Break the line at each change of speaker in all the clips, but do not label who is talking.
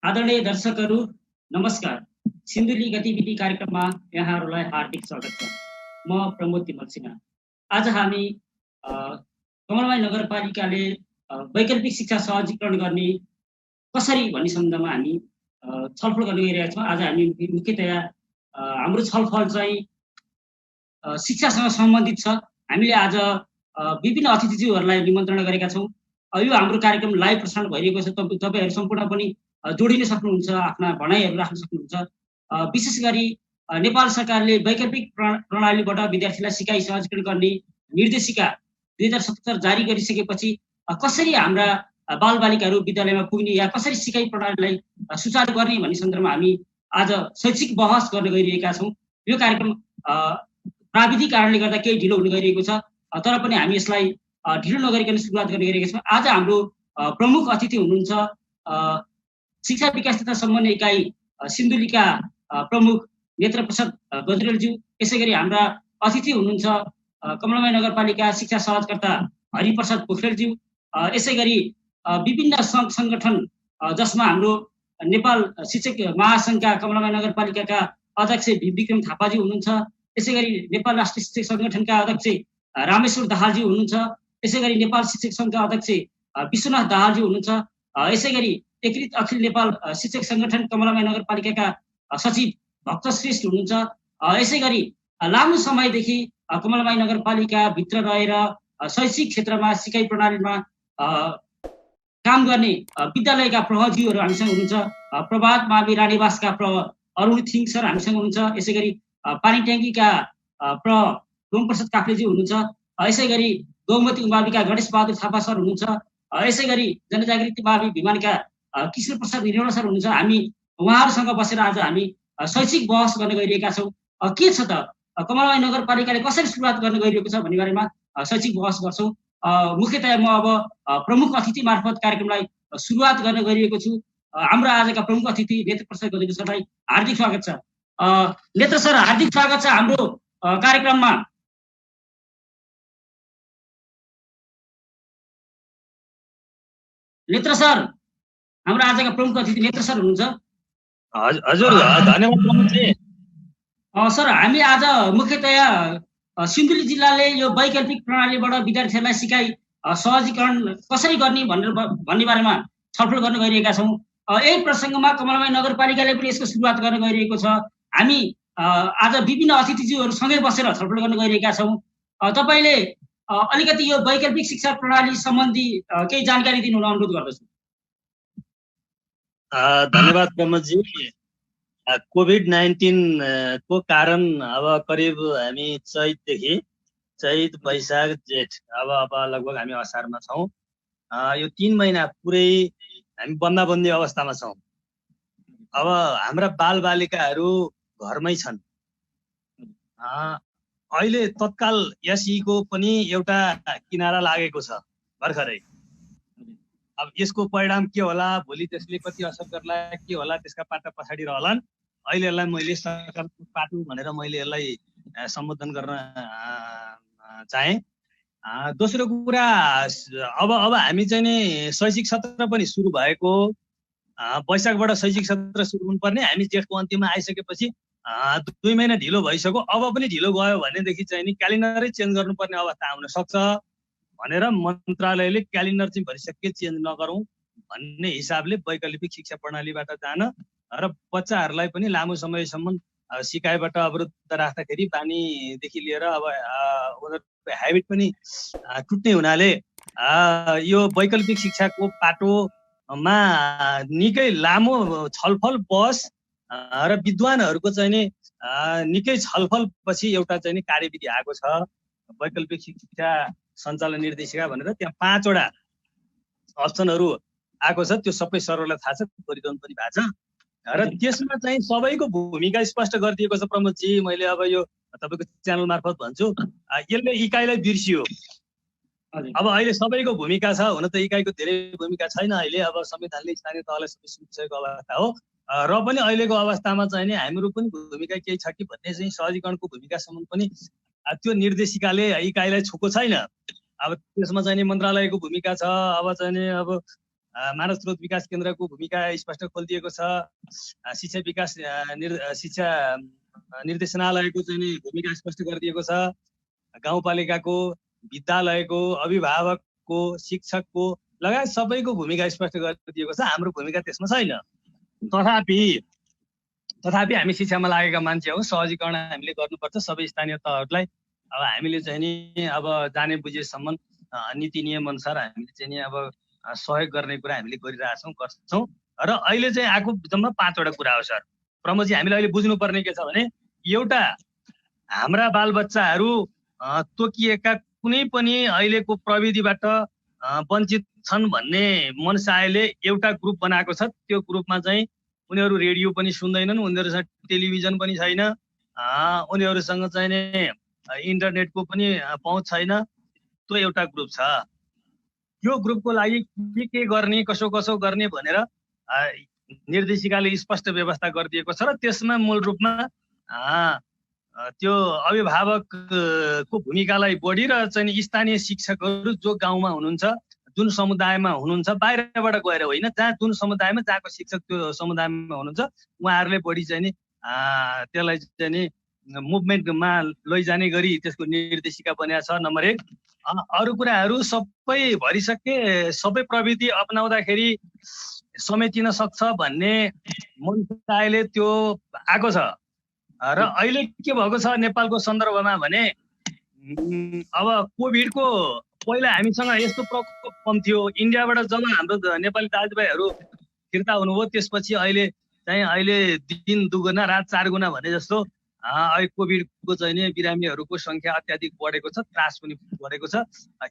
आदरणीय दर्शकहरू नमस्कार। सिन्धुली गतिविधि कार्यक्रममा यहाँहरूलाई हार्दिक स्वागत छ। म प्रमोद तिमल सिन्हा। आज हामी कमलमाई नगरपालिकाले वैकल्पिक शिक्षा सहजीकरण गर्ने कसरी भन्ने सम्बन्धमा हामी छलफल गर्न गइरहेका छौँ। आज हामी मुख्यतया हाम्रो छलफल चाहिँ शिक्षासँग सम्बन्धित छ। हामीले आज विभिन्न अतिथिज्यूहरूलाई निमन्त्रणा गरेका छौँ। यो हाम्रो कार्यक्रम लाइभ प्रसारण भइरहेको छ। तपाईँहरू सम्पूर्ण पनि जोडिन सक्नुहुन्छ, आफ्ना भनाइहरू राख्न सक्नुहुन्छ। विशेष गरी नेपाल सरकारले वैकल्पिक प्रणालीबाट विद्यार्थीलाई सिकाइ सहजीकरण गर्ने निर्देशिका 2077 जारी गरिसकेपछि कसरी हाम्रा बालबालिकाहरू विद्यालयमा पुग्ने या कसरी सिकाइ प्रणालीलाई सुचारू गर्ने भन्ने सन्दर्भमा हामी आज शैक्षिक बहस गर्न गइरहेका छौँ। यो कार्यक्रम प्राविधिक कारणले गर्दा केही ढिलो हुन गइरहेको छ, तर पनि हामी यसलाई ढिलो नगरिकन सुरुवात गर्न गइरहेका छौँ। आज हाम्रो प्रमुख अतिथि हुनुहुन्छ शिक्षा विकास तथा समन्वय इकाइ सिन्धुलीका प्रमुख नेत्रप्रसाद गजरेलज्यू। यसै गरी हाम्रा अतिथि हुनुहुन्छ कमलमाई नगरपालिका शिक्षा सहजकर्ता हरिप्रसाद पोखरेलज्यू। यसै गरी विभिन्न सङ्घ सङ्गठन जसमा हाम्रो नेपाल शिक्षक महासङ्घका कमलमाई नगरपालिकाका अध्यक्ष विक्रम थापाज्यू हुनुहुन्छ। यसै गरी नेपाल राष्ट्रिय शिक्षक सङ्गठनका अध्यक्ष रामेश्वर दाहालज्यू हुनुहुन्छ। यसै गरी नेपाल शिक्षक सङ्घका अध्यक्ष विश्वनाथ दाहालज्यू हुनुहुन्छ। यसै गरी एकीकृत अखिल नेपाल शिक्षक सङ्गठन कमलमाई नगरपालिकाका सचिव भक्त श्रेष्ठ हुनुहुन्छ। यसै गरी लामो समयदेखि कमलमाई नगरपालिकाभित्र रहेर शैक्षिक क्षेत्रमा सिकाइ प्रणालीमा काम गर्ने विद्यालयका प्रहज्यूहरू हामीसँग हुनुहुन्छ। प्रभात मावि रानीवासका अरुण थिङ सर हामीसँग हुनुहुन्छ। यसै गरी पानी ट्याङ्कीका रोमप्रसाद काफ्लेज्यू हुनुहुन्छ। यसै गरी गौमती माविका गणेश बहादुर थापा सर हुनुहुन्छ। यसै गरी जनजागृति मावि विमानका कृष्ण प्रसाद निर्मला सर हुनुहुन्छ। हामी उहाँहरूसँग बसेर आज हामी शैक्षिक बहस गर्न गइरहेका छौँ। के छ त कमलमाई नगरपालिकाले कसरी सुरुवात गर्न गइरहेको छ भन्ने बारेमा शैक्षिक बहस गर्छौँ। मुख्यतया म अब प्रमुख अतिथि मार्फत कार्यक्रमलाई सुरुवात गर्न गइरहेको छु। हाम्रो आजका प्रमुख अतिथि नेत्रप्रसाद गजरेल सरलाई हार्दिक स्वागत छ। नेत्र सर हार्दिक स्वागत छ हाम्रो कार्यक्रममा। नेत्र सर हाम्रो आजका प्रमुख अतिथि नेत्र सर हुनुहुन्छ।
हजुर धन्यवाद
सर। हामी आज मुख्यतया सिन्धुली जिल्लाले यो वैकल्पिक प्रणालीबाट विद्यार्थीहरूलाई सिकाइ सहजीकरण कसरी गर्ने भन्ने बारेमा छलफल गर्न गइरहेका छौँ। यही प्रसङ्गमा कमलमाई नगरपालिकाले पनि यसको सुरुवात गर्न गइरहेको छ। हामी आज विभिन्न अतिथिज्यूहरूसँगै बसेर छलफल गर्न गइरहेका छौँ। तपाईँले अलिकति यो वैकल्पिक शिक्षा प्रणाली सम्बन्धी केही जानकारी दिनुहुन अनुरोध गर्दछु।
धन्यवाद प्रमोदजी। कोभिड-19 को कारण अब करिब हामी चैत वैशाख जेठ अब लगभग हामी असारमा छौँ। यो 3 महिना पुरै हामी बन्दाबन्दी अवस्थामा छौँ। अब हाम्रा बालबालिकाहरू घरमै छन्। अहिले तत्काल यसको पनि एउटा किनारा लागेको छ भर्खरै। अब यसको परिणाम के होला, भोलि त्यसले कति असर गर्ला, के होला, त्यसका पाटा पछाडि रहलान्। अहिले यसलाई मैले सकारात्मक पाटो भनेर मैले यसलाई सम्बोधन गर्न चाहेँ। दोस्रो कुरा, अब हामी चाहिँ नि शैक्षिक सत्र पनि सुरु भएको, वैशाखबाट शैक्षिक सत्र सुरु हुनुपर्ने, हामी जेठको अन्तिममा आइसकेपछि 2 महिना ढिलो भइसक्यो। अब पनि ढिलो गयो भनेदेखि चाहिँ नि क्यालेन्डरै चेन्ज गर्नुपर्ने अवस्था आउन सक्छ भनेर मन्त्रालयले क्यालेन्डर चाहिँ भनिसके चेन्ज नगरौँ भन्ने हिसाबले वैकल्पिक शिक्षा प्रणालीबाट जान र बच्चाहरूलाई पनि लामो समयसम्म सिकाइबाट अवरुद्ध राख्दाखेरि बानीदेखि लिएर अब उनीहरूको ह्याबिट पनि टुट्ने हुनाले यो वैकल्पिक शिक्षाको पाटोमा निकै लामो छलफल बहस र विद्वानहरूको चाहिँ नि निकै छलफल पछि एउटा चाहिँ नि कार्यविधि आएको छ, वैकल्पिक शिक्षा सञ्चालन निर्देशिका भनेर। त्यहाँ 5 वटा अप्सनहरू आएको छ। त्यो सबै सरहरूलाई थाहा छ, परिवर्तन पनि भएको छ र त्यसमा चाहिँ सबैको भूमिका स्पष्ट गरिदिएको छ। प्रमोदजी, मैले अब यो तपाईँको च्यानल मार्फत भन्छु, यसले इकाइलाई बिर्सियो। अब अहिले सबैको भूमिका छ। हुन त इकाइको धेरै भूमिका छैन अहिले, अब संविधानले स्थानीय तहलाई सबै सुनिसकेको अवस्था हो। र पनि अहिलेको अवस्थामा चाहिँ नि हाम्रो पनि भूमिका केही छ कि भन्ने चाहिँ सहजीकरणको भूमिकासम्म पनि त्यो निर्देशिकाले इकाइलाई छोएको छैन। अब त्यसमा चाहिँ नि मन्त्रालयको भूमिका छ। अब चाहिँ नि अब मानव स्रोत विकास केन्द्रको भूमिका स्पष्ट खोलिदिएको छ। शिक्षा विकास शिक्षा निर्देशनालयको चाहिँ नि भूमिका स्पष्ट गरिदिएको छ। गाउँपालिकाको, विद्यालयको, अभिभावकको, शिक्षकको लगायत सबैको भूमिका स्पष्ट गरिदिएको छ। हाम्रो भूमिका त्यसमा छैन। तथापि हामी शिक्षामा लागेका मान्छे हौ, सहजीकरण हामीले गर्नुपर्छ सबै स्थानीय तहहरूलाई। अब हामीले चाहिँ नि अब जाने बुझेसम्म नीति नियम अनुसार हामीले चाहिँ नि अब सहयोग गर्ने कुरा हामीले गर्छौँ। र अहिले चाहिँ आएको जम्मा 5वटा कुरा हो सर। प्रमोदजी, हामीले अहिले बुझ्नुपर्ने के छ भने एउटा हाम्रा बालबच्चाहरू तोकिएका कुनै पनि अहिलेको प्रविधिबाट वञ्चित छन् भन्ने मनसायले एउटा ग्रुप बनाएको छ। त्यो ग्रुपमा चाहिँ उनीहरू रेडियो पनि सुन्दैनन्, उनीहरूसँग टेलिभिजन पनि छैन, उनीहरूसँग चाहिँ नि इन्टरनेटको पनि पहुँच छैन। त्यो एउटा ग्रुप छ। त्यो ग्रुपको लागि के गर्ने, कसो गर्ने भनेर निर्देशिकाले स्पष्ट व्यवस्था गरिदिएको छ। र त्यसमा मूल रूपमा त्यो अभिभावकको भूमिकालाई बढी र चाहिँ स्थानीय शिक्षकहरू जो गाउँमा हुनुहुन्छ, जुन समुदायमा हुनुहुन्छ, बाहिरबाट गएर होइन, जुन समुदायमा जहाँको शिक्षक त्यो समुदायमा हुनुहुन्छ उहाँहरूले बढी चाहिँ नि त्यसलाई चाहिँ नि मुभमेन्टमा लैजाने गरी त्यसको निर्देशिका बनेको छ। नम्बर 1। अरू कुराहरू सबै भरिसके, सबै प्रविधि अपनाउँदाखेरि समेटिन सक्छ भन्ने मनसायले त्यो आएको छ। र अहिले के भएको छ नेपालको सन्दर्भमा भने अब कोभिडको पहिला हामीसँग यस्तो प्रकोप कम थियो। इन्डियाबाट जब हाम्रो नेपाली दाजुभाइहरू फिर्ता हुनुभयो त्यसपछि अहिले दिन दुगुना रात 4 गुना भने जस्तो अहिले कोभिडको चाहिँ नि बिरामीहरूको संख्या अत्याधिक बढेको छ, त्रास पनि बढेको छ।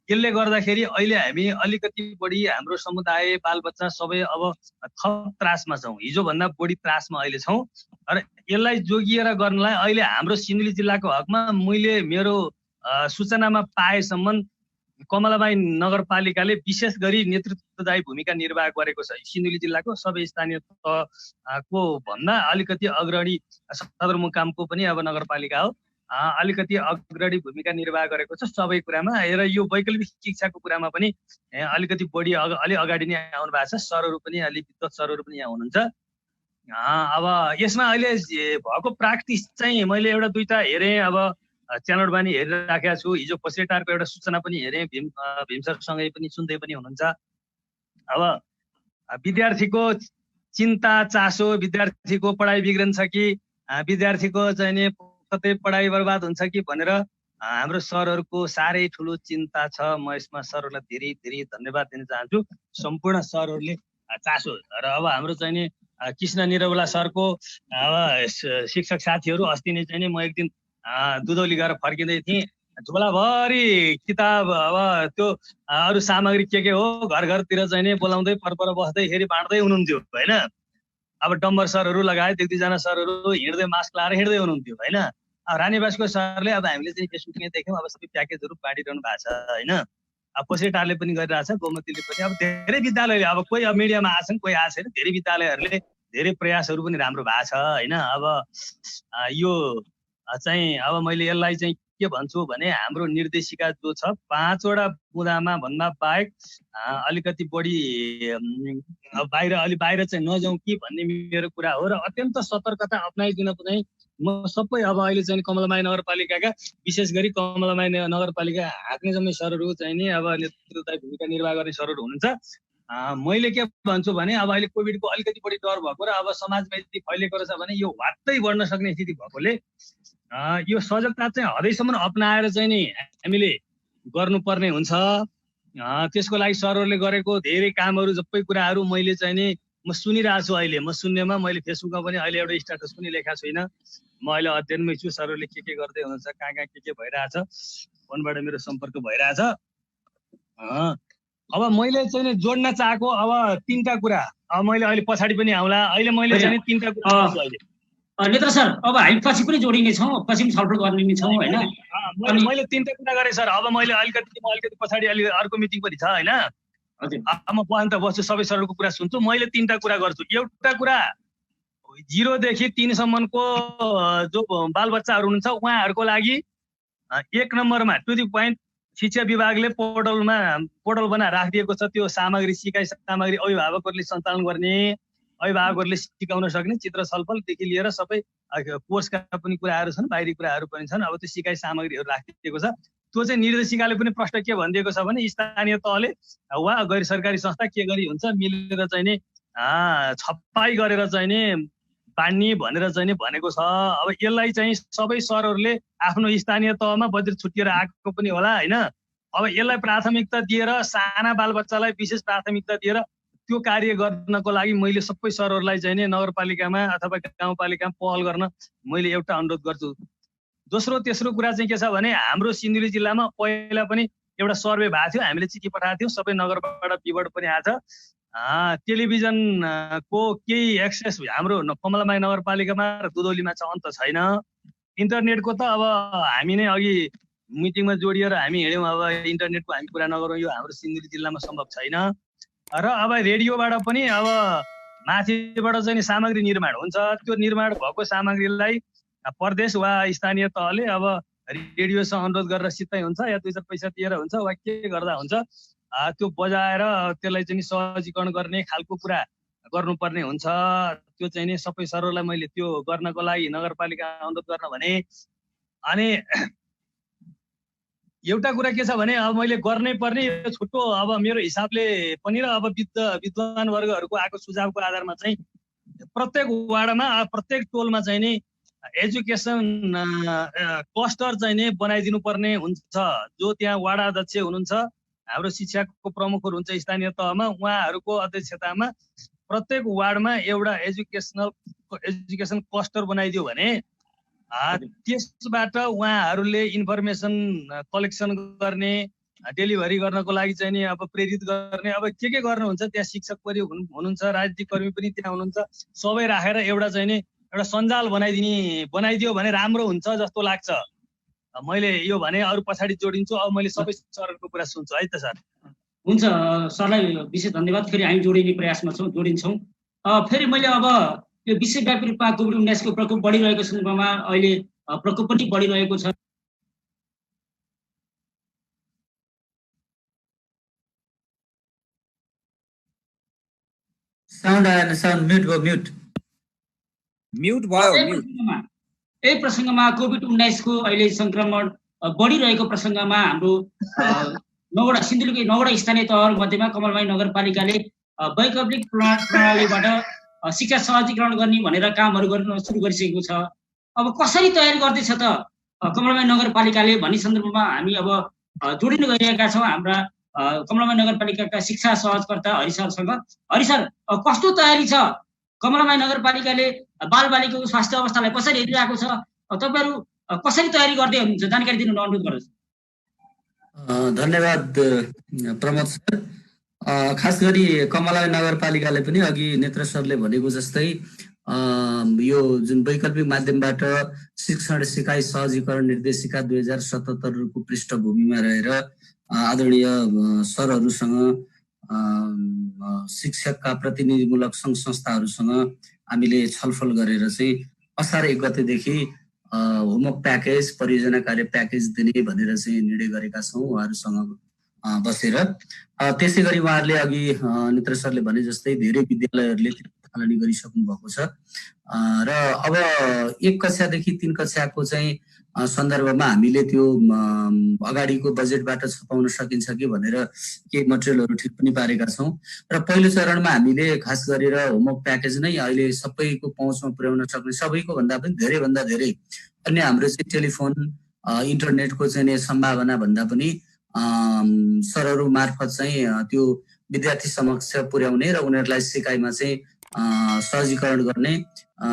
यसले गर्दाखेरि अहिले हामी अलिकति बढी हाम्रो समुदाय, बालबच्चा सबै अब थप त्रासमा छौँ। हिजोभन्दा बढी त्रासमा अहिले छौँ। र यसलाई जोगिएर गर्नलाई अहिले हाम्रो सिन्धुली जिल्लाको हकमा मैले मेरो सूचनामा पाएसम्म कमलाबाई नगरपालिकाले विशेष गरी नेतृत्वदायी भूमिका निर्वाह गरेको छ। सिन्धुली जिल्लाको सबै स्थानीय तहको भन्दा अलिकति अग्रणी, सदरमुकामको पनि अब नगरपालिका हो, अलिकति अग्रणी भूमिका निर्वाह गरेको छ सबै कुरामा। र यो वैकल्पिक शिक्षाको कुरामा पनि अलिकति बढी अलि अगाडि नै आउनु भएको छ। सरहरू पनि अलि विद्वत सरहरू पनि यहाँ हुनुहुन्छ। अब यसमा अहिले भएको प्र्याक्टिस चाहिँ मैले एउटा दुईटा हेरेँ, अब च्यानल पनि हेरिराखेको छु। हिजो पसेटारको एउटा सूचना पनि हेरेँ, भीम सरसँगै पनि सुन्दै पनि हुनुहुन्छ। अब विद्यार्थीको चिन्ता चासो, विद्यार्थीको पढाइ बिग्रन्छ कि, विद्यार्थीको चाहिँ नि कतै पढाइ बर्बाद हुन्छ कि भनेर हाम्रो सरहरूको साह्रै ठुलो चिन्ता छ। म यसमा सरहरूलाई धेरै धेरै धन्यवाद दिन चाहन्छु। सम्पूर्ण सरहरूले चासो। र अब हाम्रो चाहिँ नि कृष्ण निरौला सरको अब शिक्षक साथीहरू अस्ति नै चाहिँ नि म एक दिन दुधौली गएर फर्किँदै थिएँ, झोलाभरि किताब, अब त्यो अरू सामग्री के हो घर घरतिर चाहिँ नि बोलाउँदै परपर बस्दैखेरि बाँड्दै हुनुहुन्थ्यो होइन। अब डम्बर सरहरू लगायत 1-2 जना सरहरू हिँड्दै मास्क लाएर हिँड्दै हुनुहुन्थ्यो होइन। रानीबासको सरले अब हामीले चाहिँ फेसबुकमा देख्यौँ अब सबै प्याकेजहरू बाँडिरहनु भएको छ होइन। अब पसेटारले पनि गरिरहेछ, गोमतीले पनि। अब धेरै विद्यालयले, अब कोही अब मिडियामा आछन्, कोही आएको छैन, धेरै विद्यालयहरूले धेरै प्रयासहरू पनि राम्रो भएको छ होइन। अब यो चाहिँ अब मैले यसलाई चाहिँ के भन्छु भने हाम्रो निर्देशिका जो छ 5वटा बुँदामा भन्दा बाहेक अलिकति बढी बाहिर चाहिँ नजाउँ कि भन्ने मेरो कुरा हो। र अत्यन्त सतर्कता अप्नाइदिन पनि म सबै अब अहिले चाहिँ कमलामाई नगरपालिकाका, विशेष गरी कमलामाई नगरपालिका हाँक्ने जम्मै सरहरू चाहिँ नि अब नेतृत्वदायी भूमिका निर्वाह गर्ने सरहरू हुनुहुन्छ। मैले के भन्छु भने अब अहिले कोभिडको अलिकति बढी डर भएको र अब समाजमा यदि फैलिएको रहेछ भने यो वात्तै बढ्न सक्ने स्थिति भएकोले यो सजगता चाहिँ हदैसम्म अप्नाएर चाहिँ नि हामीले गर्नुपर्ने हुन्छ। त्यसको लागि सरहरूले गरेको धेरै कामहरू, सबै कुराहरू मैले चाहिँ नि म सुनिरहेको छु। अहिले म सुन्नेमा मैले फेसबुकमा पनि अहिले एउटा स्ट्याटस पनि लेखाएको छुइनँ। म अहिले अध्ययनमै छु, सरहरूले के गर्दै हुनुहुन्छ, कहाँ के भइरहेछ, फोनबाट मेरो सम्पर्क भइरहेछ। अब मैले चाहिँ नि जोड्न चाहेको अब 3टा कुरा, अब मैले अहिले पछाडि पनि आउँला। अहिले मैले चाहिँ 3टा कुरा भन्छु अहिले।
नेत्र सर, अब हामी पछि पनि जोडिने छौँ, पछि पनि छलफल गर्ने नै छौँ होइन।
मैले 3टा कुरा गरेँ सर। अब मैले अलिकति पछाडि अलि अर्को मिटिङ पनि छ होइन। म बस्नु बस्छु, सबै सरहरूको कुरा सुन्छु। मैले 3टा कुरा गर्छु। एउटा कुरा 0 देखि 3 सम्मको जो बालबच्चाहरू हुनुहुन्छ उहाँहरूको लागि 1 नम्बरमा टु द पोइन्ट शिक्षा विभागले पोर्टल बनाएर राखिदिएको छ। त्यो सामग्री सिकाइ सामग्री अभिभावकहरूले सञ्चालन गर्ने, अभिभावकहरूले सिकाउन सक्ने चित्र छलफलदेखि लिएर सबै कोर्सका पनि कुराहरू छन्, बाहिरी कुराहरू पनि छन्। अब त्यो सिकाइ सामग्रीहरू राखिदिएको छ। त्यो चाहिँ निर्देशिकाले पनि प्रश्न के भनिदिएको छ भने स्थानीय तहले वा गैर सरकारी संस्था के गरी हुन्छ मिलेर चाहिँ नि छपाई गरेर चाहिँ नि बाँड्ने भनेर चाहिँ नि भनेको छ। अब यसलाई चाहिँ सबै सरहरूले आफ्नो स्थानीय तहमा बजेट छुट्टिएर आएको पनि होला होइन। अब यसलाई प्राथमिकता दिएर साना बालबच्चालाई विशेष प्राथमिकता दिएर त्यो कार्य गर्नको लागि मैले सबै सरहरूलाई चाहिँ नि नगरपालिकामा अथवा गाउँपालिकामा पहल गर्न मैले एउटा अनुरोध गर्छु। तेस्रो कुरा चाहिँ के छ भने हाम्रो सिन्धुली जिल्लामा पहिला पनि एउटा सर्वे भएको थियो, हामीले चिठी पठाएको थियौँ, सबै नगरबाट विवरण पनि आएको छ। टेलिभिजनको केही एक्सेस हाम्रो कमलामाई नगरपालिकामा र दुधौलीमा चाहिँ अन्त छैन। इन्टरनेटको त अब हामी नै अघि मिटिङमा जोडिएर हामी हिँड्यौँ, अब इन्टरनेटको हामी कुरा नगरौँ, यो हाम्रो सिन्धुली जिल्लामा सम्भव छैन। र अब रेडियोबाट पनि अब माथिबाट चाहिँ सामग्री निर्माण हुन्छ, त्यो निर्माण भएको सामग्रीलाई प्रदेश वा स्थानीय तहले अब रेडियोसँग अनुरोध गरेर सित्तै हुन्छ या 2-4 पैसा दिएर हुन्छ वा के गर्दा हुन्छ त्यो बजाएर त्यसलाई चाहिँ सहजीकरण गर्ने खालको कुरा गर्नुपर्ने हुन्छ। त्यो चाहिँ नि सबै सरहरूलाई मैले त्यो गर्नको लागि नगरपालिका अनुरोध गर्न भने। अनि एउटा कुरा के छ भने अब मैले गर्नै पर्ने छुट्टो अब मेरो हिसाबले पनि र अब विद्वान वर्गहरूको आएको सुझावको आधारमा चाहिँ प्रत्येक वार्डमा प्रत्येक टोलमा चाहिँ नि एजुकेसन क्लस्टर चाहिँ नि बनाइदिनु पर्ने हुन्छ। जो त्यहाँ वार्ड अध्यक्ष हुनुहुन्छ, हाम्रो शिक्षाको प्रमुखहरू हुन्छ स्थानीय तहमा, उहाँहरूको अध्यक्षतामा प्रत्येक वार्डमा एउटा एजुकेसन क्लस्टर बनाइदियो भने त्यसबाट उहाँहरूले इन्फर्मेसन कलेक्सन गर्ने, डेलिभरी गर्नको लागि चाहिँ नि अब प्रेरित गर्ने, अब के गर्नुहुन्छ त्यहाँ शिक्षक पनि हुनुहुन्छ, राजनीतिक कर्मी पनि त्यहाँ हुनुहुन्छ, सबै राखेर एउटा चाहिँ नि एउटा सञ्जाल बनाइदियो भने राम्रो हुन्छ जस्तो लाग्छ। मैले यो भने अरू पछाडि जोडिन्छु। अब मैले सबै सरहरूको कुरा सुन्छु है त सर।
हुन्छ सरलाई विशेष धन्यवाद। फेरि हामी जोडिने प्रयासमा जोडिन्छौँ। फेरि मैले अब यो विश्वव्यापी रूपमा कोभिड-19 को प्रकोप बढिरहेको सन्दर्भमा अहिले प्रकोप पनि बढिरहेको छ।
म्युट भयो।
यही प्रसङ्गमा कोभिड-19 को अहिले संक्रमण बढिरहेको प्रसङ्गमा हाम्रो सिन्धुलीको 9वटा स्थानीय तहहरू मध्येमा कमलमाई नगरपालिकाले वैकल्पिक प्रणालीबाट शिक्षा सहजीकरण गर्ने भनेर कामहरू गर्न सुरु गरिसकेको छ। अब कसरी तयारी गर्दैछ त कमलमाई नगरपालिकाले भन्ने सन्दर्भमा हामी अब जोडिन गइरहेका छौँ हाम्रा कमलमाई नगरपालिकाका शिक्षा सहजकर्ता हरि सरसँग। हरि सर, कस्तो तयारी छ? कमलमाई नगरपालिकाले बालबालिकाको स्वास्थ्य अवस्थालाई कसरी हेरिरहेको छ? तपाईँहरू कसरी तयारी गर्दै हुनुहुन्छ? जानकारी दिनु अनुरोध गर्छु।
धन्यवाद प्रमोद सर। खास गरी कमलमाई नगरपालिकाले पनि अघि नेत्र सरले भनेको जस्तै यो जुन वैकल्पिक माध्यमबाट शिक्षण सिकाइ सहजीकरण निर्देशिका 2077 को पृष्ठभूमिमा रहेर आदरणीय सरहरूसँग शिक्षकका प्रतिनिधिमूलक सङ्घ संस्थाहरूसँग हामीले छलफल गरेर चाहिँ असार 1 गतेदेखि होमवर्क प्याकेज, परियोजना कार्य प्याकेज दिने भनेर चाहिँ निर्णय गरेका छौँ उहाँहरूसँग बसेर। त्यसै गरी उहाँहरूले अघि नेत्र सरले भने जस्तै धेरै विद्यालयहरूले थालनी गरिसक्नु भएको छ र अब 1 कक्षादेखि 3 कक्षाको चाहिँ सन्दर्भमा हामीले त्यो अगाडिको बजेटबाट छपाउन सकिन्छ कि भनेर केही मटेरियलहरू ठिक पनि पारेका छौँ र पहिलो चरणमा हामीले खास गरेर होमवर्क प्याकेज नै अहिले सबैको पहुँचमा पुर्याउन सक्ने, सबैको भन्दा पनि धेरैभन्दा धेरै अन्य हाम्रो चाहिँ टेलिफोन इन्टरनेटको चाहिँ सम्भावना भन्दा पनि सरहरू मार्फत चाहिँ त्यो विद्यार्थी समक्ष पुर्याउने र उनीहरूलाई सिकाइमा चाहिँ सहजीकरण गर्ने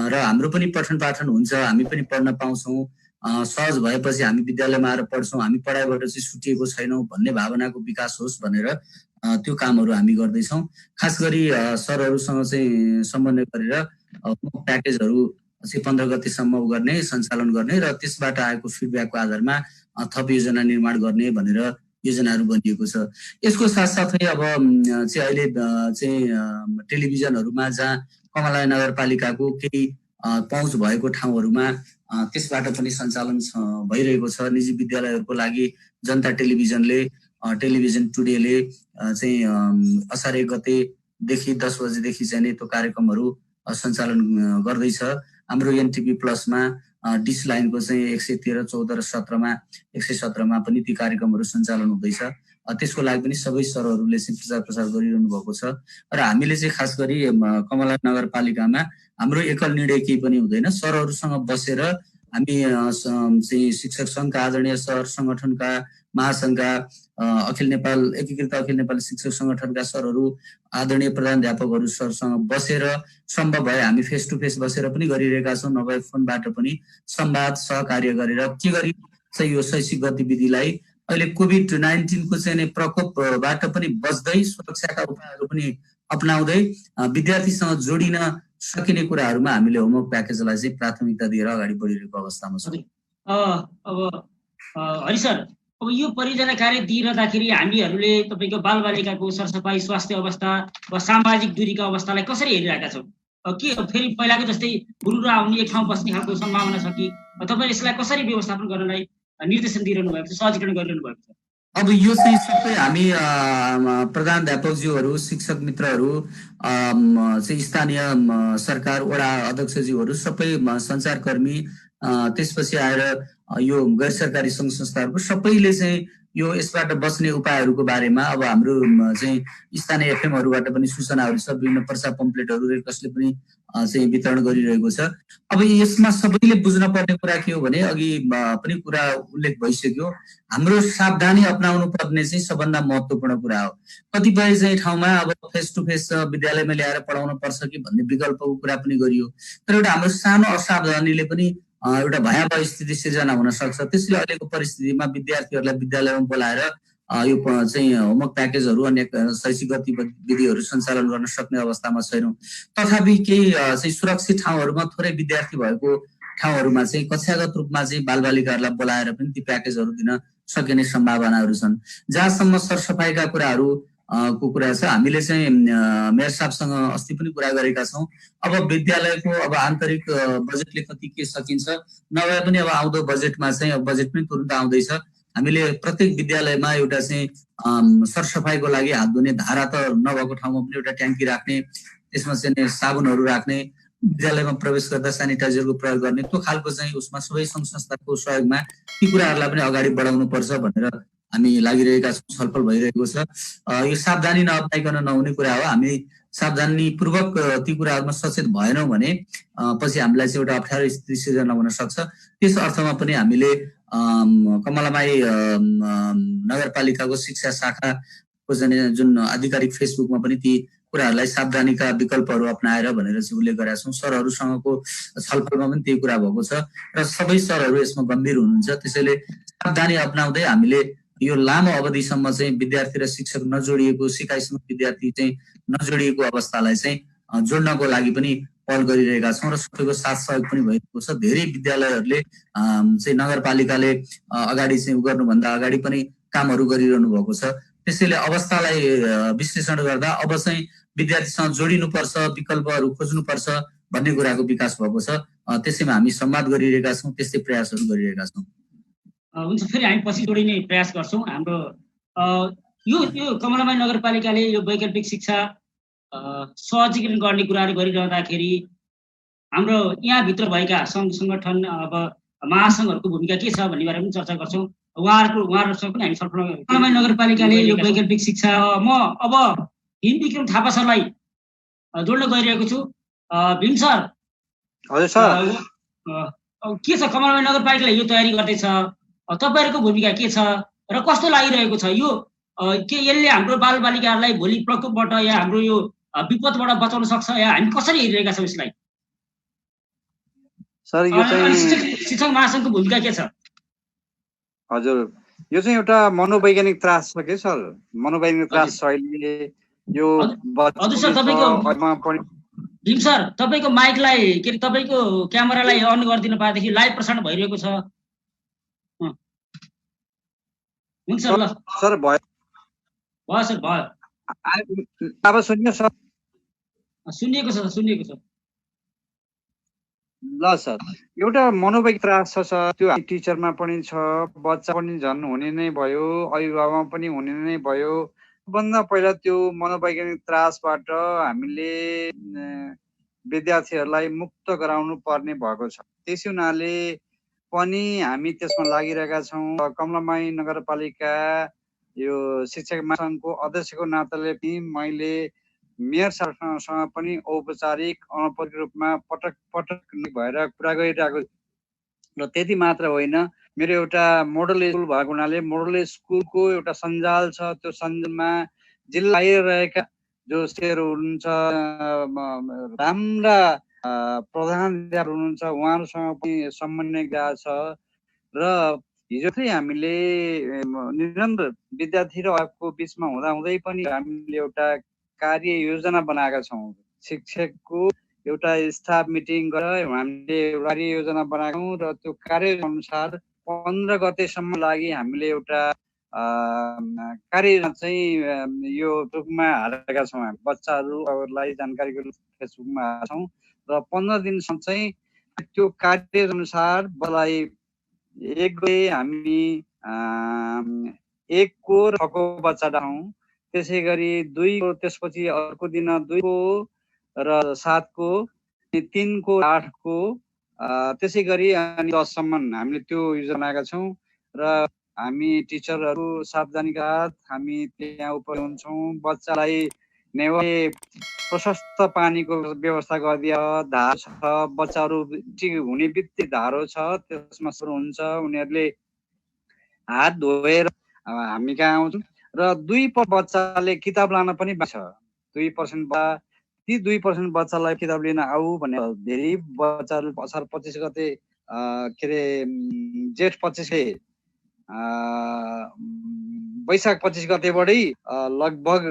र हाम्रो पनि पठन पाठन हुन्छ, हामी पनि पढ्न पाउँछौँ, सहज भएपछि हामी विद्यालयमा आएर पढ्छौँ, हामी पढाइबाट चाहिँ छुटिएको छैनौँ भन्ने भावनाको विकास होस् भनेर त्यो कामहरू हामी गर्दैछौँ। खास गरी सरहरूसँग चाहिँ समन्वय गरेर प्याकेजहरू चाहिँ 15 गतेसम्म गर्ने, सञ्चालन गर्ने र त्यसबाट आएको फिडब्याकको आधारमा थप योजना निर्माण गर्ने भनेर योजनाहरू बनिएको छ। यसको साथसाथै अब चाहिँ अहिले चाहिँ टेलिभिजनहरूमा जहाँ कमलमाई नगरपालिकाको केही पहुँच भएको ठाउँहरूमा त्यसबाट पनि सञ्चालन भइरहेको छ। निजी विद्यालयहरूको लागि जनता टेलिभिजनले टेलिभिजन टुडेले चाहिँ असार 1 गतेदेखि 10 बजेदेखि चाहिँ त्यो कार्यक्रमहरू सञ्चालन गर्दैछ। हाम्रो एनटिभी प्लसमा डिस लाइनको चाहिँ 113, 14 र 17मा 117मा पनि ती कार्यक्रमहरू सञ्चालन हुँदैछ। त्यसको लागि पनि सबै सरहरूले चाहिँ प्रचार प्रसार गरिरहनु भएको छ। र हामीले चाहिँ खास गरी कमला नगरपालिकामा हाम्रो एकल निर्णय केही पनि हुँदैन। सरहरूसँग बसेर हामी चाहिँ शिक्षक सङ्घका आदरणीय सर, सङ्गठनका महासङ्घका एकीकृत अखिल नेपाली शिक्षक सङ्गठनका सरहरू, आदरणीय प्रधानाध्यापकहरू सरसँग बसेर सम्भव भए हामी फेस टु फेस बसेर पनि गरिरहेका छौँ, नभए फोनबाट पनि संवाद सहकार्य गरेर के गरी चाहिँ यो शैक्षिक गतिविधिलाई अहिले कोभिड-19 को चाहिँ प्रकोपबाट पनि बच्दै सुरक्षाका उपायहरू पनि अपनाउँदै विद्यार्थीसँग जोडिन सकिने कुराहरूमा हामीले होमवर्क प्याकेजलाई चाहिँ प्राथमिकता दिएर अगाडि बढिरहेको अवस्थामा छ।
अब हरि सर, अब यो परियोजना कार्य दिइरहँदाखेरि हामीहरूले तपाईँको बालबालिकाको सरसफाइ, स्वास्थ्य अवस्था वा सामाजिक दूरीका अवस्थालाई कसरी हेरिरहेका छौँ? के फेरि पहिलाको जस्तै गुरुर आउने एक ठाउँ बस्ने खालको सम्भावना छ कि तपाईँले यसलाई कसरी व्यवस्थापन गर्नलाई निर्देशन दिइरहनु भएको छ, सहजीकरण गरिरहनु भएको छ?
अब यो चाहिँ सबै हामी प्रधानाध्यापकज्यूहरू, शिक्षक मित्रहरू, चाहिँ स्थानीय सरकार वडा अध्यक्षज्यूहरू, सबै सञ्चारकर्मी, त्यसपछि आएर यो गैर सरकारी सङ्घ संस्थाहरूको सबैले चाहिँ यो यसबाट बच्ने उपायहरूको बारेमा अब हाम्रो चाहिँ स्थानीय एफएमहरूबाट पनि सूचनाहरू छ। विभिन्न पर्चा पम्पलेटहरू रेड क्रसले पनि चाहिँ वितरण गरिरहेको छ। अब यसमा सबैले बुझ्न पर्ने कुरा के हो भने अघि पनि कुरा उल्लेख भइसक्यो, हाम्रो सावधानी अपनाउनु पर्ने चाहिँ सबभन्दा महत्त्वपूर्ण कुरा हो। कतिपय चाहिँ ठाउँमा अब फेस टु फेस विद्यालयमा ल्याएर पढाउन पर्छ कि भन्ने विकल्पको कुरा पनि गरियो, तर एउटा हाम्रो सानो असावधानीले पनि एउटा भयावह स्थिति सिर्जना हुन सक्छ। त्यसले अहिलेको परिस्थितिमा विद्यार्थीहरूलाई विद्यालयमा बोलाएर यो चाहिँ होमवर्क प्याकेजहरू, अन्य शैक्षिक गतिविधिहरू सञ्चालन गर्न सक्ने अवस्थामा छैनौँ। तथापि केही चाहिँ सुरक्षित ठाउँहरूमा थोरै विद्यार्थी भएको ठाउँहरूमा चाहिँ कक्षागत रूपमा चाहिँ बालबालिकाहरूलाई बोलाएर पनि ती प्याकेजहरू दिन सकिने सम्भावनाहरू छन्। जहाँसम्म सरसफाइका कुराहरू को कुरा छ, हामीले चाहिँ मेयर साहबसँग अस्ति पनि कुरा गरेका छौँ। अब विद्यालयको अब आन्तरिक बजेटले कति के सकिन्छ, नभए पनि अब आउँदो बजेटमा चाहिँ अब बजेट पनि तुरुन्त आउँदैछ, हामीले प्रत्येक विद्यालयमा एउटा चाहिँ सरसफाइको लागि हात धुने धारा त नभएको ठाउँमा पनि एउटा ट्याङ्की राख्ने, त्यसमा चाहिँ साबुनहरू राख्ने, विद्यालयमा प्रवेश गर्दा सेनिटाइजरको प्रयोग गर्ने, त्यो खालको चाहिँ उसमा सबै सङ्घ संस्थाको सहयोगमा ती कुराहरूलाई पनि अगाडि बढाउनु पर्छ भनेर हामी लागिरहेका छौँ, छलफल भइरहेको छ। यो सावधानी नअप्नाइकन नहुने कुरा हो। हामी सावधानीपूर्वक ती कुराहरूमा सचेत भएनौँ भने पछि हामीलाई चाहिँ एउटा अप्ठ्यारो स्थिति सिर्जना हुन सक्छ। त्यस अर्थमा पनि हामीले कमलामाई नगरपालिकाको शिक्षा शाखाको जुन आधिकारिक फेसबुकमा पनि ती कुराहरूलाई सावधानीका विकल्पहरू अपनाएर भनेर चाहिँ उल्लेख गरेका छौँ। सरहरूसँगको छलफलमा पनि त्यही कुरा भएको छ र सबै सरहरू यसमा गम्भीर हुनुहुन्छ। त्यसैले सावधानी अपनाउँदै हामीले यो लामो अवधिसम्म चाहिँ विद्यार्थी र शिक्षक नजोडिएको, सिकाइसँग विद्यार्थी चाहिँ नजोडिएको अवस्थालाई चाहिँ जोड्नको लागि पनि पहल गरिरहेका छौँ र सबैको साथ सहयोग पनि भइरहेको छ। धेरै विद्यालयहरूले चाहिँ नगरपालिकाले अगाडि चाहिँ गर्नुभन्दा अगाडि पनि कामहरू गरिरहनु भएको छ। त्यसैले अवस्थालाई विश्लेषण गर्दा अब चाहिँ विद्यार्थीसँग जोडिनुपर्छ, विकल्पहरू खोज्नुपर्छ भन्ने कुराको विकास भएको छ। त्यसैमा हामी संवाद गरिरहेका छौँ, त्यस्तै प्रयासहरू गरिरहेका छौँ।
हुन्छ, फेरि हामी पछि जोडिने प्रयास गर्छौँ। हाम्रो यो कमलामाई नगरपालिकाले यो वैकल्पिक शिक्षा सहजीकरण गर्ने कुराहरू गरिरहँदाखेरि हाम्रो यहाँभित्र भएका सङ्घ सङ्गठन अब महासङ्घहरूको भूमिका के छ भन्ने बारेमा पनि चर्चा गर्छौँ। उहाँहरूसँग पनि हामी छलफल। कमलामाई नगरपालिकाले यो वैकल्पिक शिक्षा, म अब भीम विक्रम थापा सरलाई जोड्न गइरहेको छु। भीम सर,
हजुर सर,
के छ कमलामाई नगरपालिकाले यो तयारी गर्दैछ, तपाईँहरूको भूमिका के छ र कस्तो लागिरहेको छ? यो के यसले हाम्रो बालबालिकाहरूलाई भोलि प्रकोपबाट या हाम्रो यो विपदबाट बचाउन सक्छ या हामी कसरी हेरिरहेका छौँ यसलाई?
सर यो चाहिँ
शिक्षक महासङ्घको भूमिका के छ?
हजुर, यो चाहिँ एउटा मनोवैज्ञानिक त्रास छ के सर, मनोवैज्ञानिक त्रास छ अहिले यो।
हजुर सर, तपाईँको भीम सर, तपाईँको माइकलाई के अरे तपाईँको क्यामेरालाई अन गरिदिनु पाएदेखि लाइभ प्रसारण भइरहेको छ। हुन्छ ल
सर, भयो
सर, भयो।
अब सुन्यो सर?
सुनिएको छ।
ल सर, एउटा मनोवैज्ञानिक त्रास छ सर, त्यो टिचरमा पनि छ, बच्चा पनि झन् हुने नै भयो, अभिभावकमा पनि हुने नै भयो। भन्दा पहिला त्यो मनोवैज्ञानिक त्रासबाट हामीले विद्यार्थीहरूलाई मुक्त गराउनु पर्ने भएको छ। त्यसै हुनाले पनि हामी त्यसमा लागिरहेका छौँ। कमलामाई नगरपालिका यो शिक्षक महासङ्घको अध्यक्षको नाताले पनि मैले मेयर साहबसँग पनि औपचारिक अनौपचारिक रूपमा पटक पटक भएर कुरा गरिरहेको र त्यति मात्र होइन, मेरो एउटा मोडल स्कुल भएको हुनाले मोडल स्कुलको एउटा सञ्जाल छ। त्यो सञ्जालमा जिल्ला रहेका जो सेहरू हुनुहुन्छ, राम्रा प्रधानाध्यापक हुनुहुन्छ, उहाँहरूसँग पनि समन्वय गएको छ र हिजो चाहिँ हामीले निरन्तर विद्यार्थी र अभिभावकको बिचमा हुँदाहुँदै पनि हामीले एउटा कार्य योजना बनाएका छौँ। शिक्षकको एउटा स्टाफ मिटिङ गरेर हामीले कार्य योजना बनाएका छौँ र त्यो कार्य अनुसार 15 गतेसम्म लागि हामीले एउटा कार्य चाहिँ यो फेसबुकमा हालेका छौँ। हामी बच्चाहरूलाई जानकारीको फेसबुकमा हालेका छौँ र 15 दिनसम्म चाहिँ त्यो कार्य अनुसार बलाई 1 गते हामी 1 को र 6 को बच्चा डालौँ, त्यसै गरी 2 को, त्यसपछि अर्को दिन 2 को र 7 को, 3 को, 8 को, त्यसै गरी अनि 10 सम्म हामीले त्यो योजना बनाएका छौँ र हामी टिचरहरू सावधानीका साथ हामी त्यहाँ उपस्थित हुन्छौँ। बच्चालाई नेवारी प्रशस्त पानीको व्यवस्था गरिदियो, धारो छ, बच्चाहरू हुने बित्तिकै धारो छ, त्यसमा सुरु हुन्छ, उनीहरूले हात धोएर हामी कहाँ आउँछौँ र 2% बच्चाले किताब लान पनि बाँच्छ। 2% ती 2% बच्चालाई किताब लिन आऊ भने धेरै बच्चाहरू असार 25 गते के अरे जेठ 25 वैशाख 25 गतेबाटै लगभग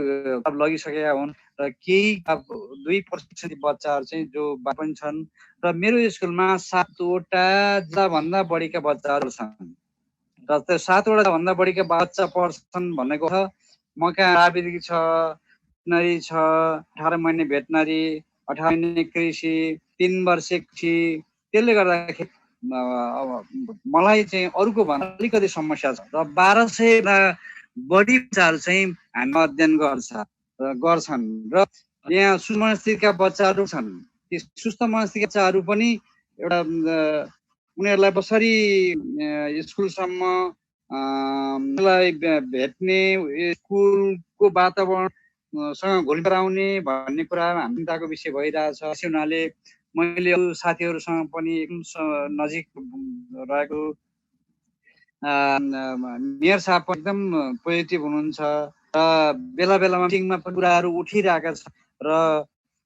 लगिसकेका हुन् र केही 2% बच्चाहरू चाहिँ जो पनि छन् र मेरो स्कुलमा 7वटा भन्दा बढीका बच्चाहरू छन् र त्यो 7वटा भन्दा बढीका बच्चा पढ्छन् भनेको छ। म कहाँ प्राविधिक छ, भेटनरी छ, 18 महिने भेटनरी, 18 महिने कृषि, 3 वर्षे कृषि। त्यसले गर्दाखेरि मलाई चाहिँ अरूको भन्दा अलिकति समस्या छ र 1200 बढी बच्चाहरू चाहिँ हामी अध्ययन गर्छन् र यहाँ सुस्त मनस्थितिका बच्चाहरू छन्। ती सुस्त मनस्थितिका बच्चाहरू पनि एउटा उनीहरूलाई कसरी स्कुलसम्म भेट्ने, स्कुलको वातावरणसँग घुल गराउने भन्ने कुरा हामी चिन्ताको विषय भइरहेछ। त्यसै हुनाले मैले साथीहरूसँग पनि एकदम नजिक रहेको मेयर साहब पनि एकदम पोजिटिभ हुनुहुन्छ र बेला बेलामा मिटिङमा कुराहरू उठिरहेका छ र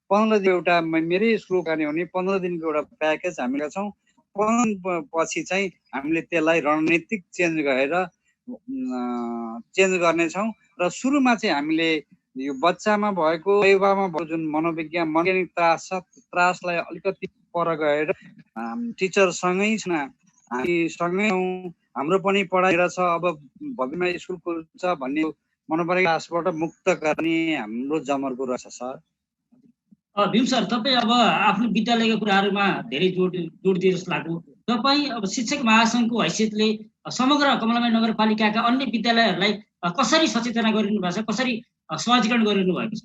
15 दिन एउटा मेरै स्कुल गर्ने हो भने 15 दिनको एउटा प्याकेज हामीले छौँ। 15 पछि चाहिँ हामीले त्यसलाई रणनीतिक चेन्ज गर्नेछौँ र सुरुमा चाहिँ हामीले यो बच्चामा भएको, अभिभावकमा भएको जुन मनोवैज्ञानिक त्रास छ, त्रासलाई अलिकति पर गएर टिचरसँगै हामी सँगै हाम्रो पनि पढाइ छ, अब भविष्यमा स्कुल खुल्छ भन्ने मनोवैज्ञानिक त्रासबाट मुक्त गर्ने हाम्रो जमर्को रहेछ सर।
भीम सर, तपाईँ अब आफ्नो विद्यालयका कुराहरूमा धेरै जोड दिए जस्तो लाग्यो। तपाईँ अब शिक्षक महासङ्घको हैसियतले समग्र कमलामाई नगरपालिकाका अन्य विद्यालयहरूलाई कसरी सचेतना गरिनु भएको छ, कसरी सहजीकरण गरिनु भएको छ?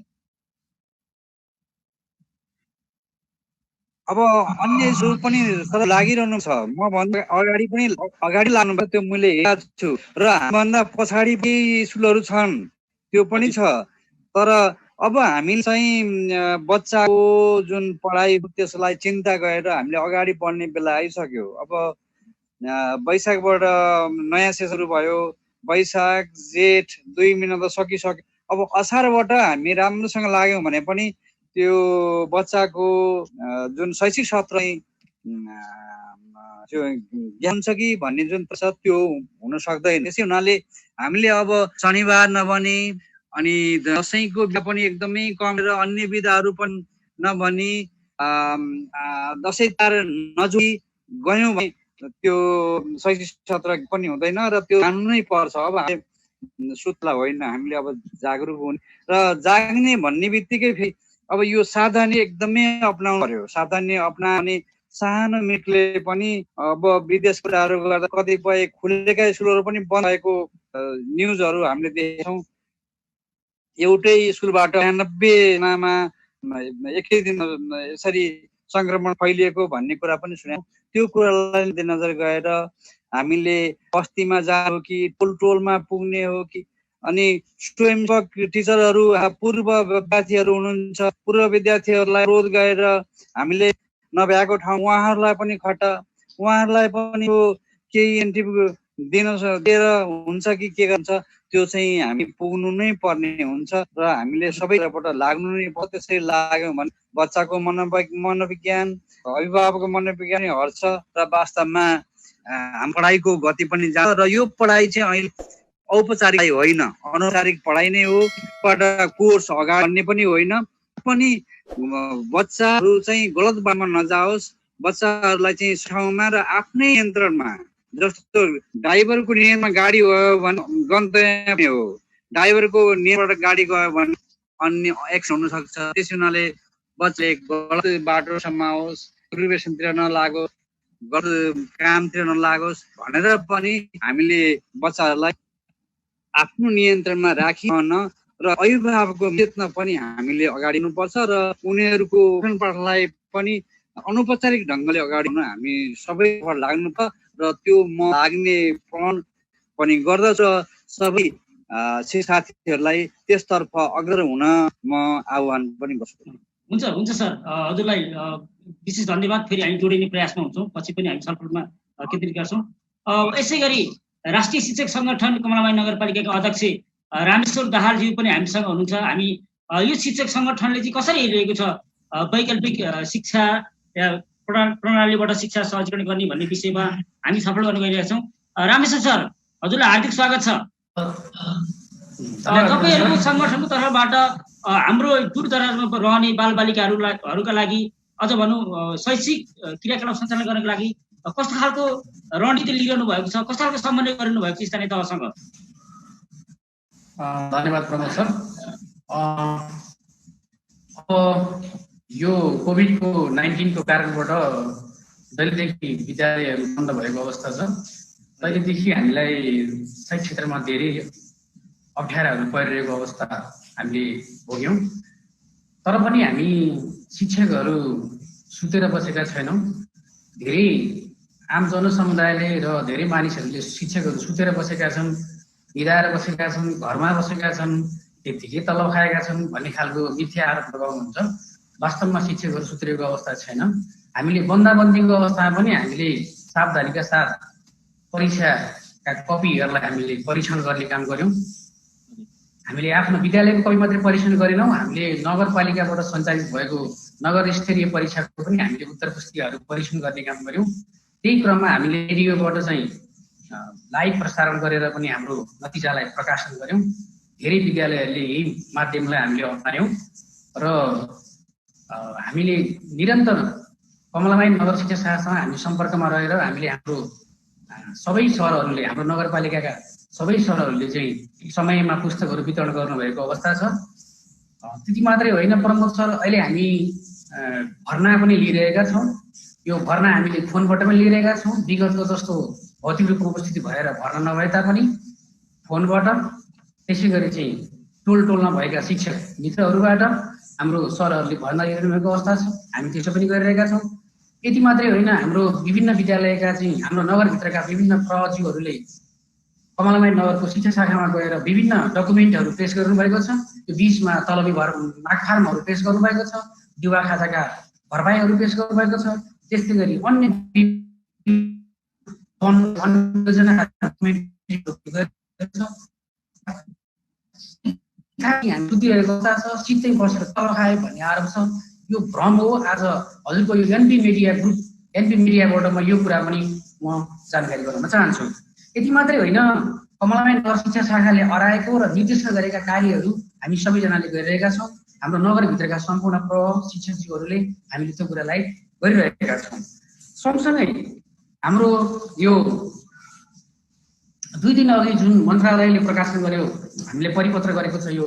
अब अन्य स्कुल पनि सर लागिरहनु छ। म भन्दा अगाडि लानु भयो, त्यो मैले हेरेको छु र हामीभन्दा पछाडि स्कुलहरू छन्, त्यो पनि छ। तर अब हामी चाहिँ बच्चाको जुन पढाइ त्यसलाई चिन्ता गरेर हामीले अगाडि बढ्ने बेला आइसक्यो। अब वैशाखबाट नयाँ सेसन भयो, वैशाख जेठ 2 महिना त सकिसक्यो। अब असारबाट हामी राम्रोसँग लाग्यौँ भने पनि त्यो बच्चाको जुन शैक्षिक सत्र त्यो ज्ञान छ कि भन्ने जुन छ त्यो हुन सक्दैन। त्यसै हुनाले हामीले अब शनिबार नभनी अनि दसैँको बिदा पनि एकदमै कम र अन्य बिदाहरू पनि नभनी दसैँ चाड नजुई गयौँ भने त्यो शैक्षिक सत्र पनि हुँदैन र त्यो जान्नु नै पर्छ। अब सुत्ला होइन, हामीले अब जागरुक हुने र जाग्ने भन्ने बित्तिकै फेरि अब यो सावधानी एकदमै अपनाउनु पर्यो। सावधानी अपनाउने सानो मिटले पनि अब विदेश कुराहरू गर्दा कतिपय खुलेका स्कुलहरू पनि बन्द भएको न्युजहरू हामीले देख्छौँ। एउटै स्कुलबाट 90जनामा एकै दिन यसरी संक्रमण फैलिएको भन्ने कुरा पनि सुन्यौँ। त्यो कुरालाई नजर गएर हामीले बस्तीमा जानु हो कि टोलमा पुग्ने हो कि अनि स्वयंसेवक टिचरहरू पूर्व विद्यार्थीहरू हुनुहुन्छ, पूर्व विद्यार्थीहरूलाई रोध गरेर हामीले नभ्याएको ठाउँ उहाँहरूलाई पनि उहाँहरूलाई पनि केही इन्टरभ्यू दिएर हुन्छ कि के गर्छ त्यो चाहिँ हामी पुग्नु नै पर्ने हुन्छ र हामीले सबैबाट लाग्नु नै पर्छ। त्यसरी लाग्यौँ भने बच्चाको मनोविज्ञान, अभिभावकको मनोविज्ञान हट्छ र वास्तवमा हाम्रो पढाइको गति पनि जान्छ। र यो पढाइ चाहिँ अहिले औपचारिक होइन, अनौपचारिक पढाइ नै हो। कोर्स अगाडि बढ्ने पनि होइन, पनि बच्चाहरू चाहिँ गलत बाटोमा नजाओस्, बच्चाहरूलाई चाहिँ ठाउँमा र आफ्नै नियन्त्रणमा, जस्तो ड्राइभरको नियन्त्रणमा गाडी गयो भने गन्तव्य हो, ड्राइभरको नियन्त्रणबाट गाडी गयो भने अन्य एक्स हुन सक्छ। त्यस हुनाले बच्चाले गलत बाटोसम्म आओस्, प्रिभेसनतिर नलागोस्, गलत कामतिर नलागोस् भनेर पनि हामीले बच्चाहरूलाई आफ्नो नियन्त्रणमा राखिन र अभिभावकको चेतना पनि हामीले अगाडि दिनुपर्छ र उनीहरूको पाठलाई पनि अनौपचारिक ढङ्गले अगाडि बढ्न हामी सबै लाग्नुपर्छ र त्यो म लाग्ने प्रण पनि गर्दछु। सबै साथीहरूलाई त्यसतर्फ अग्रसर हुन म आह्वान पनि गर्छु।
हुन्छ सर, हजुरलाई विशेष धन्यवाद। फेरि हामी जोडिने प्रयासमा हुन्छौँ, पछि पनि हामी छलफलमा केन्द्रित गर्छौँ। यसै गरी राष्ट्रिय शिक्षक सङ्गठन कमलामाई नगरपालिकाका अध्यक्ष रामेश्वर दाहालज्यू पनि हामीसँग हुनुहुन्छ। हामी यो शिक्षक सङ्गठनले चाहिँ कसरी हेरिरहेको छ वैकल्पिक शिक्षा प्रणालीबाट शिक्षा सहजीकरण गर्ने भन्ने विषयमा हामी छलफल गर्न गइरहेका छौँ। रामेश्वर सर, हजुरलाई हार्दिक स्वागत छ। तपाईँहरूको सङ्गठनको तर्फबाट हाम्रो दूरदराजमा रहने बालबालिकाहरूका लागि अझ भनौँ शैक्षिक क्रियाकलाप सञ्चालन गर्नको लागि कस्तो खालको रणनीति लिइरहनु भएको छ, कस्तो खालको समन्वय गरिरहनु भएको छ स्थानीय तहसँग?
धन्यवाद प्रमोद सर। अब यो कोभिड-19 कारणबाट जहिलेदेखि विद्यालयहरू बन्द भएको अवस्था छ, तहिलेदेखि हामीलाई शैक्षिक क्षेत्रमा धेरै अप्ठ्याराहरू परिरहेको अवस्था हामीले भोग्यौँ। तर पनि हामी शिक्षकहरू सुतेर बसेका छैनौँ। धेरै आम जनसमुदायले र धेरै मानिसहरूले शिक्षकहरू सुतेर बसेका छन्, निदाएर बसेका छन्, घरमा बसेका छन्, त्यतिकै तलब खाएका छन् भन्ने खालको मिथ्या आरोप लगाउनुहुन्छ। वास्तवमा शिक्षकहरू सुत्रेको अवस्था छैन। हामीले बन्दाबन्दीको अवस्थामा पनि हामीले सावधानीका साथ परीक्षाका कपीहरूलाई हामीले परीक्षण गर्ने काम गऱ्यौँ। हामीले आफ्नो विद्यालयको कपी मात्रै परीक्षण गरेनौँ, हामीले नगरपालिकाबाट सञ्चालित भएको नगर स्तरीय परीक्षाको पनि हामीले उत्तर पुस्तिकाहरू परीक्षण गर्ने काम गऱ्यौँ। त्यही क्रममा हामीले रेडियोबाट चाहिँ लाइभ प्रसारण गरेर पनि हाम्रो नतिजालाई प्रकाशन गऱ्यौँ। धेरै विद्यालयहरूले यही माध्यमलाई हामीले अप्नायौँ र हामीले निरन्तर कमलामाई नगर शिक्षा शाखासँग हामी सम्पर्कमा रहेर हामीले हाम्रो सबै सहरहरूले, हाम्रो नगरपालिकाका सबै सहरहरूले चाहिँ समयमा पुस्तकहरू वितरण गर्नुभएको अवस्था छ। त्यति मात्रै होइन प्रमोद सर, अहिले हामी भर्ना पनि लिइरहेका छौँ। यो भर्ना हामीले फोनबाट पनि लिइरहेका छौँ। विगतको जस्तो भौतिक रूपमा उपस्थिति भएर भर्ना नभए तापनि फोनबाट, त्यसै गरी चाहिँ टोलमा भएका शिक्षक मित्रहरूबाट हाम्रो सरहरूले भर्ना लिइरहनु भएको अवस्था छ। हामी त्यसो पनि गरिरहेका छौँ। यति मात्रै होइन, हाम्रो विभिन्न विद्यालयका चाहिँ हाम्रो नगरभित्रका विभिन्न प्रहजीहरूले कमलामाई नगरको शिक्षा शाखामा गएर विभिन्न डकुमेन्टहरू पेश गर्नुभएको छ। त्यो बिचमा तलबी माग फार्महरू पेश गर्नुभएको छ, युवा खाताका भरपाईहरू पेश गर्नुभएको छ। त्यस्तै गरी अन्य सुतिरहेको अवस्था छ। सित्तै बसेर तल खायो भन्ने आरोप छ। यो भ्रम हो। आज हजुरको यो एनपी मिडियाबाट म यो कुरा पनि म जानकारी गराउन चाहन्छु। यति मात्रै होइन, कमलामाई नगर शिक्षा शाखाले अराएको र निर्देशन गरेका कार्यहरू हामी सबैजनाले गरिरहेका छौँ। हाम्रो नगरभित्रका सम्पूर्ण शिक्षकज्यूहरूले हामीले त्यो कुरालाई गरिरहेका छौँ। सँगसँगै हाम्रो यो 2 दिन अघि जुन मन्त्रालयले प्रकाशन गर्यो, हामीले परिपत्र गरेको छ यो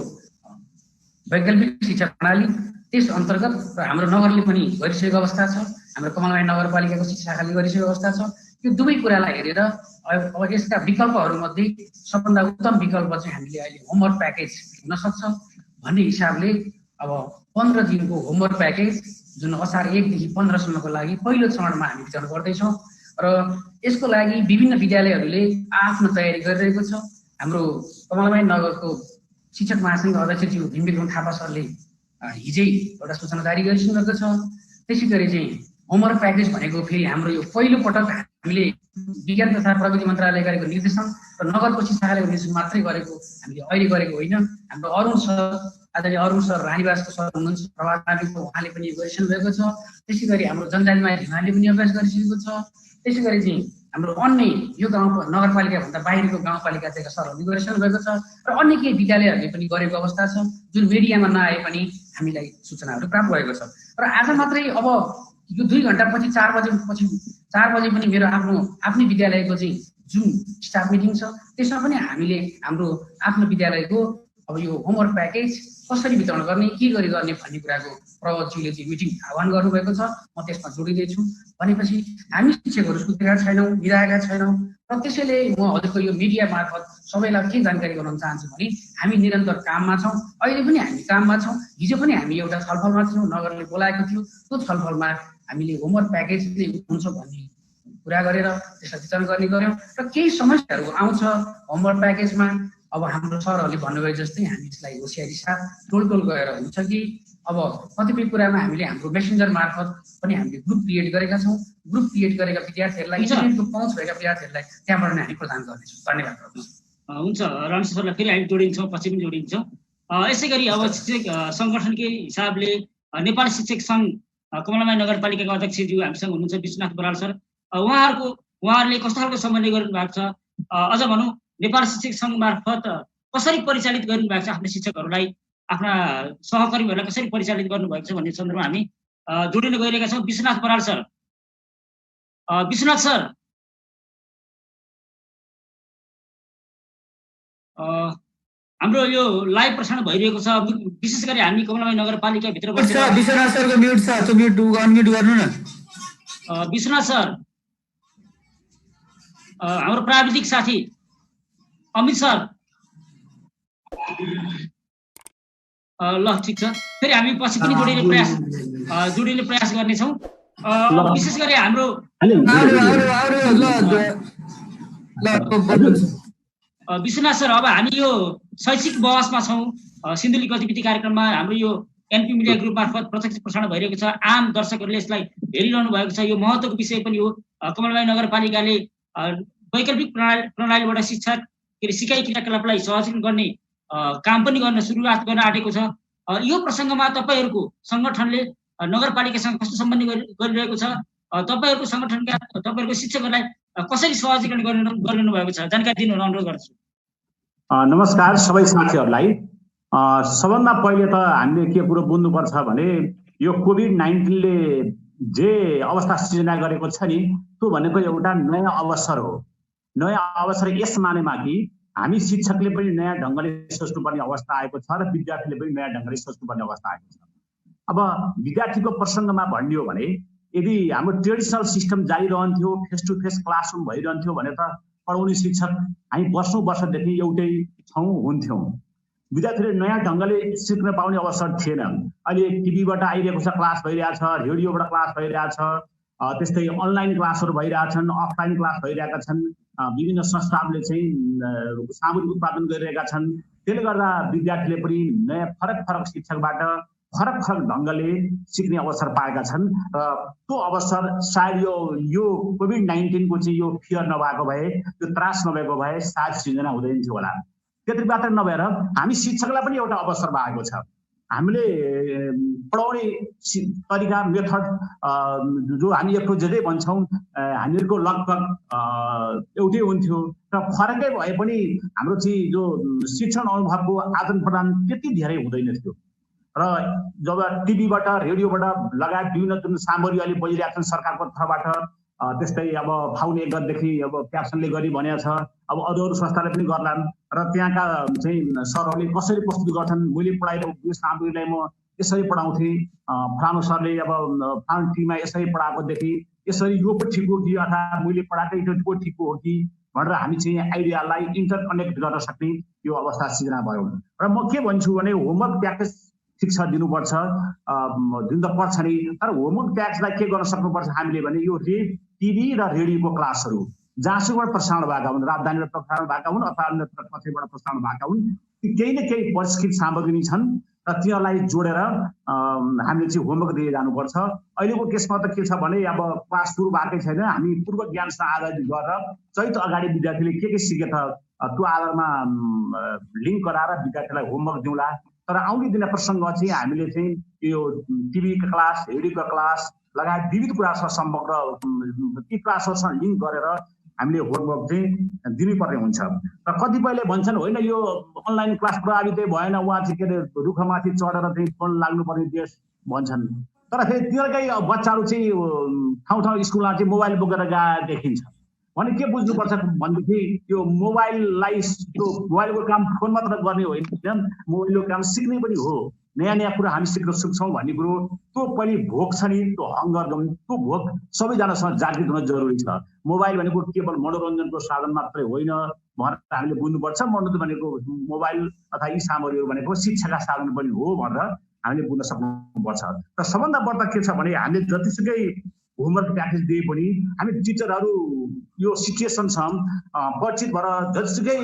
वैकल्पिक शिक्षा प्रणाली, त्यस अन्तर्गत हाम्रो नगरले पनि गरिसकेको अवस्था छ। हाम्रो कमलबारी नगरपालिकाको शिक्षा शाखाले गरिसकेको अवस्था छ। यो दुवै कुरालाई हेरेर अब यसका विकल्पहरूमध्ये सबभन्दा उत्तम विकल्प चाहिँ हामीले अहिले होमवर्क प्याकेज हुन सक्छ भन्ने हिसाबले अब 15 दिनको होमवर्क प्याकेज जुन असार 1 देखि 15 सम्मको लागि पहिलो चरणमा हामी वितरण गर्दैछौँ र यसको लागि विभिन्न विद्यालयहरूले आफ्नो तयारी गरिरहेको छ। हाम्रो कमलबारी नगरको शिक्षक महासङ्घ अध्यक्षज्यू भीमविक्रम थापा सरले हिजै एउटा सूचना जारी गरिसक्नु भएको छ। त्यसै गरी चाहिँ होमवर्क प्याकेज भनेको फेरि हाम्रो यो पहिलो पटक हामीले विज्ञान तथा प्रविधि मन्त्रालयले गरेको निर्देशन र नगरको शिक्षा शाखाले निर्देशन मात्रै गरेको हामीले अहिले गरेको होइन। हाम्रो अरुण सर आदरणीय अरुण सर रानीवासको सर हुनुहुन्छ, प्रभावको उहाँले पनि गरिसक्नु भएको छ। त्यसै गरी हाम्रो जनजातिमाया ढिमाले पनि अभ्यास गरिसकेको छ। त्यसै गरी चाहिँ हाम्रो अन्य यो गाउँ नगरपालिकाभन्दा बाहिरको गाउँपालिकाका सरहरूले गरिसक्नु भएको छ र अन्य केही विद्यालयहरूले पनि गरेको अवस्था छ जुन मिडियामा नआए पनि हामीलाई सूचनाहरू प्राप्त भएको छ। र आज मात्रै अब यो 2 घण्टापछि 4 बजे पनि मेरो आफ्नै विद्यालयको चाहिँ जुन स्टाफ मिटिङ छ त्यसमा पनि हामीले हाम्रो आफ्नो विद्यालयको अब यो होमवर्क प्याकेज कसरी वितरण गर्ने के गरी गर्ने भन्ने कुराको प्रवक्ताले चाहिँ मिटिङ आह्वान गर्नुभएको छ। म त्यसमा जोडिँदैछु। भनेपछि हामी शिक्षकहरू सुतेका छैनौँ, बिराएका छैनौँ र त्यसैले म हजुरको यो मिडिया मार्फत सबैलाई के जानकारी गराउन चाहन्छु भने हामी निरन्तर काममा छौँ। अहिले पनि हामी काममा छौँ। हिजो पनि हामी एउटा छलफलमा थियौँ, नगरले बोलाएको थियो। त्यो छलफलमा हामीले होमवर्क प्याकेजले हुन्छ भन्ने कुरा गरेर त्यसलाई वितरण गर्ने गऱ्यौँ र केही समस्याहरू आउँछ होमवर्क प्याकेजमा। अब हाम्रो सरहरूले भन्नुभयो जस्तै हामी यसलाई होसियारी साथ टोलटोल गएर हुन्छ कि अब कतिपय कुरामा हामीले हाम्रो मेसेन्जर मार्फत पनि हामीले ग्रुप क्रिएट गरेका छौँ। ग्रुप क्रिएट गरेका विद्यार्थीहरूलाई इन्टरनेटको पहुँच भएका विद्यार्थीहरूलाई त्यहाँबाट नै हामी प्रदान गर्नेछौँ। धन्यवाद।
हुन्छ राम सरलाई फेरि हामी जोडिन्छौँ, पछि पनि जोडिन्छौँ। यसै गरी अब शिक्षक सङ्गठनकै हिसाबले नेपाल शिक्षक सङ्घ कमलबारी नगरपालिकाको अध्यक्षज्यू हामीसँग हुनुहुन्छ विश्वनाथ बराल सर। उहाँहरूले कस्तो खालको समन्वय गर्नु भएको छ, अझ भनौँ नेपाल शिक्षक सङ्घ मार्फत कसरी परिचालित गर्नु भएको छ, आफ्नो शिक्षकहरूलाई आफ्ना सहकर्मीहरूलाई कसरी परिचालित गर्नुभएको छ भन्ने सन्दर्भमा हामी जोडिन गइरहेका छौँ। विश्वनाथ बराल सर, विश्वनाथ सर हाम्रो यो लाइभ प्रसारण भइरहेको छ। विशेष गरी हामी कमलबारी नगरपालिकाभित्र बसेर
विश्वनाथ सरको म्युट छ, त्यो म्युट अनम्युट गर्नु न।
विश्वनाथ सर, हाम्रो प्राविधिक साथी अमित सर, ल ठिक छ, फेरि हामी पछि पनि जोडिने प्रयास गर्नेछौँ। विशेष गरी हाम्रो विश्वनाथ सर, अब हामी यो शैक्षिक बहसमा छौँ। सिन्धुली गतिविधि कार्यक्रममा हाम्रो यो एनपी मिडिया ग्रुप मार्फत प्रत्यक्ष प्रसारण भइरहेको छ। आम दर्शकहरूले यसलाई हेरिरहनु भएको छ। यो महत्त्वको विषय पनि हो। कमलबारी नगरपालिकाले वैकल्पिक प्रणालीबाट शिक्षा के अरे सिकाइ क्रियाकलापलाई सहजीकरण गर्ने काम पनि सुरुवात गर्न आँटेको छ। यो प्रसङ्गमा तपाईँहरूको सङ्गठनले नगरपालिकासँग कस्तो सम्बन्ध गरिरहेको छ, तपाईँहरूको सङ्गठनका तपाईँहरूको शिक्षकहरूलाई कसरी सहजीकरण गरिरहनु भएको छ, जानकारी दिनु अनुरोध गर्छु।
नमस्कार सबै साथीहरूलाई। सबभन्दा पहिले त हामीले के कुरो बुझ्नुपर्छ भने यो कोभिड-19ले जे अवस्था सृजना गरेको छ नि, त्यो भनेको एउटा नयाँ अवसर हो। नयाँ अवसर यस मानेमा कि हामी शिक्षकले पनि नयाँ ढङ्गले सोच्नुपर्ने अवस्था आएको छ र विद्यार्थीले पनि नयाँ ढङ्गले सोच्नुपर्ने अवस्था आएको छ। अब विद्यार्थीको प्रसङ्गमा भन्ने हो भने यदि हाम्रो ट्रेडिसनल सिस्टम जारी रहन्थ्यो, फेस टु फेस क्लासरुम भइरहन्थ्यो भने त पढाउने शिक्षक हामी वर्षौँदेखि एउटै ठाउँ हुन्थ्यौँ। विद्यार्थीले नयाँ ढङ्गले सिक्न पाउने अवसर थिएन। अहिले टिभीबाट आइरहेको छ, क्लास भइरहेछ, रेडियोबाट क्लास भइरहेछ, त्यस्तै अनलाइन क्लासहरू भइरहेछन्, अफलाइन क्लास भइरहेका छन्। विभिन्न संस्थाहरूले चाहिँ सामग्री उत्पादन गरिरहेका छन्। त्यसले गर्दा विद्यार्थीले पनि नयाँ फरक शिक्षकबाट फरक ढङ्गले सिक्ने अवसर पाएका छन् र त्यो अवसर सायद यो कोभिड-19 को चाहिँ यो फियर नभएको भए, यो त्रास नभएको भए सायद सृजना हुँदैन थियो होला। त्यति मात्र नभएर हामी शिक्षकलाई पनि एउटा अवसर भएको छ। हामीले पढाउने तरिका मेथड जो हामी एक भन्छौँ, हामीहरूको लगभग एउटै हुन्थ्यो र फरकै भए पनि हाम्रो चाहिँ जो शिक्षण अनुभवको आदान प्रदान त्यति धेरै हुँदैन थियो। र जब टिभीबाट रेडियोबाट लगायत विभिन्न सामग्री अहिले बजिरहेका छन् सरकारको तर्फबाट, त्यस्तै अब फाउन 1 गतेदेखि अब क्याप्सनले गरी भनेको छ, अब अरू संस्थाले पनि गर्लान् र त्यहाँका चाहिँ सरहरूले कसरी प्रस्तुत गर्छन्, मैले पढाइरहेको यो सामग्रीलाई म यसरी पढाउँथे, फलानु सरले अब फलानु टिममा यसरी पढाएको देखि यसरी यो पो ठिक हो कि अथवा मैले पढाएकै त्यो ठिक हो कि भनेर हामी चाहिँ आइडियालाई इन्टरकनेक्ट गर्न सक्ने यो अवस्था सिर्जना भयो। र म के भन्छु भने होमवर्क प्याकेज शिक्षा दिनुपर्छ, दिन त पर्छ नि, तर होमवर्क प्याकेजलाई के गर्न सक्नुपर्छ हामीले भने यो टिभी र रेडियोको क्लासहरू जहाँसुकैबाट प्रसारण भएका हुन्, राजधानीबाट प्रसारण भएका हुन् अथवा अन्य कतैबाट प्रसारण भएका हुन्, केही न केही परिष्कृत सामग्री छन् र तिनीहरूलाई जोडेर हामीले चाहिँ होमवर्क दिए जानुपर्छ। अहिलेको केसमा त के छ भने अब क्लास सुरु भएकै छैन, हामी पूर्व ज्ञानसँग आधारित गरेर चैत अगाडि विद्यार्थीले के सिके त त्यो आधारमा लिङ्क गराएर विद्यार्थीलाई होमवर्क दिउँला। तर आउने दिने प्रसङ्ग चाहिँ हामीले चाहिँ यो टिभीको क्लास, रेडियोको क्लास लगायत विविध कुरासँग सम्बन्ध ती क्लासहरूसँग लिङ्क गरेर हामीले होमवर्क चाहिँ दिनुपर्ने हुन्छ। र कतिपयले भन्छन् होइन यो अनलाइन क्लास प्रभावितै भएन, उहाँ चाहिँ के अरे रुखमाथि चढेर चाहिँ फोन लाग्नुपर्ने देश भन्छन्। तर फेरि तिनीहरूकै बच्चाहरू चाहिँ ठाउँ ठाउँ स्कुलमा चाहिँ मोबाइल बोकेर गए देखिन्छ भने के बुझ्नुपर्छ भनेदेखि यो मोबाइललाई त्यो मोबाइलको काम फोन मात्र गर्ने होइन, मोबाइलको काम सिक्ने पनि हो। नयाँ नयाँ कुरा हामी सिक्न सक्छौँ भन्ने कुरो त्यो पनि भोक छ नि, त्यो हङ्गर, त्यो भोक सबैजनासँग जागृत हुन जरुरी छ। मोबाइल भनेको केवल मनोरञ्जनको साधन मात्रै होइन भनेर हामीले बुझ्नुपर्छ। मनोरञ्जन भनेको मोबाइल अथवा यी सामग्रीहरू भनेको शिक्षाका साधन पनि हो भनेर हामीले बुझ्न सक्नुपर्छ। र सबभन्दा बढ्ता के छ भने हामीले जतिसुकै होमवर्क प्याकेज दिए पनि हामी टिचरहरू यो सिचुएसनसँग परिचित भएर जतिसुकै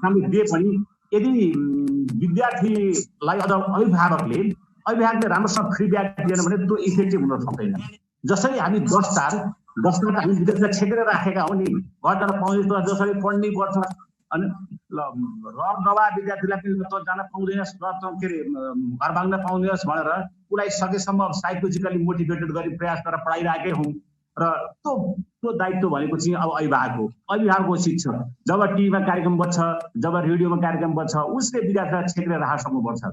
हामीले दिए पनि यदि विद्यार्थीलाई अथवा अभिभावकले राम्रोसँग फिडब्याक दिएन भने त्यो इफेक्टिभ हुन सक्दैन। जसरी हामी 10 तार हामी विद्यार्थीलाई छेकेर राखेका हो नि, घर जान पाउँदैन, जसरी पढ्नै पर्छ अनि नभए विद्यार्थीलाई पनि त जान पाउँदैनस् र के अरे घर भाग्न पाउँदैनस् भनेर उसलाई सकेसम्म साइकोलोजिकली मोटिभेटेड गरी प्रयास गरेर पढाइरहेकै हौँ। र त्यो दायित्व भनेको चाहिँ अब अभिभावकको शिक्षक जब टिभीमा कार्यक्रम बज्छ, जब रेडियोमा कार्यक्रम बज्छ, उसले विद्यार्थीलाई छेकेर राख्न सक्नुपर्छ।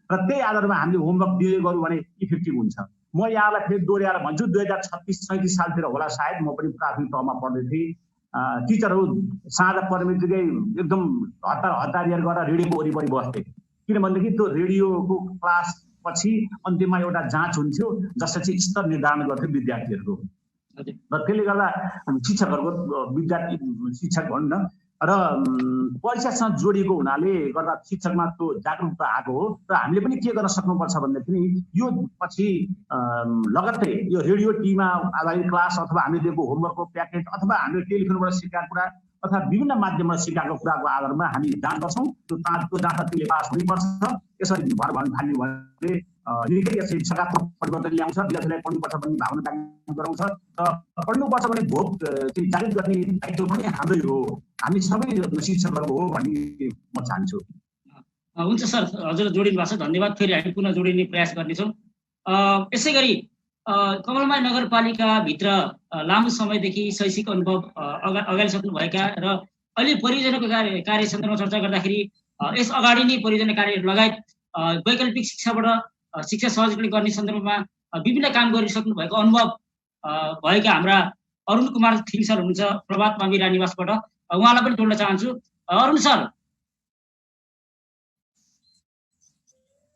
र त्यही आधारमा हामीले होमवर्क दिँदै गऱ्यौँ भने इफेक्टिभ हुन्छ। म यहाँलाई फेरि दोहोऱ्याएर भन्छु 2036-37 सालतिर होला सायद, म पनि प्राथमिक तहमा पढ्दै थिएँ। टिचरहरू साँझ पर्नेबित्तिकै एकदम हतारिएर गएर रेडियोको वरिपरि बस्थे, किनभनेदेखि त्यो रेडियोको क्लास पछि अन्तिममा एउटा जाँच हुन्थ्यो जसले चाहिँ स्तर निर्धारण गर्थ्यो विद्यार्थीहरूको। र त्यसले गर्दा शिक्षक भनौँ न र परीक्षासँग जोडिएको हुनाले गर्दा शिक्षकमा त्यो जागरुकता आएको हो। र हामीले पनि के गर्न सक्नुपर्छ भन्दाखेरि यो पछि लगत्तै यो रेडियो टिभीमा आधारित क्लास अथवा हामीले दिएको होमवर्कको प्याकेज अथवा हामीले टेलिफोनबाट सिकाएको कुरा अथवा विभिन्न माध्यमबाट सिकाएको कुराको आधारमा हामी जाँच गर्छौँ। त्यो जाँच तिमीले पास हुनुपर्छ। यसरी भर भन्नु भने निकै यसरी सकारात्मक परिवर्तन ल्याउँछ, विद्यार्थीलाई पढ्नुपर्छ भन्ने भावना जागृत गराउँछ र पढ्नुपर्छ भने भोक चाहिँ जागृत गर्ने दायित्व पनि हाम्रै हो, हामी सबै शिक्षकहरू हो भन्ने म चाहन्छु।
हुन्छ सर, हजुर जोडिनु भएको छ, धन्यवाद। फेरि हामी पुनः जोडिने प्रयास गर्नेछौँ। यसै गरी कमलमाई नगरपालिकाभित्र लामो समयदेखि शैक्षिक अनुभव अगाडिसक्नुभएका र अहिले परियोजनाको कार्य सन्दर्भमा चर्चा गर्दाखेरि यस अगाडि नै परियोजना कार्य लगायत वैकल्पिक शिक्षाबाट शिक्षा सहजीकरण गर्ने सन्दर्भमा विभिन्न काम गरिसक्नु भएको अनुभव भएका हाम्रा अरुण कुमार थिङ सर हुनुहुन्छ प्रभात मावि रानीवासबाट, उहाँलाई पनि जोड्न चाहन्छु।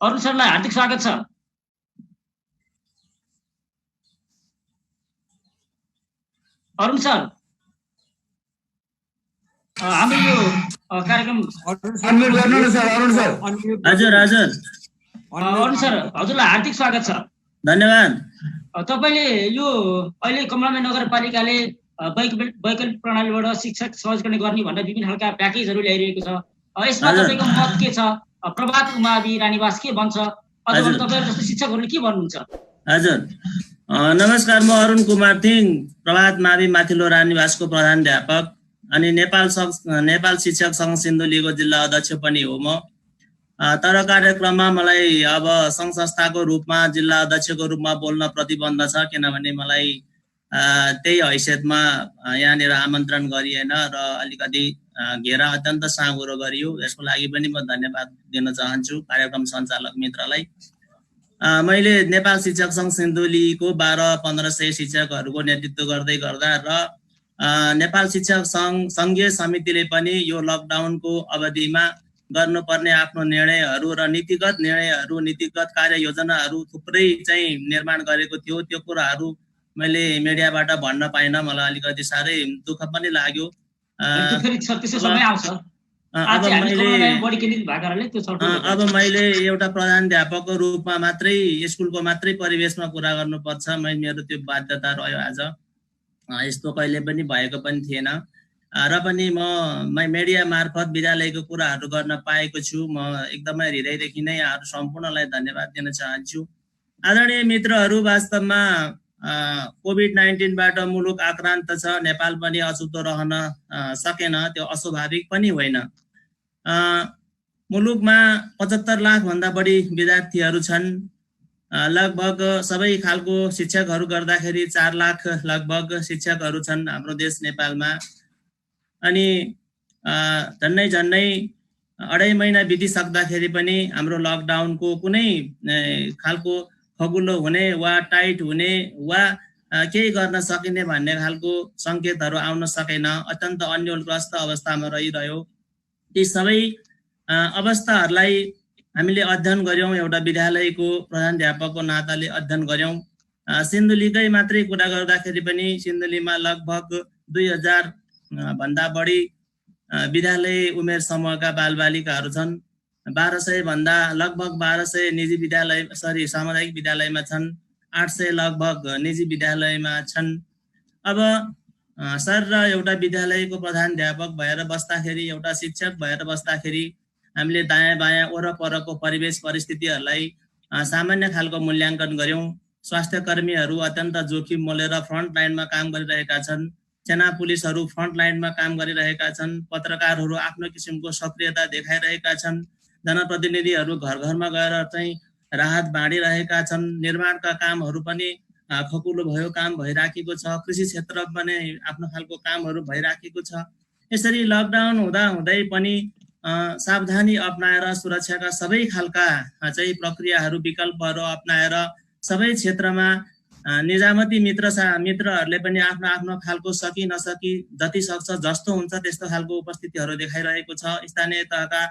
अरुण सरलाई हार्दिक स्वागत छ। अरुण सर, हाम्रो यो कार्यक्रम
अनम्युट गर्नु न सर। अरुण सर
हजुर
अरुण सर, हजुरलाई हार्दिक स्वागत छ।
धन्यवाद।
तपाईँले यो अहिले कमलमाई नगरपालिकाले वैकल्पिक प्रणालीबाट शिक्षक सहजीकरण गर्ने भनेर विभिन्न खालका प्याकेजहरू ल्याइरहेको छ। यसमा तपाईँको मत के छ? प्रभात मावि रानीवास के भन्छ? अथवा तपाईँहरू जस्तो शिक्षकहरूले के भन्नुहुन्छ?
हजुर, नमस्कार। म अरुण कुमार थिङ, प्रभात मावि माथिल्लो रानीवासको प्रधानाध्यापक अनि नेपाल शिक्षक सङ्घ सिन्धुलीको जिल्ला अध्यक्ष पनि हो म। तर कार्यक्रममा मलाई अब सङ्घ संस्थाको रूपमा जिल्ला अध्यक्षको रूपमा बोल्न प्रतिबन्ध छ, किनभने मलाई त्यही हैसियतमा यहाँनिर आमन्त्रण गरिएन र अलिकति घेरा अत्यन्त साँगुरो गरियो। यसको लागि पनि म धन्यवाद दिन चाहन्छु कार्यक्रम सञ्चालक मित्रलाई। मैले नेपाल शिक्षक सङ्घ सिन्धुलीको 12-1500 शिक्षकहरूको नेतृत्व गर्दै गर्दा र नेपाल शिक्षक सङ्घ सङ्घीय समितिले पनि यो लकडाउनको अवधिमा गर्नुपर्ने आफ्नो निर्णयहरू र नीतिगत निर्णयहरू, नीतिगत कार्ययोजनाहरू थुप्रै चाहिँ निर्माण गरेको थियो। त्यो कुराहरू मैले मिडियाबाट भन्न पाइनँ, मलाई अलिकति साह्रै दुःख पनि लाग्यो। अब मैले एउटा प्रधानाध्यापकको रूपमा मात्रै स्कुलको मात्रै परिवेशमा कुरा गर्नुपर्छ, मेरो त्यो बाध्यता रह्यो। आज यस्तो कहिले पनि भएको पनि थिएन र पनि म मिडिया मार्फत विद्यालयको कुराहरू गर्न पाएको छु। म एकदमै हृदयदेखि नै यहाँहरू सम्पूर्णलाई धन्यवाद दिन चाहन्छु। आदरणीय मित्रहरू, वास्तवमा कोभिड-19बाट मुलुक आक्रान्त छ, नेपाल पनि अछुतो रहन सकेन, त्यो अस्वाभाविक पनि होइन। मुलुकमा 75 लाख भन्दा बढी विद्यार्थीहरू छन्। लगभग सबै खालको शिक्षकहरू गर्दाखेरि 4 लाख लगभग शिक्षकहरू छन् हाम्रो देश नेपालमा। अनि झन्नै 2.5 महिना बितिसक्दाखेरि पनि हाम्रो लकडाउनको कुनै खालको खगुलो हुने वा टाइट हुने वा केही गर्न सकिने भन्ने खालको सङ्केतहरू आउन सकेन। अत्यन्त अन्योलग्रस्त अवस्थामा रहिरह्यो। ती सबै अवस्थाहरूलाई हामीले अध्ययन गऱ्यौँ। एउटा विद्यालयको प्रधानाध्यापकको नाताले अध्ययन गऱ्यौँ। सिन्धुलीकै मात्रै कुरा गर्दाखेरि पनि सिन्धुलीमा लगभग 2000 भन्दा बढी विद्यालय उमेर समूहका बालबालिकाहरू छन्। 1200 भन्दा लगभग 1200 निजी विद्यालय सामुदायिक विद्यालयमा छन्। 800 लगभग निजी विद्यालयमा छन्। अब सर र एउटा विद्यालयको प्रधानाध्यापक भएर बस्दाखेरि, एउटा शिक्षक भएर बस्दाखेरि हामीले दायाँ बायाँ वरपरको परिवेश परिस्थितिहरूलाई सामान्य खालको मूल्याङ्कन गऱ्यौँ। स्वास्थ्य कर्मीहरू अत्यन्त जोखिम मोलेर फ्रन्ट लाइनमा काम गरिरहेका छन्। सेना पुलिसहरू फ्रन्ट लाइनमा काम गरिरहेका छन्। पत्रकारहरू आफ्नो किसिमको सक्रियता देखाइरहेका छन्। जनप्रतिनिधिहरू घर घरमा गएर चाहिँ राहत बाँडिरहेका छन्। निर्माणका कामहरू पनि खकुलो भयो, काम भइराखेको छ। कृषि क्षेत्र पनि आफ्नो खालको कामहरू भइराखेको छ। यसरी लकडाउन हुँदै पनि सावधानी अपनाएर सुरक्षाका सबै खालका चाहिँ प्रक्रियाहरू, विकल्पहरू अपनाएर सबै क्षेत्रमा निजामती मित्रहरूले पनि आफ्नो आफ्नो खालको सकी नसकी जति सक्छ जस्तो हुन्छ त्यस्तो खालको उपस्थितिहरू देखाइरहेको छ। स्थानीय तहका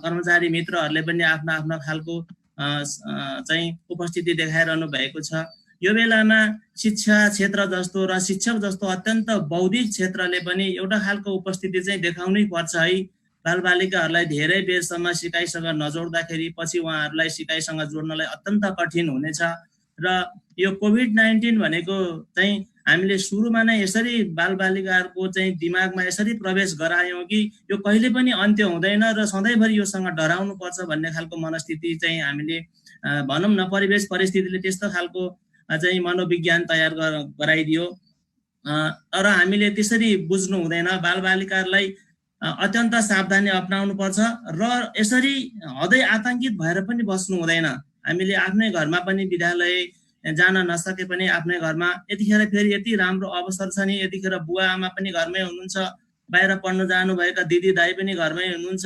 कर्मचारी मित्रहरूले पनि आफ्नो आफ्नो खालको चाहिँ उपस्थिति देखाइरहनु भएको छ। यो बेलामा शिक्षा क्षेत्र जस्तो र शिक्षक जस्तो अत्यन्त बौद्धिक क्षेत्रले पनि एउटा खालको उपस्थिति चाहिँ देखाउनै पर्छ है। बालबालिकाहरूलाई धेरै बेरसम्म सिकाइसँग नजोड्दाखेरि पछि उहाँहरूलाई सिकाइसँग जोड्नलाई अत्यन्त कठिन हुनेछ। र यो कोभिड-19 भनेको चाहिँ हामीले सुरुमा नै यसरी बालबालिकाहरूको चाहिँ दिमागमा यसरी प्रवेश गरायौँ कि यो कहिले पनि अन्त्य हुँदैन र सधैँभरि योसँग डराउनु पर्छ भन्ने खालको मनस्थिति चाहिँ हामीले भनौँ न, परिवेश परिस्थितिले त्यस्तो खालको चाहिँ मनोविज्ञान तयार गराइदियो। तर हामीले त्यसरी बुझ्नु हुँदैन। बालबालिकाहरूलाई अत्यन्त सावधानी अपनाउनु पर्छ र यसरी हदै आतंकित भएर पनि बस्नु हुँदैन। हामीले आफ्नै घरमा पनि विद्यालय जान नसके पनि आफ्नै घरमा यतिखेर फेरि यति राम्रो अवसर छ नि, यतिखेर बुवा आमा पनि घरमै हुनुहुन्छ, बाहिर पढ्न जानुभएका दिदी दाइ पनि घरमै हुनुहुन्छ,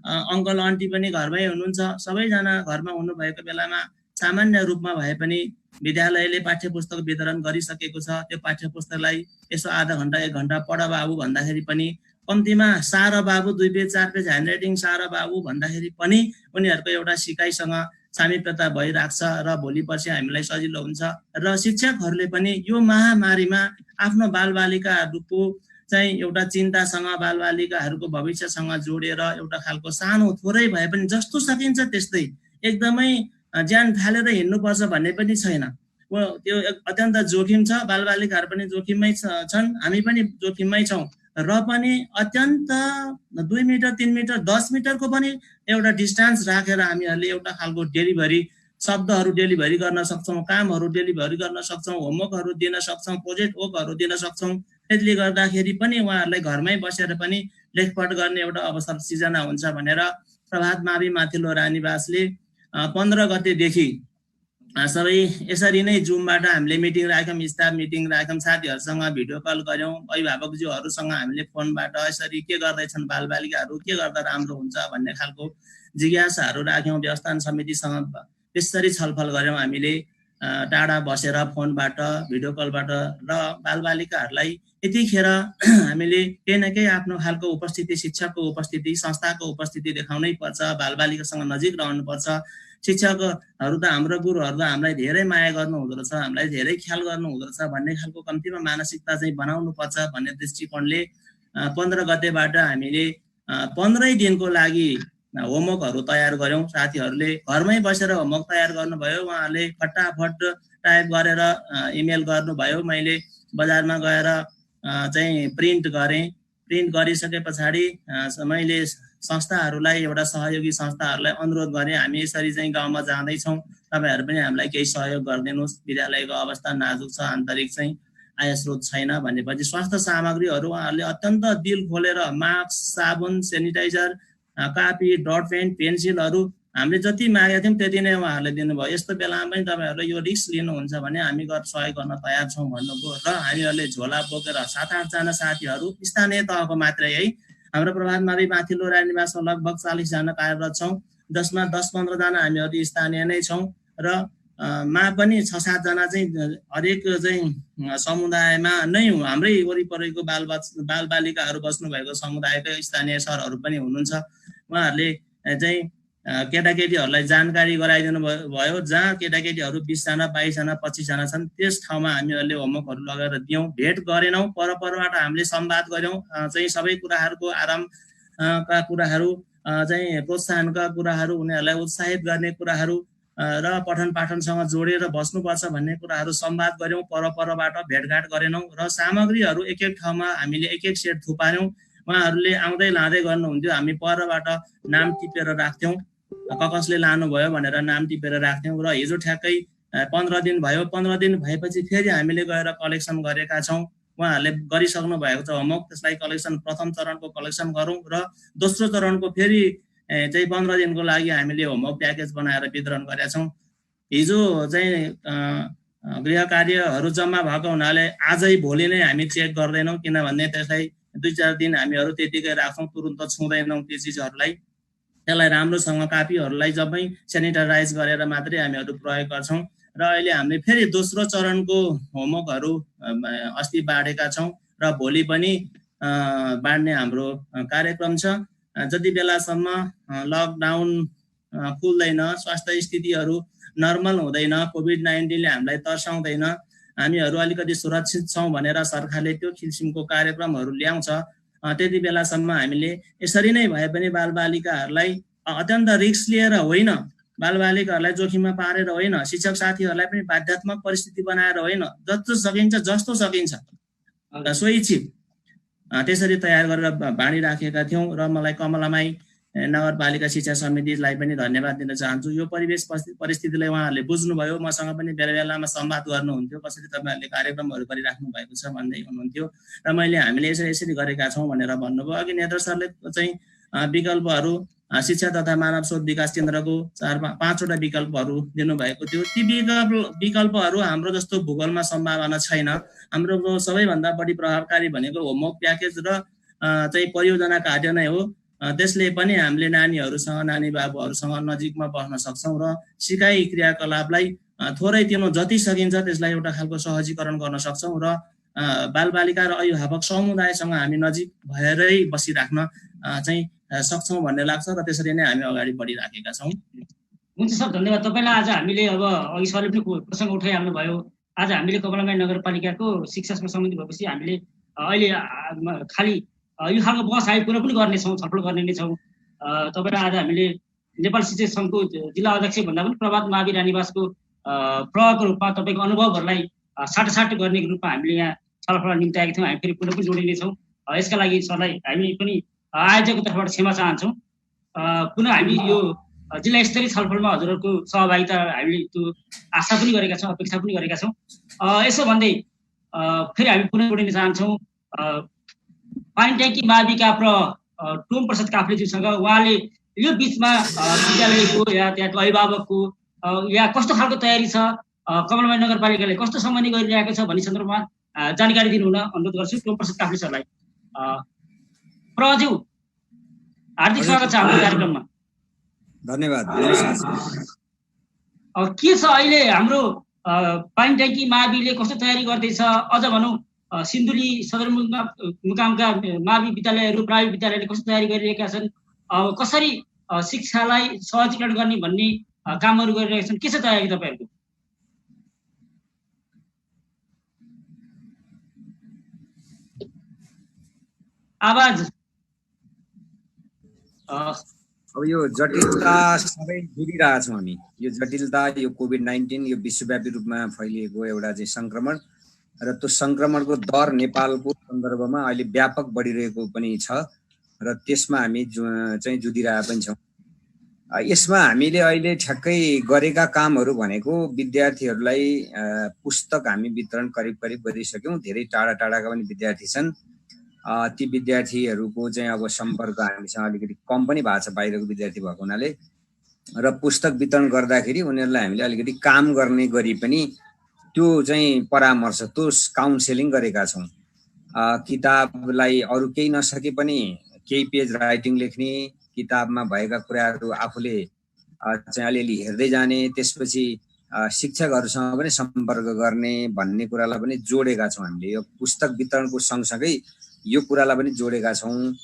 अङ्कल आन्टी पनि घरमै हुनुहुन्छ। सबैजना घरमा हुनुभएको बेलामा सामान्य रूपमा भए पनि विद्यालयले पाठ्यपुस्तक वितरण गरिसकेको छ। त्यो पाठ्यपुस्तकलाई यसो आधा घन्टा 1 घन्टा पढ बाबु भन्दाखेरि पनि, कम्तीमा सार बाबु 2 पेज 4 पेज ह्यान्डराइटिङ सार बाबु भन्दाखेरि पनि उनीहरूको एउटा सिकाइसँग सामिप्यता भइराख्छ र भोलि पर्सि हामीलाई सजिलो हुन्छ। र शिक्षकहरूले पनि यो महामारीमा आफ्नो बालबालिकाहरूको चाहिँ एउटा चिन्तासँग, बालबालिकाहरूको भविष्यसँग जोडेर एउटा खालको सानो थोरै भए पनि जस्तो सकिन्छ त्यस्तै एकदमै ज्यान फालेर हिँड्नुपर्छ भन्ने पनि छैन। त्यो अत्यन्त जोखिम छ। बालबालिकाहरू पनि जोखिममै छन्, हामी पनि जोखिममै छौँ। र पनि अत्यन्त 2 मिटर 3 मिटर 10 मिटरको पनि एउटा डिस्टेन्स राखेर हामीहरूले एउटा खालको डेलिभरी शब्दहरू डेलिभरी गर्न सक्छौँ, कामहरू डेलिभरी गर्न सक्छौँ, होमवर्कहरू दिन सक्छौँ, प्रोजेक्ट वर्कहरू दिन सक्छौँ। त्यसले गर्दाखेरि पनि उहाँहरूलाई घरमै बसेर पनि लेखपढ गर्ने एउटा अवसर सिर्जना हुन्छ भनेर प्रभात मावि माथिल्लो रानीवासले 15 गतेदेखि सबै यसरी नै जुमबाट हामीले मिटिङ राख्यौँ, स्टाफ मिटिङ राख्यौँ, साथीहरूसँग भिडियो कल गऱ्यौँ, अभिभावकज्यूहरूसँग हामीले फोनबाट यसरी के गर्दैछन् बालबालिकाहरू, के गर्दा राम्रो हुन्छ भन्ने खालको जिज्ञासाहरू राख्यौँ। व्यवस्थापन समितिसँग त्यसरी छलफल गऱ्यौँ हामीले। टाढा बसेर फोनबाट भिडियो कलबाट र बालबालिकाहरूलाई यतिखेर हामीले केही न केही आफ्नो खालको उपस्थिति, शिक्षकको उपस्थिति, संस्थाको उपस्थिति देखाउनै पर्छ, बालबालिकासँग नजिक रहनुपर्छ। शिक्षकहरू त हाम्रो गुरुहरू त हामीलाई धेरै माया गर्नु हुँदो रहेछ, हामीलाई धेरै ख्याल गर्नु हुँदो रहेछ भन्ने खालको कम्तीमा मानसिकता चाहिँ बनाउनु पर्छ भन्ने दृष्टिकोणले 15 गतेबाट हामीले 15 दिनको लागि होमवर्कहरू तयार गऱ्यौँ। साथीहरूले घरमै बसेर होमवर्क तयार गर्नुभयो, उहाँहरूले फटाफट टाइप गरेर इमेल गर्नुभयो। मैले बजारमा गएर चाहिँ प्रिन्ट गरेँ। प्रिन्ट गरिसके पछाडि मैले संस्थाहरूलाई, एउटा सहयोगी संस्थाहरूलाई अनुरोध गरेँ, हामी यसरी चाहिँ गाउँमा जाँदैछौँ, तपाईँहरू पनि हामीलाई केही सहयोग गरिदिनुहोस्, विद्यालयको अवस्था नाजुक छ, आन्तरिक चाहिँ आय स्रोत छैन भनेपछि स्वास्थ्य सामग्रीहरू उहाँहरूले अत्यन्त दिल खोलेर मास्क, साबुन, सेनिटाइजर, कापी, डट पेन, पेन्सिलहरू हामीले जति मागेका थियौँ त्यति नै उहाँहरूले दिनुभयो। यस्तो बेलामा पनि तपाईँहरूले यो रिस्क लिनुहुन्छ भने हामी सहयोग गर्न तयार छौँ भन्नुभयो र हामीहरूले झोला बोकेर 7-8 जना साथीहरू स्थानीय तहको मात्रै है, हाम्रो प्रभात मावि माथिल्लो रानी निवासमा लगभग 40 जना कार्यरत छौँ, जसमा 10-15 जना हामीहरू स्थानीय नै छौँ र मा पनि 6-7 जना चाहिँ हरेक चाहिँ समुदायमा नै हाम्रै वरिपरिको बालबालिकाहरू बस्नुभएको समुदायकै स्थानीय सरहरू पनि हुनुहुन्छ। उहाँहरूले चाहिँ केटाकेटीहरूलाई जानकारी गराइदिनु भयो। जहाँ केटाकेटीहरू 20 जना, 22 जना, 25 जना छन् त्यस ठाउँमा हामीहरूले होमवर्कहरू लगेर दियौँ। भेट गरेनौँ, परपरबाट हामीले संवाद गऱ्यौँ, चाहिँ सबै कुराहरूको आरामका कुराहरू, चाहिँ प्रोत्साहनका कुराहरू, उनीहरूलाई उत्साहित गर्ने कुराहरू र पठन पाठनसँग जोडेर बस्नुपर्छ भन्ने कुराहरू संवाद गऱ्यौँ। परपरबाट भेटघाट गरेनौँ र सामग्रीहरू एक एक ठाउँमा हामीले एक एक सेट थुपार्यौँ। उहाँहरूले आउँदै लाँदै गर्नुहुन्थ्यो, हामी परबाट नाम टिपेर राख्थ्यौँ, कसले लानुभयो भनेर नाम टिपेर राख्थ्यौँ। र हिजो ठ्याक्कै 15 दिन भयो। 15 दिन भएपछि फेरि हामीले गएर कलेक्सन गरेका छौँ। उहाँहरूले गरिसक्नु भएको छ होमवर्क, त्यसलाई कलेक्सन, प्रथम चरणको कलेक्सन गरौँ र दोस्रो चरणको फेरि चाहिँ 15 दिनको लागि हामीले होमवर्क प्याकेज बनाएर वितरण गरेका छौँ। हिजो चाहिँ गृह कार्यहरू जम्मा भएको हुनाले आजै भोलि नै हामी चेक गर्दैनौँ, किनभने त्यसलाई 2-4 दिन हामीहरू त्यतिकै राख्छौँ, तुरुन्त छुँदैनौँ ती चिजहरूलाई। त्यसलाई राम्रोसँग कापीहरूलाई जम्मै सेनिटाइज गरेर मात्रै हामीहरू प्रयोग गर्छौँ। र अहिले हामीले फेरि दोस्रो चरणको होमवर्कहरू अस्ति बाँडेका छौँ र भोलि पनि बाँड्ने हाम्रो कार्यक्रम छ। जति बेलासम्म लकडाउन खुल्दैन, स्वास्थ्य स्थितिहरू नर्मल हुँदैन, कोभिड-19ले हामीलाई तर्साउँदैन, हामीहरू अलिकति सुरक्षित छौँ भनेर सरकारले त्यो किसिमको कार्यक्रमहरू ल्याउँछ, त्यति बेलासम्म हामीले यसरी नै भए पनि बालबालिकाहरूलाई अत्यन्त रिस्क लिएर होइन, बालबालिकाहरूलाई जोखिममा पारेर होइन, शिक्षक साथीहरूलाई पनि बाध्यात्मक परिस्थिति बनाएर होइन, जस्तो सकिन्छ स्वैच्छिक त्यसरी तयार गरेर बाँडिराखेका थियौँ। र मलाई कमलामाई नगरपालिका शिक्षा समितिलाई पनि धन्यवाद दिन चाहन्छु। यो परिवेश परिस्थितिलाई उहाँहरूले बुझ्नुभयो, मसँग पनि बेला बेलामा संवाद गर्नुहुन्थ्यो, कसरी तपाईँहरूले कार्यक्रमहरू गरिराख्नु भएको छ भन्दै हुनुहुन्थ्यो र हामीले यसरी गरेका छौँ भनेर भन्नुभयो। अघि नेत्र सरले चाहिँ विकल्पहरू शिक्षा तथा मानव स्रोत विकास केन्द्रको 4-5वटा विकल्पहरू दिनुभएको थियो। ती विकल्पहरू हाम्रो जस्तो भूगोलमा सम्भावना छैन। हाम्रो सबैभन्दा बढी प्रभावकारी भनेको होमवर्क प्याकेज र चाहिँ परियोजना कार्य नै हो। त्यसले पनि हामीले नानीहरूसँग, नानी बाबुहरूसँग नजिकमा बस्न सक्छौँ र सिकाइ क्रियाकलापलाई थोरै तिनो जति सकिन्छ त्यसलाई एउटा खालको सहजीकरण गर्न सक्छौँ र बालबालिका र अभिभावक समुदायसँग हामी नजिक भएरै बसिराख्न चाहिँ सक्छौँ भन्ने लाग्छ र त्यसरी नै हामी अगाडि बढिराखेका छौँ।
हुन्छ सर, धन्यवाद तपाईँलाई। आज हामीले अब अघि सरले पनि प्रसङ्ग उठाइहाल्नु भयो, आज हामीले कमलामाई नगरपालिकाको शिक्षासँग सम्बन्धित भएपछि हामीले अहिले खालि यो खालको बहस हामी पुनः पनि गर्नेछौँ, छलफल गर्ने नै छौँ। तपाईँलाई आज हामीले नेपाल शिक्षक सङ्घको जिल्ला अध्यक्ष भन्दा पनि प्रभात मावि रानीवासको प्रभावको रूपमा तपाईँको अनुभवहरूलाई साटासाट गर्ने रूपमा हामीले यहाँ छलफल निम्ताएका थियौँ। हामी फेरि पुनः पनि जोडिनेछौँ। यसका लागि सरलाई हामी पनि आयोजकको तर्फबाट क्षमा चाहन्छौँ। पुनः हामी यो जिल्ला स्तरीय छलफलमा हजुरहरूको सहभागिता हामीले त्यो आशा पनि गरेका छौँ, अपेक्षा पनि गरेका छौँ। यसो भन्दै फेरि हामी पुनः जोडिन चाहन्छौँ पानीट्याङ्की माविका टोम प्रसाद काफ्लेज्यूसँग। उहाँले यो बिचमा विद्यालयको या त्यहाँको अभिभावकको या कस्तो खालको तयारी छ, कमलामाई नगरपालिकाले कस्तो सम्बन्धी गरिरहेको छ भन्ने सन्दर्भमा जानकारी दिनुहुन अनुरोध गर्छु टोम प्रसाद काफ्ले सरलाई। प्रज्यू हार्दिक स्वागत छ हाम्रो कार्यक्रममा।
धन्यवाद।
के छ अहिले हाम्रो पानीट्याङ्की माविले कस्तो तयारी गर्दैछ, अझ भनौँ सिन्धुली सदरमुकामका मावि विद्यालयहरू, प्राइभेट विद्यालयले कस्तो तयारी गरिरहेका छन्, कसरी शिक्षालाई सहजीकरण गर्ने भन्ने कामहरू गरिरहेका छन्, के छ तयारी तपाईँहरूको? आवाज
अब यो जटिलता सबै जुझिरहेछौँ हामी। यो जटिलता, यो कोभिड-19 यो विश्वव्यापी रूपमा फैलिएको एउटा चाहिँ सङ्क्रमण र त्यो सङ्क्रमणको दर नेपालको सन्दर्भमा अहिले व्यापक बढिरहेको पनि छ र त्यसमा हामी चाहिँ जुधिरहेका पनि छौँ। यसमा हामीले अहिले ठ्याक्कै गरेका कामहरू भनेको विद्यार्थीहरूलाई पुस्तक हामी वितरण करिब गरिसक्यौँ। धेरै टाढा टाढाका पनि विद्यार्थी छन्। ती विद्यार्थीहरूको चाहिँ अब सम्पर्क हामीसँग अलिकति कम पनि भएको छ बाहिरको विद्यार्थी भएको हुनाले, र पुस्तक वितरण गर्दाखेरि उनीहरूलाई हामीले अलिकति काम गर्ने गरी पनि त्यो चाहिँ परामर्श, त्यो काउन्सेलिङ गरेका छौँ। किताबलाई अरू केही नसके पनि केही पेज राइटिङ लेख्ने, किताबमा भएका कुराहरू आफूले चाहिँ अलिअलि हेर्दै जाने, त्यसपछि शिक्षकहरूसँग पनि सम्पर्क गर्ने भन्ने कुरालाई पनि जोडेका छौँ हामीले। यो पुस्तक वितरणको सँगसँगै यो कुरालाई पनि जोडेका छौँ।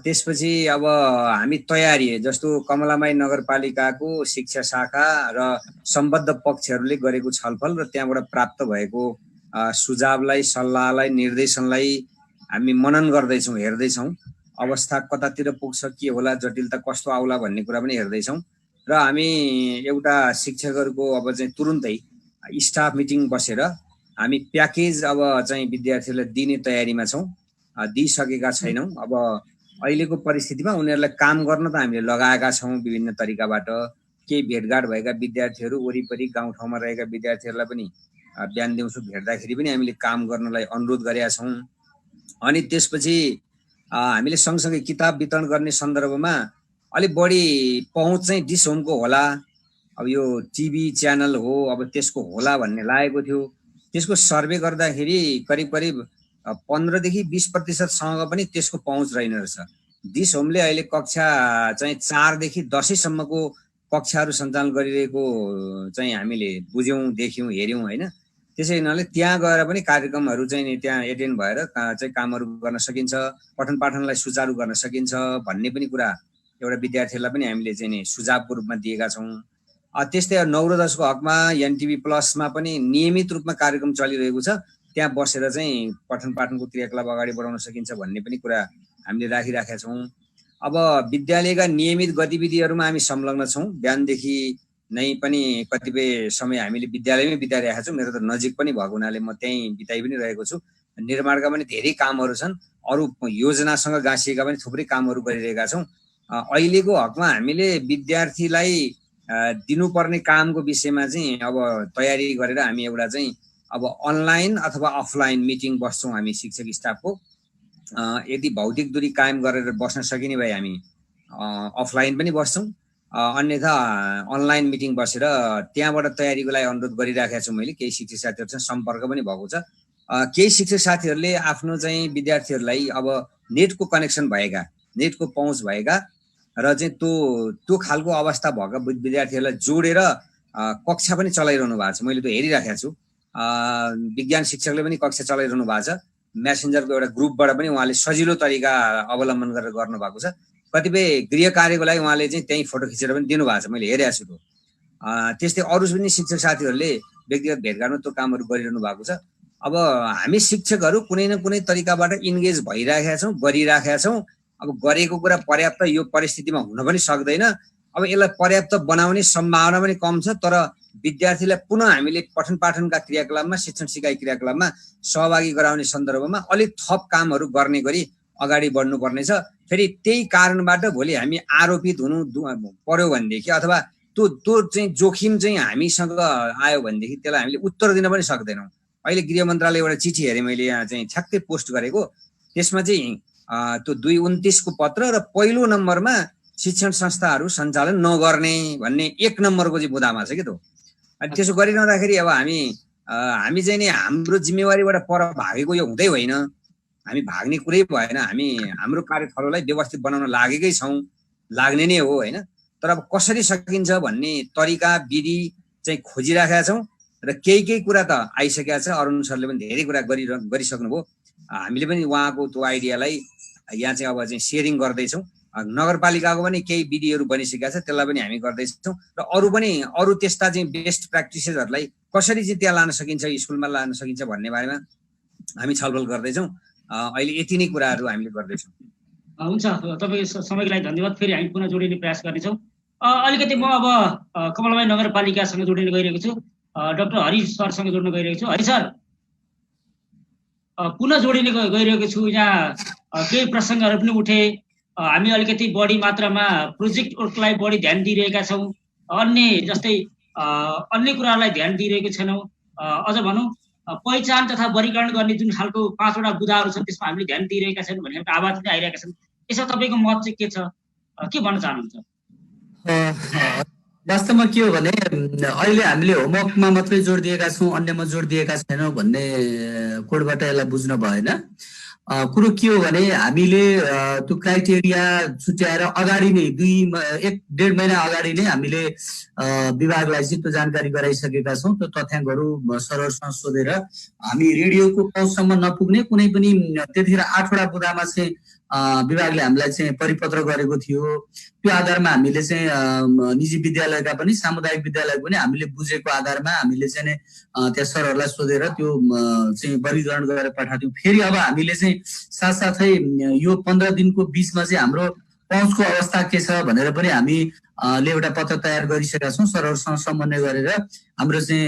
त्यसपछि अब हामी तयारी, जस्तो कमलामाई नगरपालिकाको शिक्षा शाखा र सम्बद्ध पक्षहरूले गरेको छलफल र त्यहाँबाट प्राप्त भएको सुझावलाई, सल्लाहलाई, निर्देशनलाई हामी मनन गर्दैछौँ, हेर्दैछौँ। अवस्था कतातिर पुग्छ, के होला, जटिलता कस्तो आउला भन्ने कुरा पनि हेर्दैछौँ। र हामी एउटा शिक्षकहरूको अब चाहिँ तुरुन्तै स्टाफ मिटिङ बसेर हामी प्याकेज अब चाहिँ विद्यार्थीहरूलाई दिने तयारीमा छौँ। दिइसकेका छैनौँ। अब अहिलेको परिस्थितिमा उनीहरूलाई काम गर्न त हामीले लगाएका छौँ विभिन्न तरिकाबाट। केही भेटघाट भएका विद्यार्थीहरू, वरिपरि गाउँठाउँमा रहेका विद्यार्थीहरूलाई पनि बिहान दिउँसो भेट्दाखेरि पनि हामीले काम गर्नलाई अनुरोध गरेका छौँ। अनि त्यसपछि हामीले सँगसँगै किताब वितरण गर्ने सन्दर्भमा अलिक बढी पहुँच चाहिँ डिस होमको होला, अब यो टिभी च्यानल हो, अब त्यसको होला भन्ने लागेको थियो। त्यसको सर्वे गर्दाखेरि करिब 15 देखि 20% पनि त्यसको पहुँच रहेन रहेछ। डिस होमले अहिले कक्षा चाहिँ 4 देखि 10 सम्मको कक्षाहरू सञ्चालन गरिरहेको चाहिँ हामीले बुझ्यौँ, देख्यौँ, हेऱ्यौँ होइन। त्यसै हुनाले त्यहाँ गएर पनि कार्यक्रमहरू चाहिँ त्यहाँ एटेन्ड भएर चाहिँ कामहरू गर्न सकिन्छ, पठन पाठनलाई सुचारू गर्न सकिन्छ भन्ने पनि कुरा एउटा विद्यार्थीहरूलाई पनि हामीले चाहिँ सुझावको रूपमा दिएका छौँ। त्यस्तै 9 र 10 को हकमा एनटिभी प्लसमा पनि नियमित रूपमा कार्यक्रम चलिरहेको छ। त्यहाँ बसेर चाहिँ पठन पाठनको क्रियाकलाप अगाडि बढाउन सकिन्छ भन्ने पनि कुरा हामीले राखिराखेका छौँ। अब विद्यालयका नियमित गतिविधिहरूमा हामी संलग्न छौँ। बिहानदेखि नै पनि कतिपय समय हामीले विद्यालयमै बिताइरहेका छौँ। मेरो त नजिक पनि भएको हुनाले म त्यहीँ बिताइ पनि रहेको छु। निर्माणका पनि धेरै कामहरू छन्, अरू योजनासँग गाँसिएका पनि थुप्रै कामहरू गरिरहेका छौँ। अहिलेको हकमा हामीले विद्यार्थीलाई दिनुपर्ने कामको विषयमा चाहिँ अब तयारी गरेर हामी एउटा चाहिँ अब अनलाइन अथवा अफलाइन मिटिङ बस्छौँ हामी शिक्षक स्टाफको। यदि भौतिक दूरी कायम गरेर बस्न सकिने भए हामी अफलाइन पनि बस्छौँ, अन्यथा अनलाइन मिटिङ बसेर त्यहाँबाट तयारीको लागि अनुरोध गरिराखेको छु मैले। केही शिक्षक साथीहरूसँग सम्पर्क पनि भएको छ। केही शिक्षक साथीहरूले आफ्नो चाहिँ विद्यार्थीहरूलाई अब नेटको कनेक्सन भएका, नेटको पहुँच भएका र चाहिँ त्यो खालको अवस्था भएका विद्यार्थीहरूलाई जोडेर कक्षा पनि चलाइरहनु भएको छ। मैले त हेरिराखेको छु। विज्ञान शिक्षकले पनि कक्षा चलाइरहनु भएको छ। मेसेन्जरको एउटा ग्रुपबाट पनि उहाँले सजिलो तरिका अवलम्बन गरेर गर्नु भएको छ। कतिपय गृह कार्यको लागि उहाँले चाहिँ त्यहीँ फोटो खिचेर पनि दिनुभएको छ, मैले हेरेको छु। त्यस्तै अरू पनि शिक्षक साथीहरूले व्यक्तिगत भेटघाटमा त्यो कामहरू गरिरहनु भएको छ। अब हामी शिक्षकहरू कुनै न कुनै तरिकाबाट इन्गेज भइराखेका छौँ, गरिराखेका छौँ। अब गरेको कुरा पर्याप्त यो परिस्थितिमा हुन पनि सक्दैन। अब यसलाई पर्याप्त बनाउने सम्भावना पनि कम छ। तर विद्यार्थीलाई पुनः हामीले पठन पाठनका क्रियाकलापमा, शिक्षण सिकाइ क्रियाकलापमा सहभागी गराउने सन्दर्भमा अलिक थप कामहरू गर्ने गरी अगाडि बढ्नुपर्नेछ। फेरि त्यही कारणबाट भोलि हामी आरोपित हुनु पर्यो भनेदेखि अथवा त्यो चाहिँ जोखिम चाहिँ हामीसँग आयो भनेदेखि त्यसलाई हामीले उत्तर दिन पनि सक्दैनौँ। अहिले गृह मन्त्रालय एउटा चिठी हेरेँ मैले, यहाँ चाहिँ ठ्याक्कै पोस्ट गरेको। त्यसमा चाहिँ त्यो 229 को पत्र र पहिलो नम्बरमा शिक्षण संस्थाहरू सञ्चालन नगर्ने भन्ने 1 नम्बरको चाहिँ बुदामा छ कि त्यो। अनि त्यसो गरिरहँदाखेरि अब हामी चाहिँ नि हाम्रो जिम्मेवारीबाट पर भागेको यो हुँदै होइन। हामी भाग्ने कुरै भएन। हामी हाम्रो कार्यथलोलाई व्यवस्थित बनाउन लागेकै छौँ, लाग्ने नै हो होइन। तर अब कसरी सकिन्छ भन्ने तरिका विधि चाहिँ खोजिराखेका छौँ र केही कुरा त आइसकेको छ। अरुण सरले पनि धेरै कुरा गरिसक्नुभयो। हामीले पनि उहाँको त्यो आइडियालाई यहाँ चाहिँ अब चाहिँ सेयरिङ गर्दैछौँ। नगरपालिकाको पनि केही विधिहरू बनिसकेका छ, त्यसलाई पनि हामी गर्दैछौँ र अरू त्यस्ता चाहिँ बेस्ट प्र्याक्टिसेसहरूलाई कसरी चाहिँ त्यहाँ लान सकिन्छ, स्कुलमा लान सकिन्छ भन्ने बारेमा हामी छलफल गर्दैछौँ। अहिले यति नै कुराहरू हामीले गर्दैछौँ।
हुन्छ, तपाईँको समयको लागि धन्यवाद। फेरि हामी पुनः जोडिने प्रयास गर्नेछौँ। अलिकति म अब कमलबाई नगरपालिकासँग जोडिन गइरहेको छु, डाक्टर हरि सरसँग जोड्न गइरहेको छु। हरि सर, पुनः जोडिने गइरहेको छु। यहाँ केही प्रसङ्गहरू पनि उठे। हामी अलिकति बढी मात्रामा प्रोजेक्ट वर्कलाई बढी ध्यान दिइरहेका छौँ, अन्य जस्तै अन्य कुराहरूलाई ध्यान दिइरहेको छैनौँ। अझ भनौँ पहिचान तथा वर्गीकरण गर्ने जुन खालको 5 वटा बुदाहरू छन् त्यसमा हामीले ध्यान दिइरहेका छैनौँ भन्ने एउटा आवाज पनि आइरहेका छन्। यसमा तपाईँको मत चाहिँ के छ, के भन्न चाहनुहुन्छ?
वास्तवमा के हो भने अहिले हामीले होमवर्कमा मात्रै जोड दिएका छौँ, अन्यमा जोड दिएका छैनौँ भन्ने कोडबाट यसलाई बुझ्न भएन। कुरो के हो भने हामीले त्यो क्राइटेरिया छुट्याएर अगाडि नै 1.5 महिना अगाडि नै हामीले विभागलाई चाहिँ त्यो जानकारी गराइसकेका छौँ। त्यो तथ्याङ्कहरू सररसँग सोधेर हामी रेडियोको पहुँचसम्म नपुग्ने कुनै पनि त्यतिखेर 8 वटा बुदामा चाहिँ विभागले हामीलाई चाहिँ परिपत्र गरेको थियो। त्यो आधारमा हामीले चाहिँ निजी विद्यालयका पनि सामुदायिक विद्यालयको पनि हामीले बुझेको आधारमा हामीले चाहिँ त्यहाँ सरहरूलाई सोधेर त्यो चाहिँ वर्गीकरण गरेर पठाउँथ्यौँ। फेरि अब हामीले चाहिँ साथसाथै यो 15 दिनको बिचमा चाहिँ हाम्रो पहुँचको अवस्था के छ भनेर पनि हामी एउटा पत्र तयार गरिसकेका छौँ। सरहरूसँग समन्वय गरेर हाम्रो चाहिँ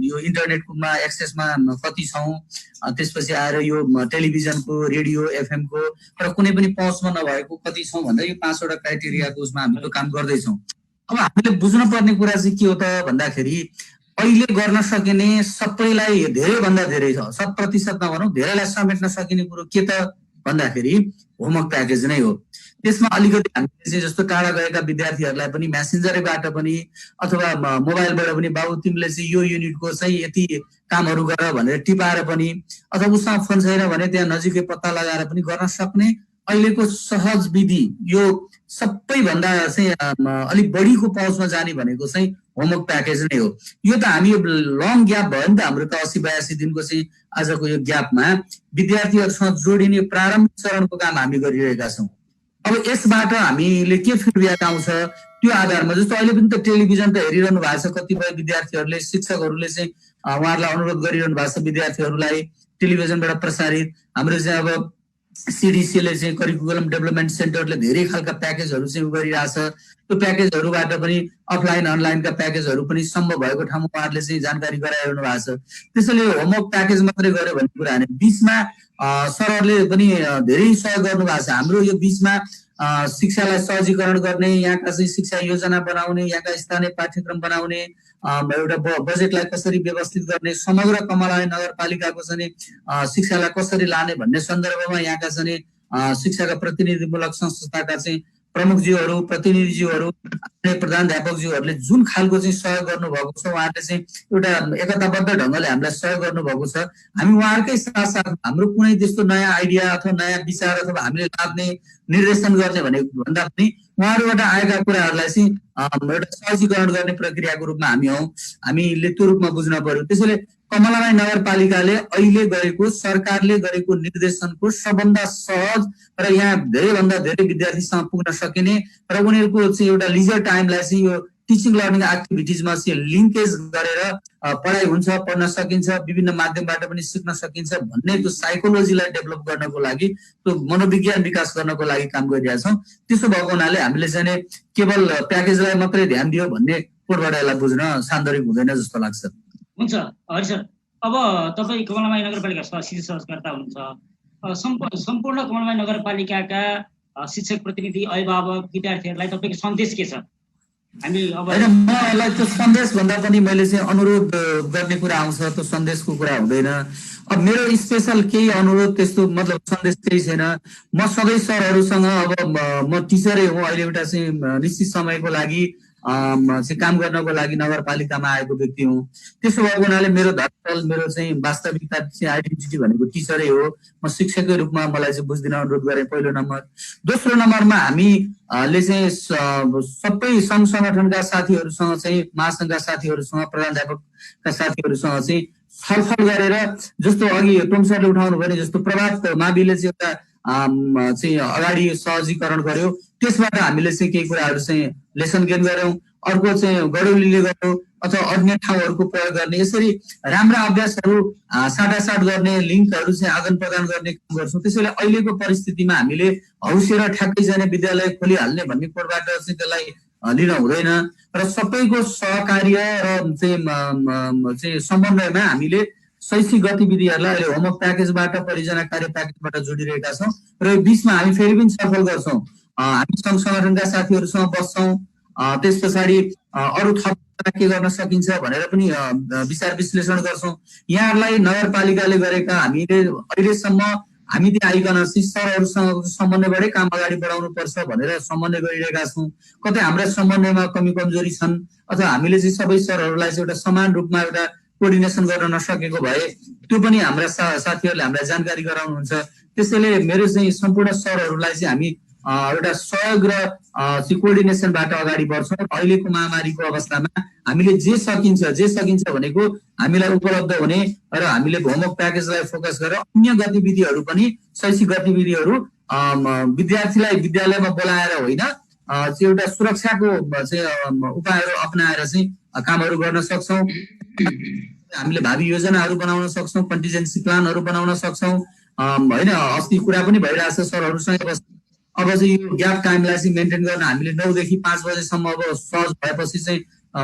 यो इन्टरनेटमा एक्सेसमा कति छौँ, त्यसपछि आएर यो टेलिभिजनको, रेडियो, एफएमको र कुनै पनि पहुँचमा नभएको कति छौँ भनेर यो 5 वटा क्राइटेरियाको उसमा हामी त्यो काम गर्दैछौँ। अब हामीले बुझ्नुपर्ने कुरा चाहिँ के हो त भन्दाखेरि अहिले गर्न सकिने सबैलाई धेरैभन्दा धेरै छ, 100% नभनौँ, धेरैलाई समेट्न सकिने कुरो के त भन्दाखेरि होमवर्क प्याकेज नै हो। त्यसमा अलिकति हामीले चाहिँ जस्तो टाढा गएका विद्यार्थीहरूलाई पनि म्यासेन्जरबाट पनि अथवा मोबाइलबाट पनि बाबु तिमीले चाहिँ यो युनिटको चाहिँ यति कामहरू गर भनेर टिपाएर पनि, अथवा उसँग फोन छैन भने त्यहाँ नजिकै पत्ता लगाएर पनि गर्न सक्ने अहिलेको सहज विधि यो सबैभन्दा चाहिँ अलिक बढीको पहुँचमा जाने भनेको चाहिँ होमवर्क प्याकेज नै हो। यो त हामी लङ ग्याप भयो नि त हाम्रो त 80-82 दिनको चाहिँ आजको यो ग्यापमा विद्यार्थीहरूसँग जोडिने प्रारम्भिक चरणको काम हामी गरिरहेका छौँ। अब यसबाट हामीले के फिडब्याक आउँछ त्यो आधारमा, जस्तो अहिले पनि त टेलिभिजन त हेरिरहनु भएको छ, कतिपय विद्यार्थीहरूले शिक्षकहरूले चाहिँ उहाँहरूलाई अनुरोध गरिरहनु भएको छ विद्यार्थीहरूलाई टेलिभिजनबाट प्रसारित। हाम्रो चाहिँ अब सिडिसीले चाहिँ करिकुलम डेभलपमेन्ट सेन्टरले धेरै खालका प्याकेजहरू चाहिँ गरिरहेछ। त्यो प्याकेजहरूबाट पनि अफलाइन अनलाइनका प्याकेजहरू पनि सम्भव भएको ठाउँमा उहाँहरूले चाहिँ जानकारी गराइरहनु भएको छ। त्यसैले होमवर्क प्याकेज मात्रै गर्यो भन्ने कुरा होइन, बिचमा सरहरूले पनि धेरै सहयोग गर्नुभएको छ। हाम्रो यो बिचमा शिक्षालाई सहजीकरण गर्ने, यहाँका चाहिँ शिक्षा योजना बनाउने, यहाँका स्थानीय पाठ्यक्रम बनाउने, एउटा बजेटलाई कसरी व्यवस्थित गर्ने, समग्र कमलबाई नगरपालिकाको चाहिँ शिक्षालाई कसरी लाने भन्ने सन्दर्भमा यहाँका चाहिँ शिक्षाका प्रतिनिधिमूलक संस्थाका चाहिँ प्रमुखज्यूहरू, प्रतिनिधिज्यूहरू, प्रधानाध्यापकज्यूहरूले जुन खालको चाहिँ सहयोग गर्नुभएको छ, उहाँहरूले चाहिँ एउटा एकताबद्ध ढङ्गले हामीलाई सहयोग गर्नुभएको छ। हामी उहाँहरूकै साथसाथ हाम्रो कुनै त्यस्तो नयाँ आइडिया अथवा नयाँ विचार अथवा हामीले लाद्ने निर्देशन गर्ने भनेको भन्दा पनि उहाँहरूबाट आएका कुराहरूलाई चाहिँ एउटा सहजीकरण गर्ने प्रक्रियाको रूपमा हामीले त्यो रूपमा बुझ्न पर्यो। त्यसैले कमलबाई नगरपालिकाले अहिले गरेको सरकारले गरेको निर्देशनको सबभन्दा सहज र यहाँ धेरैभन्दा धेरै विद्यार्थीसँग पुग्न सकिने र उनीहरूको चाहिँ एउटा लिजर टाइमलाई चाहिँ यो टिचिङ लर्निङ एक्टिभिटिजमा चाहिँ लिङ्केज गरेर पढाइ हुन्छ, पढ्न सकिन्छ, विभिन्न माध्यमबाट पनि सिक्न सकिन्छ भन्ने त्यो साइकोलोजीलाई डेभलप गर्नको लागि, त्यो मनोविज्ञान विकास गर्नको लागि काम गरिरहेका छौँ। त्यसो भएको हुनाले हामीले चाहिँ केवल प्याकेजलाई मात्रै ध्यान दियो भन्ने कोडबाट यसलाई बुझ्न सान्दर्भिक हुँदैन जस्तो लाग्छ।
हुन्छ हरि सर, अब तपाईँ कमलबाई नगरपालिका सहकर्ता हुनुहुन्छ। सम्पूर्ण कमलबाई नगरपालिकाका शिक्षक प्रतिनिधि, अभिभावक, विद्यार्थीहरूलाई तपाईँको सन्देश के छ?
मलाई त्यो सन्देश भन्दा पनि मैले चाहिँ अनुरोध गर्ने कुरा आउँछ, त्यो सन्देशको कुरा हुँदैन। अब मेरो स्पेसल केही अनुरोध त्यस्तो मतलब सन्देश केही छैन। म सबै सरहरूसँग अब म टिचरै हुँ, अहिले एउटा चाहिँ निश्चित समयको लागि चाहिँ काम गर्नको लागि नगरपालिकामा आएको व्यक्ति हुँ। त्यसो भएको हुनाले मेरो धरातल मेरो चाहिँ वास्तविकता चाहिँ आइडेन्टिटी भनेको टिचरै हो। म शिक्षककै रूपमा मलाई चाहिँ बुझ्दिन अनुरोध गरेँ पहिलो नम्बर। दोस्रो नम्बरमा हामीले चाहिँ सबै सङ्घ सङ्गठनका साथीहरूसँग चाहिँ महासङ्घका साथीहरूसँग प्रधानाध्यापकका साथीहरूसँग चाहिँ छलफल गरेर जस्तो अघि टोम सरले उठाउनु भने जस्तो प्रभात माविले चाहिँ एउटा चाहिँ अगाडि सहजीकरण गर्यो, त्यसबाट हामीले चाहिँ केही कुराहरू चाहिँ लेसन गेन गऱ्यौँ। अर्को चाहिँ गडौलीले गर्यो अथवा अन्य ठाउँहरूको प्रयोग गर्ने, यसरी राम्रा अभ्यासहरू साटासाट गर्ने, लिङ्कहरू चाहिँ आदान प्रदान गर्ने काम गर्छौँ। त्यसैले अहिलेको परिस्थितिमा हामीले हौसे र ठ्याक्कै जाने विद्यालय खोलिहाल्ने भन्ने कुराबाट चाहिँ त्यसलाई लिन हुँदैन र सबैको सहकार्य र चाहिँ समन्वयमा हामीले शैक्षिक गतिविधिहरूलाई अहिले होमवर्क प्याकेजबाट परियोजना कार्य प्याकेजबाट जोडिरहेका छौँ र यो बिचमा हामी फेरि पनि छलफल गर्छौँ। हामी सङ्घ सङ्गठनका साथीहरूसँग बस्छौँ, त्यस पछाडि अरू थप के गर्न सकिन्छ भनेर पनि विचार विश्लेषण गर्छौँ। यहाँहरूलाई नगरपालिकाले गरेका हामीले अहिलेसम्म हामी त्यहाँ आइकन सरहरूसँग समन्वयबाटै काम अगाडि बढाउनु पर्छ भनेर समन्वय गरिरहेका छौँ। कतै हाम्रा समन्वयमा कमी कमजोरी छन् अथवा हामीले चाहिँ सबै सरहरूलाई चाहिँ एउटा समान रूपमा एउटा कोअर्डिनेसन गर्न नसकेको भए त्यो पनि हाम्रा साथीहरूले हामीलाई जानकारी गराउनुहुन्छ। त्यसैले मेरो चाहिँ सम्पूर्ण सरहरूलाई चाहिँ हामी एउटा सहयोग र कोअर्डिनेसनबाट अगाडि बढ्छौँ। अहिलेको महामारीको अवस्थामा हामीले जे सकिन्छ भनेको हामीलाई उपलब्ध हुने र हामीले होमवर्क प्याकेजलाई फोकस गरेर अन्य गतिविधिहरू पनि शैक्षिक गतिविधिहरू विद्यार्थीलाई विद्यालयमा बोलाएर होइन एउटा सुरक्षाको चाहिँ उपायहरू अपनाएर चाहिँ कामहरू गर्न सक्छौँ। हामीले भावी योजनाहरू बनाउन सक्छौँ, कन्टिजेन्सी प्लानहरू बनाउन सक्छौँ होइन। अस्ति कुरा पनि भइरहेछ सरहरूसँग अब चाहिँ यो ग्याप टाइमलाई चाहिँ मेन्टेन गर्न हामीले 9 देखि 5 बजेसम्म अब सहज भएपछि चाहिँ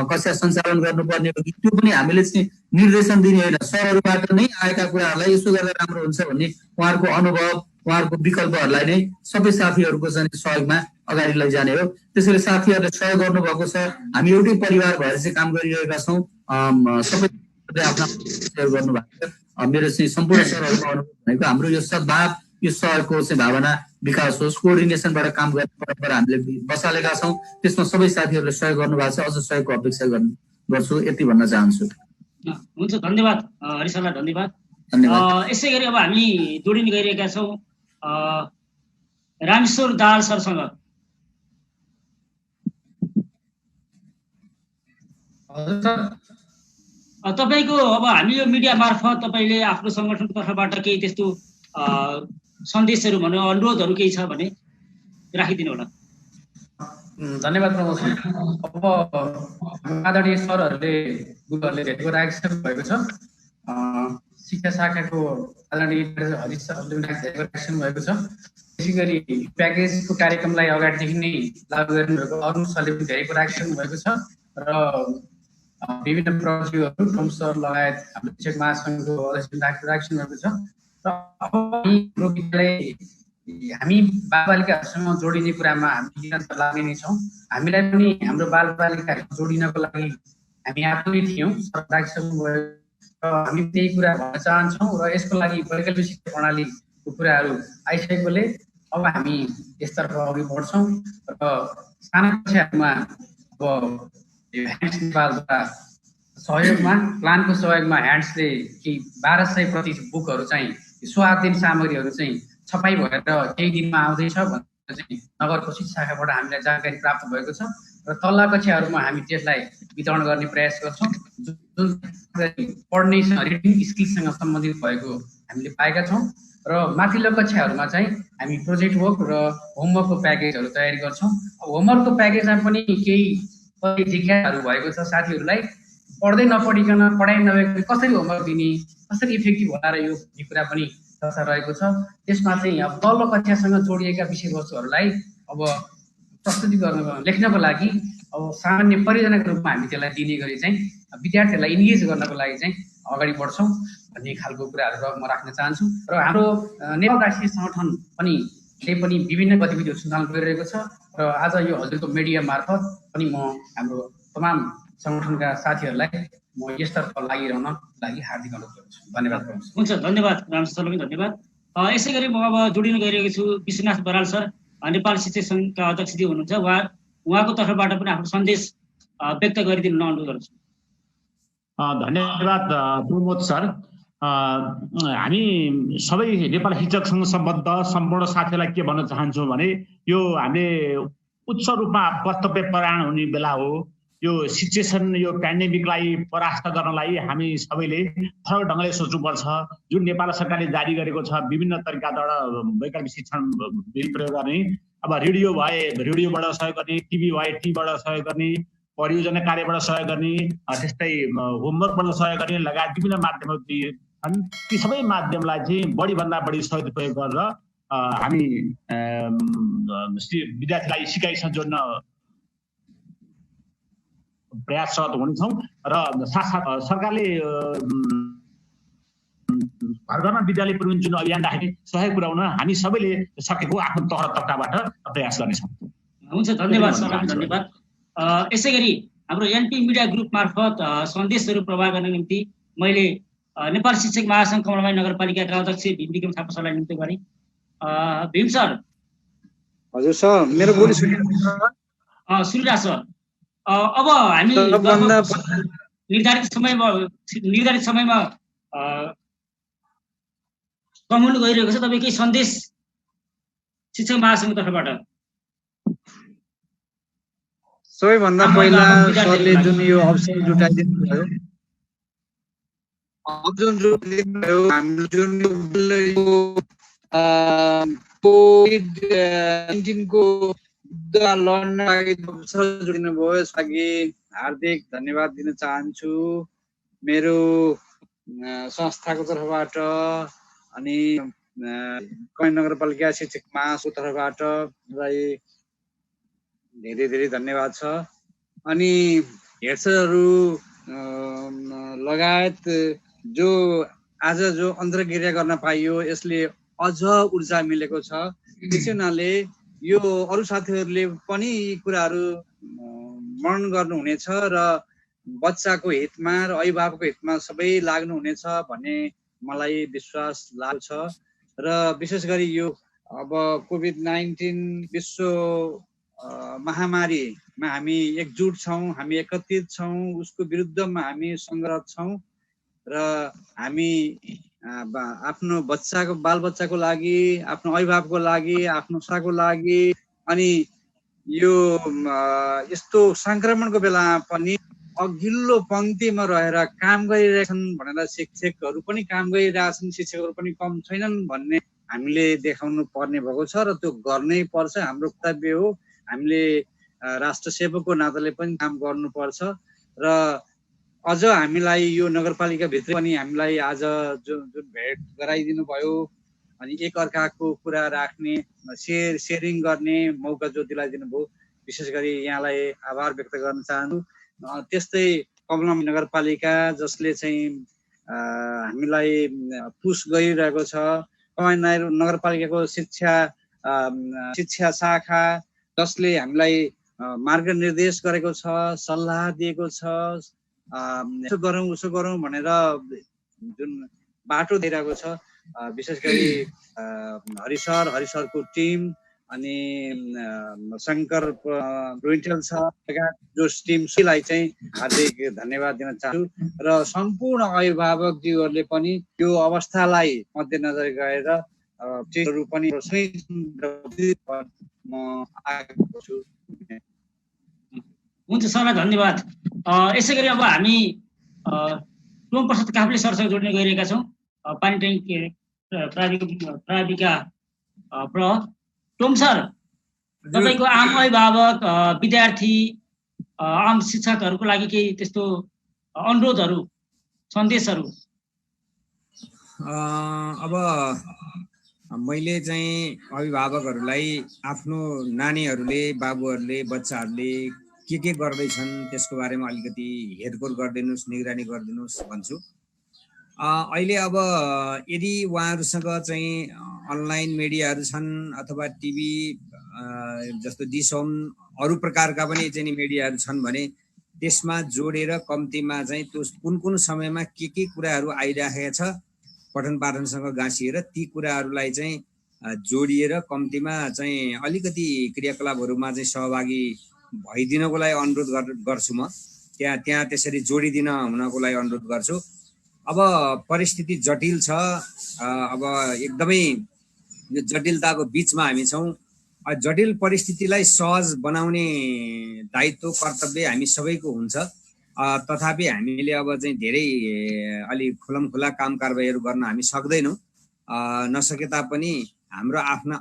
कक्षा सञ्चालन गर्नुपर्ने हो कि त्यो पनि हामीले चाहिँ निर्देशन दिने होइन, सरहरूबाट नै आएका कुराहरूलाई यसो गर्दा राम्रो हुन्छ भन्ने उहाँहरूको अनुभव उहाँहरूको विकल्पहरूलाई नै सबै साथीहरूको चाहिँ सहयोगमा अगाडि लैजाने हो। त्यसैले साथीहरूले सहयोग गर्नुभएको छ, हामी एउटै परिवार भएर चाहिँ काम गरिरहेका छौँ। सबै आफ्ना सहयोग गर्नुभएको छ। मेरो चाहिँ सम्पूर्ण सरहरूको अनुभव भनेको हाम्रो यो सद्भाव यो सहयोगको चाहिँ भावना विकास होस्, कोअर्डिनेसनबाट काम गर्ने परम्परा हामीले बसालेका छौँ। त्यसमा सबै साथीहरूले सहयोग गर्नुभएको छ, अझ सहयोगको अपेक्षा गर्छु, यति भन्न चाहन्छु।
हुन्छ, धन्यवाद हरिशरलाई, धन्यवाद। यसै गरी अब हामी जोडिन गइरहेका छौँ रामेश्वर दाहाल सरसँग। तपाईँको अब हामी यो मिडिया मार्फत तपाईँले आफ्नो सङ्गठनको तर्फबाट केही त्यस्तो सन्देशहरू भनौँ अनुरोधहरू केही छ भने राखिदिनु होला।
धन्यवाद प्रमोद। अब आदरणीय सरहरूले गुरुहरूले भेटेको एक्सन भएको छ। शिक्षा शाखाको आदरणीय हरिश सरले भेटेको एक्सन भएको छ। त्यसै गरी प्याकेजको कार्यक्रमलाई अगाडिदेखि नै लागू गर्नुभएको अरुण सरले पनि धेरैको एक्सन भएको छ र विभिन्न प्रविधिहरू टोम सर लगायत हाम्रो शिक्षक महासङ्घको अध्यक्ष एक्सन भएको छ। र अब हामी बालबालिकाहरूसँग जोडिने कुरामा हामी निरन्तर लाग्ने नै छौँ। हामीलाई पनि हाम्रो बालबालिकाहरू जोडिनको लागि हामी आफै थियौँ, र हामी त्यही कुरा भन्न चाहन्छौँ। र यसको लागि वैकल्पिक शिक्षा प्रणालीको कुराहरू आइसकेकोले अब हामी यसतर्फ अघि बढ्छौँ र साना कक्षाहरूमा अब ह्यान्ड्स नेपालद्वारा सहयोगमा प्लानको सहयोगमा ह्यान्ड्सले केही 1200 प्रति बुकहरू चाहिँ स्वाधीन सामग्रीहरू चाहिँ छपाई भएर केही दिनमा आउँदैछ भनेर चाहिँ नगरको शिक्षा शाखाबाट हामीलाई जानकारी प्राप्त भएको छ र तल्ला कक्षाहरूमा हामी त्यसलाई वितरण गर्ने प्रयास गर्छौँ। जुन पढ्ने रिडिङ स्किलसँग सम्बन्धित भएको हामीले पाएका छौँ र माथिल्लो कक्षाहरूमा चाहिँ हामी प्रोजेक्ट वर्क र होमवर्कको प्याकेजहरू तयारी गर्छौँ। होमवर्कको प्याकेजमा पनि केही जिज्ञासाहरू भएको छ साथीहरूलाई, पढ्दै नपढिकन पढाइ नभएको कसरी होमवर्क दिने, कसरी इफेक्टिभ होला र यो कुरा पनि चर्चा रहेको छ। त्यसमा चाहिँ अब तल्लो कक्षासँग जोडिएका विषयवस्तुहरूलाई अब प्रस्तुति लेख्नको लागि अब सामान्य परियोजनाको रूपमा हामी त्यसलाई दिने गरी चाहिँ विद्यार्थीहरूलाई इन्गेज गर्नको लागि चाहिँ अगाडि बढ्छौँ भन्ने खालको कुराहरू म राख्न चाहन्छु। र हाम्रो नेपाल राष्ट्रिय सङ्गठन पनि विभिन्न गतिविधिहरू सञ्चालन गरिरहेको छ र आज यो हजुरको मिडिया मार्फत पनि म हाम्रो तमाम सङ्गठनका साथीहरूलाई म यसतर्फ लागिरहन लागि हार्दिक अनुरोध गर्छु। धन्यवाद।
हुन्छ, धन्यवाद रामेश्वर सरलाई पनि धन्यवाद। यसै गरी म अब जोडिन गइरहेको छु विश्वनाथ बराल सर, नेपाल शिक्षक सङ्घका अध्यक्षज्यू हुनुहुन्छ। उहाँको तर्फबाट पनि आफ्नो सन्देश व्यक्त गरिदिनु अनुरोध गर्छु।
धन्यवाद प्रमोद सर। हामी सबै नेपाल शिक्षकसँग सम्बद्ध सम्पूर्ण साथीहरूलाई के भन्न चाहन्छौँ भने यो हामीले उच्च रूपमा कर्तव्य परायण हुने बेला हो। यो सिचुएसन, यो पेन्डेमिकलाई परास्त गर्नलाई हामी सबैले फरक ढङ्गले सोच्नुपर्छ। जुन नेपाल सरकारले जारी गरेको छ विभिन्न तरिकाबाट वैकल्पिक शिक्षण बिल प्रयोग गर्ने, अब रेडियो भए रेडियोबाट सहयोग गर्ने, टिभी भए टिभीबाट सहयोग गर्ने, परियोजना कार्यबाट सहयोग गर्ने, त्यस्तै होमवर्कबाट सहयोग गर्ने लगायत विभिन्न माध्यमहरू छन्। ती सबै माध्यमलाई चाहिँ बढीभन्दा बढी सदुपयोग गरेर हामी विद्यार्थीलाई सिकाइसँग जोड्न प्रयासरत हुनेछौँ र साथसाथ सरकारले घरमा विद्यालय पुर्याउने जुन अभियान राखेको सहयोग पुर्याउन हामी सबैले सकेको आफ्नो तह तर्काबाट प्रयास गर्नेछौँ।
हुन्छ, धन्यवाद सर, धन्यवाद। यसै गरी हाम्रो एनपी मिडिया ग्रुप मार्फत सन्देशहरू प्रवाह गर्ने निम्ति मैले नेपाल शिक्षक महासङ्घ कमलमाई नगरपालिकाका अध्यक्ष भीम विक्रम थापा सरलाई नियुक्त गरेँ। भीम सर।
हजुर सर, मेरो बोली
सुनिरहेको सर। अब हामी निर्धारित समयमा कमाउनु गइरहेको छ। तपाईँ केही सन्देश शिक्षक महासङ्घको तर्फबाट?
सबैभन्दा पहिला सरले जुन यो अवसर जुटाइदिनु भयो, हाम्रो जुन कोभिड-19 को लड्न लागि अवसर जोडिनु भयो, यसलाई हार्दिक धन्यवाद दिन चाहन्छु मेरो संस्थाको तर्फबाट अनि कमलमाई नगरपालिका शिक्षक महासङ्घको तर्फबाट धेरै धेरै धन्यवाद छ। अनि हेडसरहरू लगायत जो आज जो अन्तर्क्रिया गर्न पाइयो, यसले अझ ऊर्जा मिलेको छ। त्यसै हुनाले यो अरू साथीहरूले पनि यी कुराहरू मनन गर्नुहुनेछ र बच्चाको हितमा र अभिभावकको हितमा सबै लाग्नुहुनेछ भन्ने मलाई विश्वास लाग्छ। र विशेष गरी यो अब कोभिड-19 विश्व महामारीमा हामी एकजुट छौँ, हामी एकत्रित छौँ, उसको विरुद्धमा हामी सङ्घर्ष छौँ र हामी आफ्नो बालबच्चाको लागि, आफ्नो अभिभावकको लागि, आफ्नो साको लागि अनि यो यस्तो सङ्क्रमणको बेलामा पनि अघिल्लो पङ्क्तिमा रहेर काम गरिरहेछन् भनेर शिक्षकहरू पनि काम गरिरहेछन्, शिक्षकहरू पनि कम छैनन् भन्ने हामीले देखाउनु पर्ने भएको छ र त्यो गर्नै पर्छ। हाम्रो कर्तव्य हो। हामीले राष्ट्र सेवकको नाताले पनि काम गर्नुपर्छ र अझ हामीलाई यो नगरपालिकाभित्र पनि हामीलाई आज जुन भेट गराइदिनु भयो अनि एकअर्काको कुरा राख्ने, सेयरिङ गर्ने मौका जो दिलाइदिनु भयो, विशेष गरी यहाँलाई आभार व्यक्त गर्न चाहन्छु। त्यस्तै कमलमाई नगरपालिका जसले चाहिँ हामीलाई पुस गरिरहेको छ, कमलमाई नगरपालिकाको शिक्षा शाखा जसले हामीलाई मार्गनिर्देश गरेको छ, सल्लाह दिएको छ, यसो गरौँ उसो गरौँ भनेर जुन बाटो दिइरहेको छ, विशेष गरी हरिसरको टिम अनि शङ्कर रोइन्टेल छ लगायत जो टिमलाई चाहिँ हार्दिक धन्यवाद दिन चाहन्छु र सम्पूर्ण अभिभावकज्यूहरूले पनि यो अवस्थालाई मध्यनजर गरेर चिजहरू पनि म आएको छु।
हुन्छ सरलाई धन्यवाद। यसै गरी अब हामी टोम प्रसाद काफ्ले सरसँग जोड्ने गइरहेका छौँ, पानी ट्याङ्की प्राविका प्रहर। टोम सर, तपाईँको आम अभिभावक, विद्यार्थी, आम शिक्षकहरूको लागि केही त्यस्तो अनुरोधहरू, सन्देशहरू?
अब मैले चाहिँ अभिभावकहरूलाई आफ्नो नानीहरूले, बाबुहरूले, बच्चाहरूले के गर्दैछन् त्यसको बारेमा अलिकति हेरफेर गरिदिनुहोस्, निगरानी गरिदिनुहोस् भन्छु। अहिले अब यदि उहाँहरूसँग चाहिँ अनलाइन मिडियाहरू छन् अथवा टिभी जस्तो डिस होम अरू प्रकारका पनि चाहिँ मिडियाहरू छन् भने त्यसमा जोडेर कम्तीमा चाहिँ त्यो कुन समयमा के कुराहरू आइराखेको छ पठन पाठनसँग गाँसिएर ती कुराहरूलाई चाहिँ जोडिएर कम्तीमा चाहिँ अलिकति क्रियाकलापहरूमा चाहिँ सहभागी भइदिनको लागि अनुरोध गर्छु म। त्यहाँ त्यसरी जोडिदिन हुनको लागि अनुरोध गर्छु। अब परिस्थिति जटिल छ। अब एकदमै यो जटिलताको बिचमा हामी छौँ। जटिल परिस्थितिलाई सहज बनाउने दायित्व कर्तव्य हामी सबैको हुन्छ। तथापि हामीले अब चाहिँ धेरै अलि खुलमखुला काम कारबाहीहरू गर्न हामी सक्दैनौँ। नसके तापनि हाम्रो आफ्ना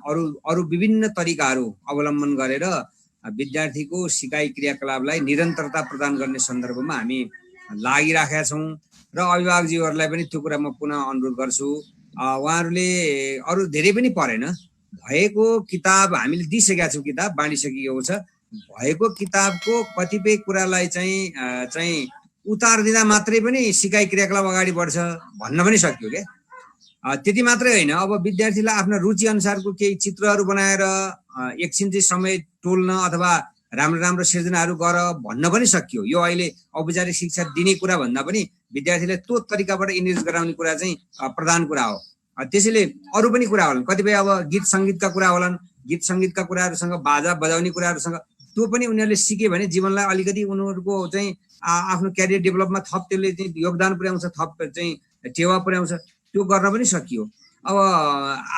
अरू विभिन्न तरिकाहरू अवलम्बन गरेर विद्यार्थीको सिकाइ क्रियाकलापलाई निरन्तरता प्रदान गर्ने सन्दर्भमा हामी लागिराखेका छौँ र अभिभावकजीहरूलाई पनि त्यो कुरा म पुनः अनुरोध गर्छु। उहाँहरूले अरू धेरै पनि परेन, भएको किताब हामीले दिइसकेका छौँ, किताब बाँडिसकेको छ। भएको किताबको कतिपय कुरालाई चाहिँ उतार दिँदा मात्रै पनि सिकाइ क्रियाकलाप अगाडि बढ्छ भन्न पनि सकियो क्या। त्यति मात्रै होइन, अब विद्यार्थीलाई आफ्ना रुचि अनुसारको केही चित्रहरू बनाएर एकछिन चाहिँ समय टोल्न अथवा राम्रो सिर्जनाहरू गर भन्न पनि सकियो। यो अहिले औपचारिक शिक्षा दिने कुरा भन्दा पनि विद्यार्थीलाई त्यो तरिकाबाट इन्गेज गराउने कुरा चाहिँ प्रधान कुरा हो। त्यसैले अरू पनि कुरा होलान्, कतिपय अब गीत सङ्गीतका कुरा होलान्, गीत सङ्गीतका कुराहरूसँग बाजा बजाउने कुराहरूसँग त्यो पनि उनीहरूले सिके भने जीवनलाई अलिकति उनीहरूको चाहिँ आफ्नो क्यारियर डेभलपमा थप त्यसले चाहिँ योगदान पुर्याउँछ, थप चाहिँ टेवा पुर्याउँछ। त्यो गर्न पनि सकियो। अब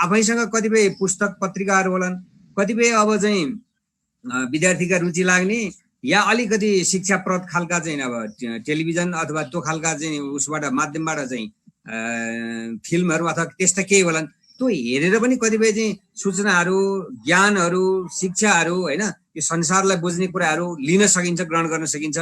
आफैसँग कतिपय पुस्तक पत्रिकाहरू होलान्, कतिपय अब चाहिँ विद्यार्थीका रुचि लाग्ने या अलिकति शिक्षाप्रद खालका चाहिँ अब टेलिभिजन अथवा त्यो खालका चाहिँ उसबाट माध्यमबाट चाहिँ फिल्महरू अथवा त्यस्ता केही होलान्। त्यो हेरेर पनि कतिपय चाहिँ सूचनाहरू, ज्ञानहरू, शिक्षाहरू होइन यो संसारलाई बुझ्ने कुराहरू लिन सकिन्छ, ग्रहण गर्न सकिन्छ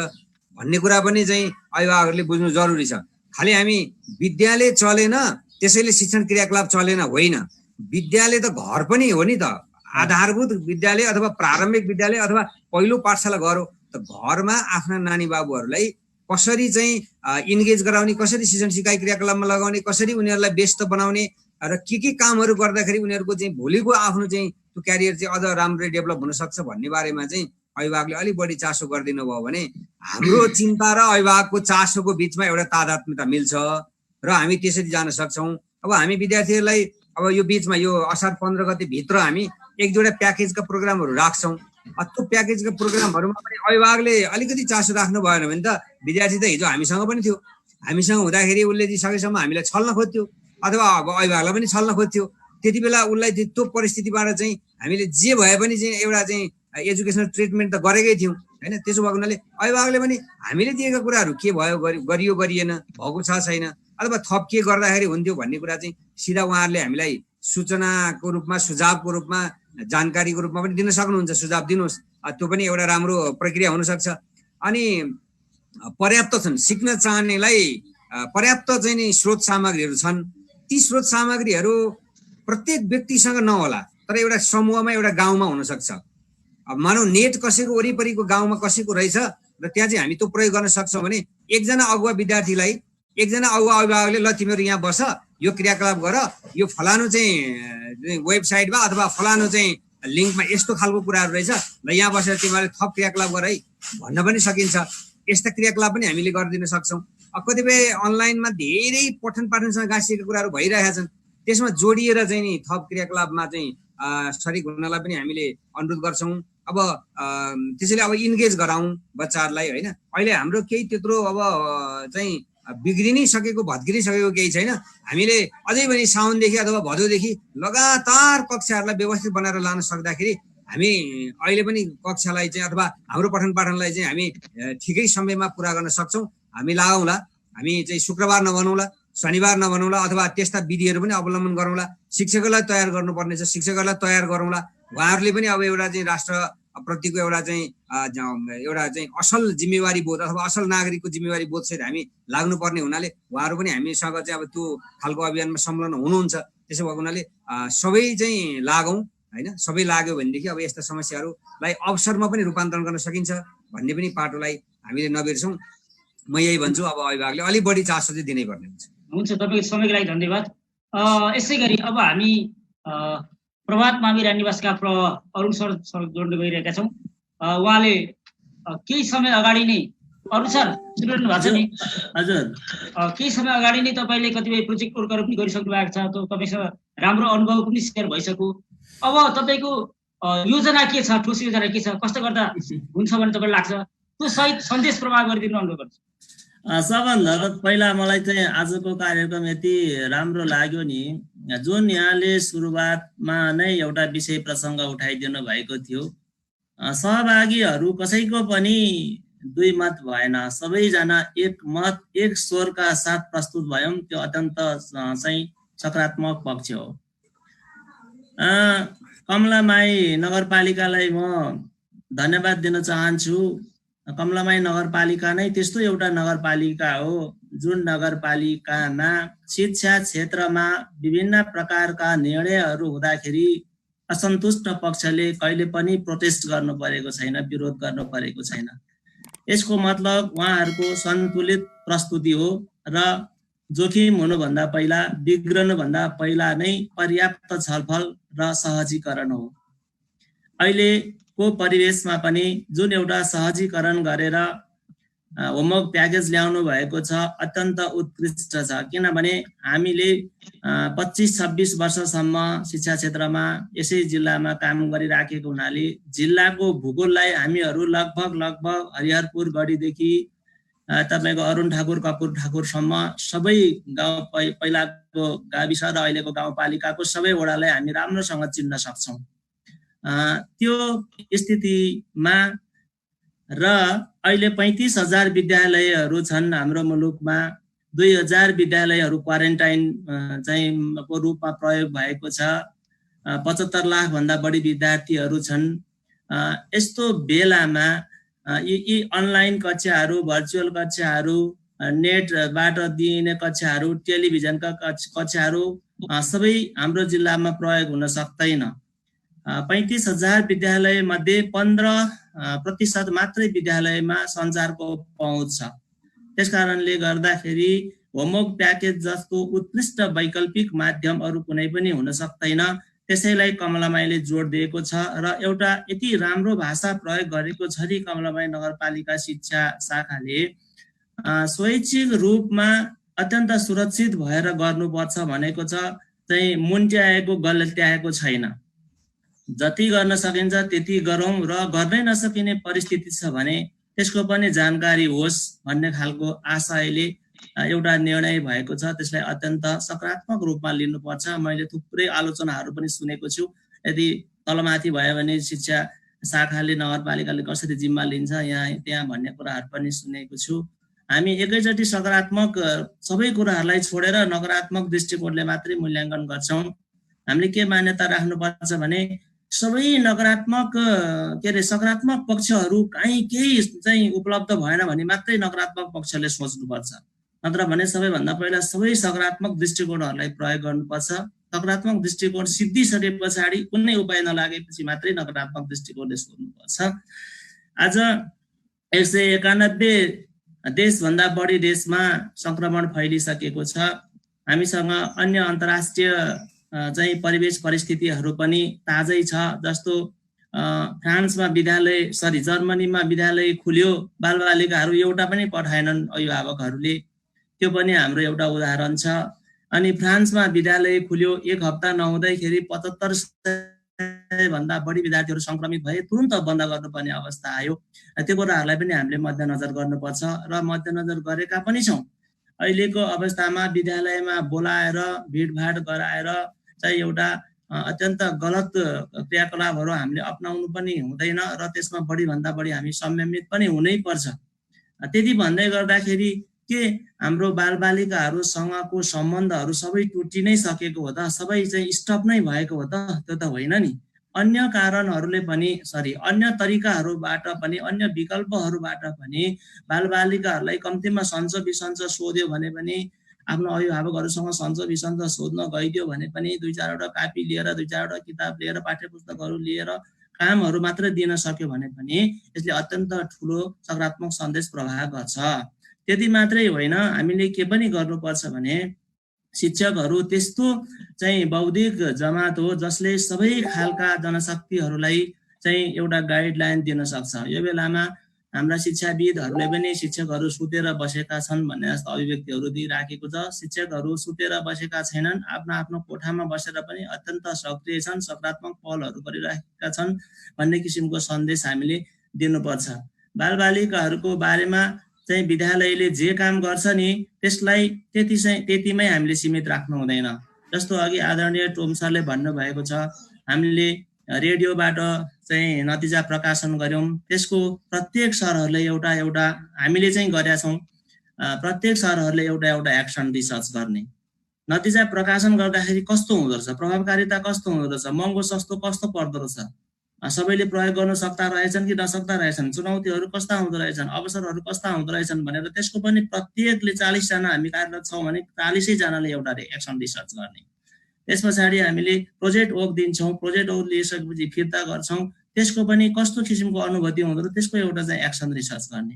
भन्ने कुरा पनि चाहिँ अभिभावकहरूले बुझ्नु जरुरी छ। खालि हामी विद्यालय चलेन त्यसैले शिक्षण क्रियाकलाप चलेन होइन। विद्यालय त घर पनि हो नि त, आधारभूत विद्यालय अथवा प्रारम्भिक विद्यालय अथवा पहिलो पाठशाला घर हो। त घरमा आफ्ना नानी बाबुहरूलाई कसरी चाहिँ इन्गेज गराउने, कसरी शिक्षण सिकाइ क्रियाकलापमा लगाउने, कसरी उनीहरूलाई व्यस्त बनाउने र के कामहरू गर्दाखेरि उनीहरूको चाहिँ भोलिको आफ्नो चाहिँ त्यो क्यारियर चाहिँ अझ राम्ररी डेभलप हुन सक्छ भन्ने बारेमा चाहिँ अभिभावकले अलिक बढी चासो गरिदिनु भयो भने हाम्रो चिन्ता र अभिभावकको चासोको बिचमा एउटा तादात्म्यता मिल्छ र हामी त्यसरी जान सक्छौँ। अब हामी विद्यार्थीहरूलाई अब यो बिचमा यो असार 15 गते भित्र हामी एक दुईवटा प्याकेजका प्रोग्रामहरू राख्छौँ। त्यो प्याकेजका प्रोग्रामहरूमा पनि अभिभावकले अलिकति चासो राख्नु भएन भने त विद्यार्थी त हिजो हामीसँग पनि थियो, हामीसँग हुँदाखेरि उसले चाहिँ सकेसम्म हामीलाई छल्न खोज्थ्यो अथवा अब अभिभावकलाई पनि छल्न खोज्थ्यो। त्यति बेला उसलाई त्यो परिस्थितिबाट चाहिँ हामीले जे भए पनि चाहिँ एउटा चाहिँ एजुकेसनल ट्रिटमेन्ट त गरेकै थियौँ होइन। त्यसो भएको हुनाले अभिभावकले पनि हामीले दिएका कुराहरू के भयो, गरियो गरिएन, भएको छ छैन अथवा थप के गर्दाखेरि हुन्थ्यो भन्ने कुरा चाहिँ सिधा उहाँहरूले हामीलाई सूचनाको रूपमा, सुझावको रूपमा, जानकारीको रूपमा पनि दिन सक्नुहुन्छ। सुझाव दिनुहोस्, त्यो पनि एउटा राम्रो प्रक्रिया हुनसक्छ। अनि पर्याप्त छन्, सिक्न चाहनेलाई पर्याप्त चाहिँ नि स्रोत सामग्रीहरू छन्। ती स्रोत सामग्रीहरू प्रत्येक व्यक्तिसँग नहोला तर एउटा समूहमा, एउटा गाउँमा हुनसक्छ। अब मानौ नेट कसैको वरिपरिको गाउँमा कसैको रहेछ र त्यहाँ चाहिँ हामी त्यो प्रयोग गर्न सक्छौँ भने एकजना अगुवा विद्यार्थीलाई, एकजना अगुवा अभिभावकले ल तिमीहरू यहाँ बस, यो क्रियाकलाप गर, यो फलानु चाहिँ वेबसाइटमा अथवा फलानु चाहिँ लिङ्कमा यस्तो खालको कुराहरू रहेछ र यहाँ बसेर तिमीहरूले थप क्रियाकलाप गर है भन्न पनि सकिन्छ। यस्ता क्रियाकलाप पनि हामीले गरिदिन सक्छौँ। कतिपय अनलाइनमा धेरै पठन पाठनसँग गाँसिएका कुराहरू भइरहेका छन्, त्यसमा जोडिएर चाहिँ नि थप क्रियाकलापमा चाहिँ सरिक हुनलाई पनि हामीले अनुरोध गर्छौँ। अब त्यसैले अब इन्गेज गराउँ बच्चाहरूलाई होइन। अहिले हाम्रो केही त्यत्रो अब चाहिँ बिग्रिनै सकेको, भत्किनै सकेको केही छैन। हामीले अझै पनि साउनदेखि अथवा भदौदेखि लगातार कक्षाहरूलाई व्यवस्थित बनाएर लान सक्दाखेरि हामी अहिले पनि कक्षालाई चाहिँ अथवा हाम्रो पठन पाठनलाई चाहिँ हामी ठिकै समयमा पुरा गर्न सक्छौँ। हामी लागौँला, हामी चाहिँ शुक्रबार नबनौँला, शनिबार नबनौँला अथवा त्यस्ता विधिहरू पनि अवलम्बन गरौँला। शिक्षकहरूलाई तयार गर्नुपर्ने छ, शिक्षकहरूलाई तयार गरौँला। उहाँहरूले पनि अब एउटा चाहिँ राष्ट्र प्रतिको एउटा चाहिँ असल जिम्मेवारी बोध अथवा असल नागरिकको जिम्मेवारी बोधसहित हामी लाग्नुपर्ने हुनाले उहाँहरू पनि हामीसँग चाहिँ अब त्यो खालको अभियानमा संलग्न हुनुहुन्छ। त्यसो भएको हुनाले सबै चाहिँ लागौँ होइन। सबै लाग्यो भनेदेखि अब यस्ता समस्याहरूलाई अवसरमा पनि रूपान्तरण गर्न सकिन्छ भन्ने पनि पाटोलाई हामीले नबिर्सौँ। म यही भन्छु, अब अभिभावकले अलिक बढी चासो चाहिँ दिनै पर्ने हुन्छ।
हुन्छ, तपाईँको समयको लागि धन्यवाद। यसै गरी अब हामी प्रभात मावि रानीवासका अरुण सर जोड्न गइरहेका छौँ। उहाँले केही समय अगाडि नै, अरुण सर सुनिरहनु भएको छ नि?
हजुर,
केही समय अगाडि नै तपाईँले कतिपय प्रोजेक्ट वर्कहरू पनि गरिसक्नु भएको छ, तपाईँसँग राम्रो अनुभव पनि सेयर भइसक्यो। अब तपाईँको योजना के छ, ठोस योजना के छ, कस्तो गर्दा हुन्छ भन्ने तपाईँलाई लाग्छ? त्यो सहित सन्देश प्रवाह गरिदिनु अनुरोध गर्छु।
सबभन्दा पहिला मलाई चाहिँ आजको कार्यक्रम यति राम्रो लाग्यो नि, जुन यहाँले सुरुवातमा नै एउटा विषय प्रसङ्ग उठाइदिनु भएको थियो। सहभागीहरू कसैको पनि दुई मत भएन, सबैजना एक मत एक स्वरका साथ प्रस्तुत भयौँ। त्यो अत्यन्त चाहिँ सकारात्मक पक्ष हो। कमलामाई नगरपालिकालाई म धन्यवाद दिन चाहन्छु। कमलामाई नगरपालिका नै त्यस्तो एउटा नगरपालिका हो जुन नगरपालिकामा शिक्षा क्षेत्रमा विभिन्न प्रकारका निर्णयहरू हुँदाखेरि असन्तुष्ट पक्षले कहिले पनि प्रोटेस्ट गर्नु परेको छैन, विरोध गर्नु परेको छैन। यसको मतलब उहाँहरूको सन्तुलित प्रस्तुति हो र जोखिम हुनुभन्दा पहिला, बिग्रनुभन्दा पहिला नै पर्याप्त छलफल र सहजीकरण हो। अहिलेको परिवेशमा पनि जुन एउटा सहजीकरण गरेर होमवर्क प्याकेज ल्याउनु भएको छ अत्यन्त उत्कृष्ट छ। किनभने हामीले 25-26 वर्षसम्म शिक्षा क्षेत्रमा यसै जिल्लामा काम गरिराखेको हुनाले जिल्लाको भूगोललाई हामीहरू लगभग हरिहरपुर गढीदेखि तपाईँको अरुण ठाकुर, कपुर ठाकुरसम्म सबै गाउँ पहिलाको गाविस र अहिलेको गाउँपालिकाको सबै वडालाई हामी राम्रोसँग चिन्न सक्छौँ। त्यो स्थितिमा र अहिले 35,000 विद्यालयहरू छन् हाम्रो मुलुकमा। 2,000 विद्यालयहरू क्वारेन्टाइन चाहिँ को रूपमा प्रयोग भएको छ। 75 लाख भन्दा बढी विद्यार्थीहरू छन्। यस्तो बेलामा यी अनलाइन कक्षाहरू, भर्चुअल कक्षाहरू, नेटबाट दिइने कक्षाहरू, टेलिभिजनका कक्षाहरू सबै हाम्रो जिल्लामा प्रयोग हुन सक्दैन। 35,000 विद्यालय मध्ये 15% मात्रै विद्यालयमा सञ्चारको पहुँच छ। त्यसकारणले गर्दाखेरि होमवर्क प्याकेज जस्तो उत्कृष्ट वैकल्पिक माध्यम अरू कुनै पनि हुन सक्दैन। त्यसैलाई कमलामाईले जोड दिएको छ र एउटा यति राम्रो भाषा प्रयोग गरेको छ नि कमलामाई नगरपालिका शिक्षा शाखाले स्वैच्छिक रूपमा अत्यन्त सुरक्षित भएर गर्नुपर्छ भनेको छ चाहिँ मुन्ट्याएको गल्त्याएको छैन। जति गर्न सकिन्छ त्यति गरौँ र गर्नै नसकिने परिस्थिति छ भने त्यसको पनि जानकारी होस् भन्ने खालको आशयले एउटा निर्णय भएको छ। त्यसलाई अत्यन्त सकारात्मक रूपमा लिनुपर्छ। मैले थुप्रै आलोचनाहरू पनि सुनेको छु। यदि तलमाथि भयो भने शिक्षा शाखाले नगरपालिकाले कसरी जिम्मा लिन्छ यहाँ त्यहाँ भन्ने कुराहरू पनि सुनेको छु। हामी एकैचोटि सकारात्मक सबै कुराहरूलाई छोडेर नकारात्मक दृष्टिकोणले मात्रै मूल्याङ्कन गर्छौँ। हामीले के मान्यता राख्नुपर्छ भने सबै नकारात्मक सकारात्मक पक्षहरू कहीँ केही चाहिँ उपलब्ध भएन भने मात्रै नकारात्मक पक्षले सोच्नुपर्छ। नत्र भने सबैभन्दा पहिला सबै सकारात्मक दृष्टिकोणहरूलाई प्रयोग गर्नुपर्छ। सकारात्मक दृष्टिकोण सिद्धिसके पछाडि कुनै उपाय नलागेपछि मात्रै नकारात्मक दृष्टिकोणले सोध्नुपर्छ। आज 191 देशभन्दा बढी देशमा संक्रमण फैलिसकेको छ। हामीसँग अन्य अन्तर्राष्ट्रिय चाहिँ परिवेश परिस्थितिहरू पनि ताजै छ। जस्तो फ्रान्समा जर्मनीमा विद्यालय खुल्यो, बालबालिकाहरू एउटा पनि पठाएनन् अभिभावकहरूले। त्यो पनि हाम्रो एउटा उदाहरण छ। अनि फ्रान्समा विद्यालय खुल्यो, 1 हप्ता नहुँदैखेरि 75,000 भन्दा बढी विद्यार्थीहरू संक्रमित भए, तुरुन्त बन्द गर्नुपर्ने अवस्था आयो। त्यो कुराहरूलाई पनि हामीले मध्यनजर गर्नुपर्छ र मध्यनजर गरेका पनि छौँ। अहिलेको अवस्थामा विद्यालयमा बोलाएर भिडभाड गराएर चाहिँ एउटा अत्यन्त गलत क्रियाकलापहरू हामीले अपनाउनु पनि हुँदैन र त्यसमा बढीभन्दा बढी हामी संयमित पनि हुनै पर्छ। त्यति भन्दै गर्दाखेरि के हाम्रो बालबालिकाहरूसँगको सम्बन्धहरू सबै टुटी नै सकेको हो त? सबै चाहिँ स्टप नै भएको हो त? त्यो त होइन नि। अन्य कारणहरूले पनि अन्य तरिकाहरूबाट पनि अन्य विकल्पहरूबाट पनि बालबालिकाहरूलाई कम्तीमा सन्चो बिसन्चो सोध्यो भने पनि आफ्नो अभिभावकहरूसँग सन्चो बिसन्चो सोध्न गइदियो भने पनि 2-4वटा कापी लिएर 2-4वटा किताब लिएर पाठ्यपुस्तकहरू लिएर कामहरू मात्र दिन सक्यो भने पनि यसले अत्यन्त ठुलो सकारात्मक सन्देश प्रवाह गर्छ। त्यति मात्रै होइन, हामीले के पनि गर्नुपर्छ भने शिक्षकहरू त्यस्तो चाहिँ बौद्धिक जमात हो जसले सबै खालका जनशक्तिहरूलाई चाहिँ एउटा गाइडलाइन दिन सक्छ। यो बेलामा हाम्रा शिक्षाविदहरूले पनि शिक्षकहरू सुतेर बसेका छन् भन्ने जस्तो अभिव्यक्तिहरू दिइराखेको छ। शिक्षकहरू सुतेर बसेका छैनन्, आफ्नो आफ्नो कोठामा बसेर पनि अत्यन्त सक्रिय छन्, सकारात्मक पहलहरू गरिरहेका छन् भन्ने किसिमको सन्देश हामीले दिनुपर्छ। बालबालिकाहरूको बारेमा चाहिँ विद्यालयले जे काम गर्छ नि त्यसलाई त्यतिमै हामीले सीमित राख्नु हुँदैन। जस्तो अघि आदरणीय टोम सरले भन्नुभएको छ, हामीले रेडियोबाट चाहिँ नतिजा प्रकाशन गर्यौं, त्यसको प्रत्येक सरहरूले एउटा हामीले चाहिँ गरेका छौँ। प्रत्येक सरहरूले एउटा एक्सन रिसर्च गर्ने, नतिजा प्रकाशन गर्दाखेरि कस्तो हुँदो रहेछ, प्रभावकारिता कस्तो हुँदो रहेछ, महँगो सस्तो कस्तो पर्दो रहेछ, सबैले प्रयोग गर्न सक्दा रहेछन् कि नसक्दा रहेछन्, चुनौतीहरू कस्ता हुँदो रहेछन्, अवसरहरू कस्ता हुँदो रहेछन् भनेर त्यसको पनि प्रत्येकले 40 जना हामी कार्यरत छौँ भने 40 जनाले एउटा एक्सन रिसर्च गर्ने। त्यस पछाडि हामीले प्रोजेक्ट वर्क दिन्छौँ, प्रोजेक्ट वर्क लिइसकेपछि फिर्ता गर्छौँ, त्यसको पनि कस्तो किसिमको अनुभूति हुँदो रहेछ त्यसको एउटा चाहिँ एक्सन रिसर्च गर्ने।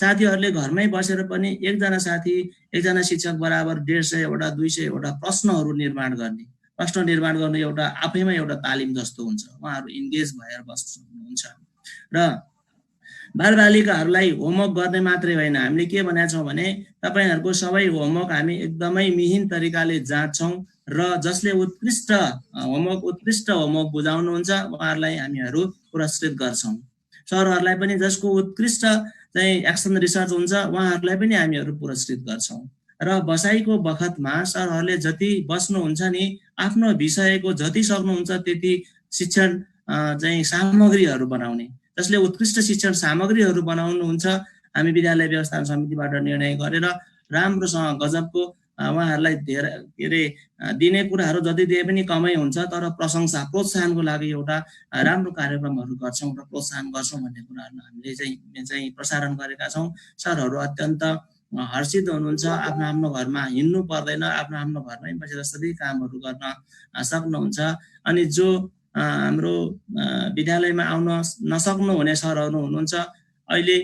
साथीहरूले घरमै बसेर पनि एकजना साथी एकजना शिक्षक बराबर 150 200 प्रश्नहरू निर्माण गर्ने, प्रश्न निर्माण गर्नु एउटा आफैमा एउटा तालिम जस्तो हुन्छ। उहाँहरू इन्गेज भएर बस्नुहुन्छ। र बालबालिकाहरूलाई होमवर्क गर्ने मात्रै होइन, हामीले के भनेका छौँ भने तपाईहरूको सबै होमवर्क हामी एकदमै मिहिन तरिकाले जाँच्छौँ र जसले उत्कृष्ट होमवर्क बुझाउनुहुन्छ उहाँहरूलाई हामीहरू पुरस्कृत गर्छौँ। सरहरूलाई पनि जसको उत्कृष्ट चाहिँ एक्सन रिसर्च हुन्छ उहाँहरूलाई पनि हामीहरू पुरस्कृत गर्छौँ। र बसाइको बखतमा सरहरूले जति बस्नुहुन्छ नि आफ्नो विषयको जति सक्नुहुन्छ त्यति शिक्षण चाहिँ सामग्रीहरू बनाउने, जसले उत्कृष्ट शिक्षण सामग्रीहरू बनाउनुहुन्छ हामी विद्यालय व्यवस्थापन समितिबाट निर्णय गरेर राम्रोसँग गजबको उहाँहरूलाई धेरै दिने कुराहरू जति दिए पनि कमै हुन्छ, तर प्रशंसा प्रोत्साहनको लागि एउटा राम्रो कार्यक्रमहरू गर्छौँ र प्रोत्साहन गर्छौँ भन्ने कुराहरू हामीले चाहिँ प्रसारण गरेका छौँ। सरहरू अत्यन्त हर्षित हुनुहुन्छ, आफ्नो घरमा हिँड्नु पर्दैन, आफ्नो घरमै बसेर सबै कामहरू गर्न सक्नुहुन्छ। अनि जो हाम्रो विद्यालयमा आउन नसक्नु हुने सरहरू हुनुहुन्छ, अहिले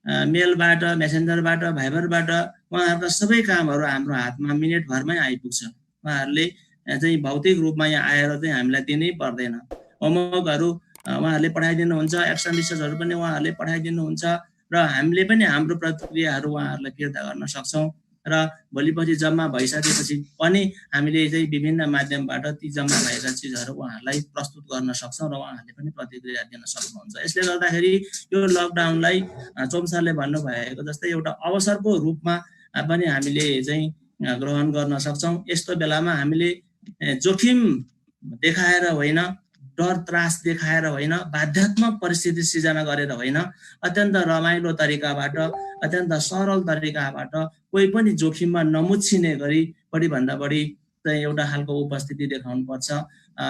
मेलबाट, मेसेन्जरबाट, भाइबरबाट उहाँहरूका सबै कामहरू हाम्रो हातमा मिनेट भरमै आइपुग्छ। उहाँहरूले चाहिँ भौतिक रूपमा यहाँ आएर चाहिँ हामीलाई दिनै पर्दैन। होमवर्कहरू उहाँहरूले पठाइदिनुहुन्छ, एक्सन रिसर्चहरू पनि उहाँहरूले पठाइदिनुहुन्छ र हामीले पनि हाम्रो प्रतिक्रियाहरू उहाँहरूलाई फिर्ता गर्न सक्छौँ र भोलिपछि जम्मा भइसकेपछि पनि हामीले चाहिँ विभिन्न माध्यमबाट ती जम्मा भएका चिजहरू उहाँहरूलाई प्रस्तुत गर्न सक्छौँ र उहाँहरूले पनि प्रतिक्रिया दिन सक्नुहुन्छ। यसले गर्दाखेरि यो लकडाउनलाई चोम सरले भन्नुभएको जस्तै एउटा अवसरको रूपमा पनि हामीले चाहिँ ग्रहण गर्न सक्छौँ। यस्तो बेलामा हामीले जोखिम देखाएर होइन, डर त्रास देखाएर होइन, बाध्यात्मक परिस्थिति सिर्जना गरेर होइन, अत्यन्त रमाइलो तरिकाबाट, अत्यन्त सरल तरिकाबाट कोही पनि जोखिममा नमुच्छिने गरी बढीभन्दा बढी चाहिँ एउटा खालको उपस्थिति देखाउनु पर्छ।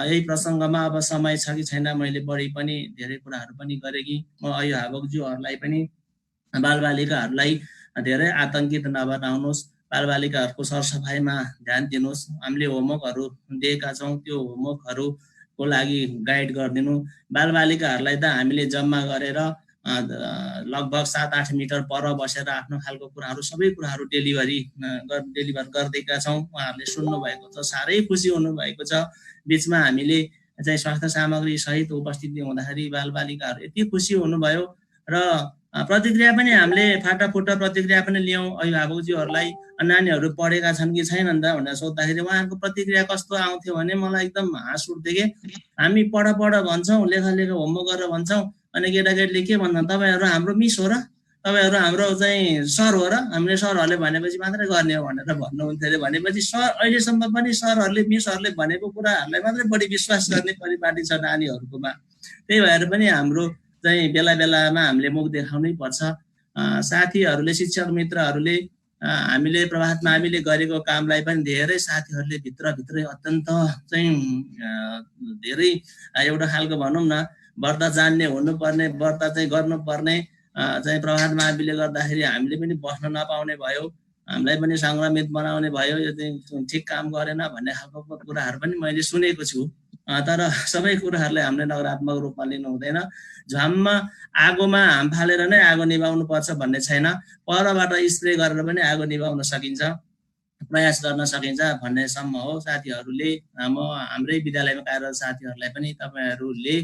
यही प्रसङ्गमा अब समय छ कि छैन मैले बढी पनि धेरै कुराहरू पनि गरेँ कि म अभिभावकज्यूहरूलाई पनि बालबालिकाहरूलाई धेरै आतंकित नबनाउनुहोस्, बालबालिकाहरूको सरसफाइमा ध्यान दिनुहोस्। हामीले होमवर्कहरू दिएका छौँ, त्यो होमवर्कहरूको लागि गाइड गरिदिनु। बालबालिकाहरूलाई त हामीले जम्मा गरेर लगभग 7-8 मिटर पर बसेर आफ्नो खालको कुराहरू सबै कुराहरू डेलिभर गरिदिएका छौँ। उहाँहरूले सुन्नुभएको छ, साह्रै खुसी हुनुभएको छ। बिचमा हामीले चाहिँ स्वास्थ्य सामग्री सहित उपस्थिति हुँदाखेरि बालबालिकाहरू यति खुसी हुनुभयो र प्रतिक्रिया पनि हामीले फाटाफुट्टा प्रतिक्रिया पनि लियौँ। अभिभावकज्यूहरूलाई नानीहरू पढेका छन् कि छैनन् त भनेर सोद्धाखेरि उहाँहरूको प्रतिक्रिया कस्तो आउँथ्यो भने मलाई एकदम हाँस उठ्थ्यो कि हामी पढ भन्छौँ, लेख होमवर्क गरेर भन्छौँ, अनि केटाकेटीले के भन्छन्, तपाईँहरू हाम्रो मिस हो र, तपाईँहरू हाम्रो चाहिँ सर हो र, हामीले सरहरूले भनेपछि मात्रै गर्ने हो भनेर भन्नुहुन्थ्यो अरे। भनेपछि सर अहिलेसम्म पनि सरहरूले मिसहरूले भनेको कुराहरूलाई मात्रै बढी विश्वास गर्ने परिपाटी छ नानीहरूकोमा। त्यही भएर पनि हाम्रो चाहिँ बेला बेलामा हामीले मुख देखाउनै पर्छ। साथीहरूले, शिक्षक मित्रहरूले हामीले प्रभात माविले गरेको कामलाई पनि धेरै साथीहरूले भित्रभित्रै अत्यन्त चाहिँ धेरै एउटा खालको भनौँ न व्रत जान्ने हुनुपर्ने, व्रत चाहिँ गर्नुपर्ने चाहिँ प्रभात माविले गर्दाखेरि हामीले पनि बस्न नपाउने भयो, हामीलाई पनि सङ्क्रमित बनाउने भयो। यो चाहिँ ठिक काम गरेन भन्ने खालको कुराहरू पनि मैले सुनेको छु। तर सबै कुराहरूलाई हामीले नकारात्मक रूपमा लिनु हुँदैन। झ्याममा आगोमा हाम फालेर नै आगो निभाउनु पर्छ भन्ने छैन, परबाट स्प्रे गरेर पनि आगो निभाउन सकिन्छ, प्रयास गर्न सकिन्छ भन्नेसम्म हो। साथीहरूले म हाम्रै विद्यालयमा कार्यरत साथीहरूलाई पनि तपाईँहरूले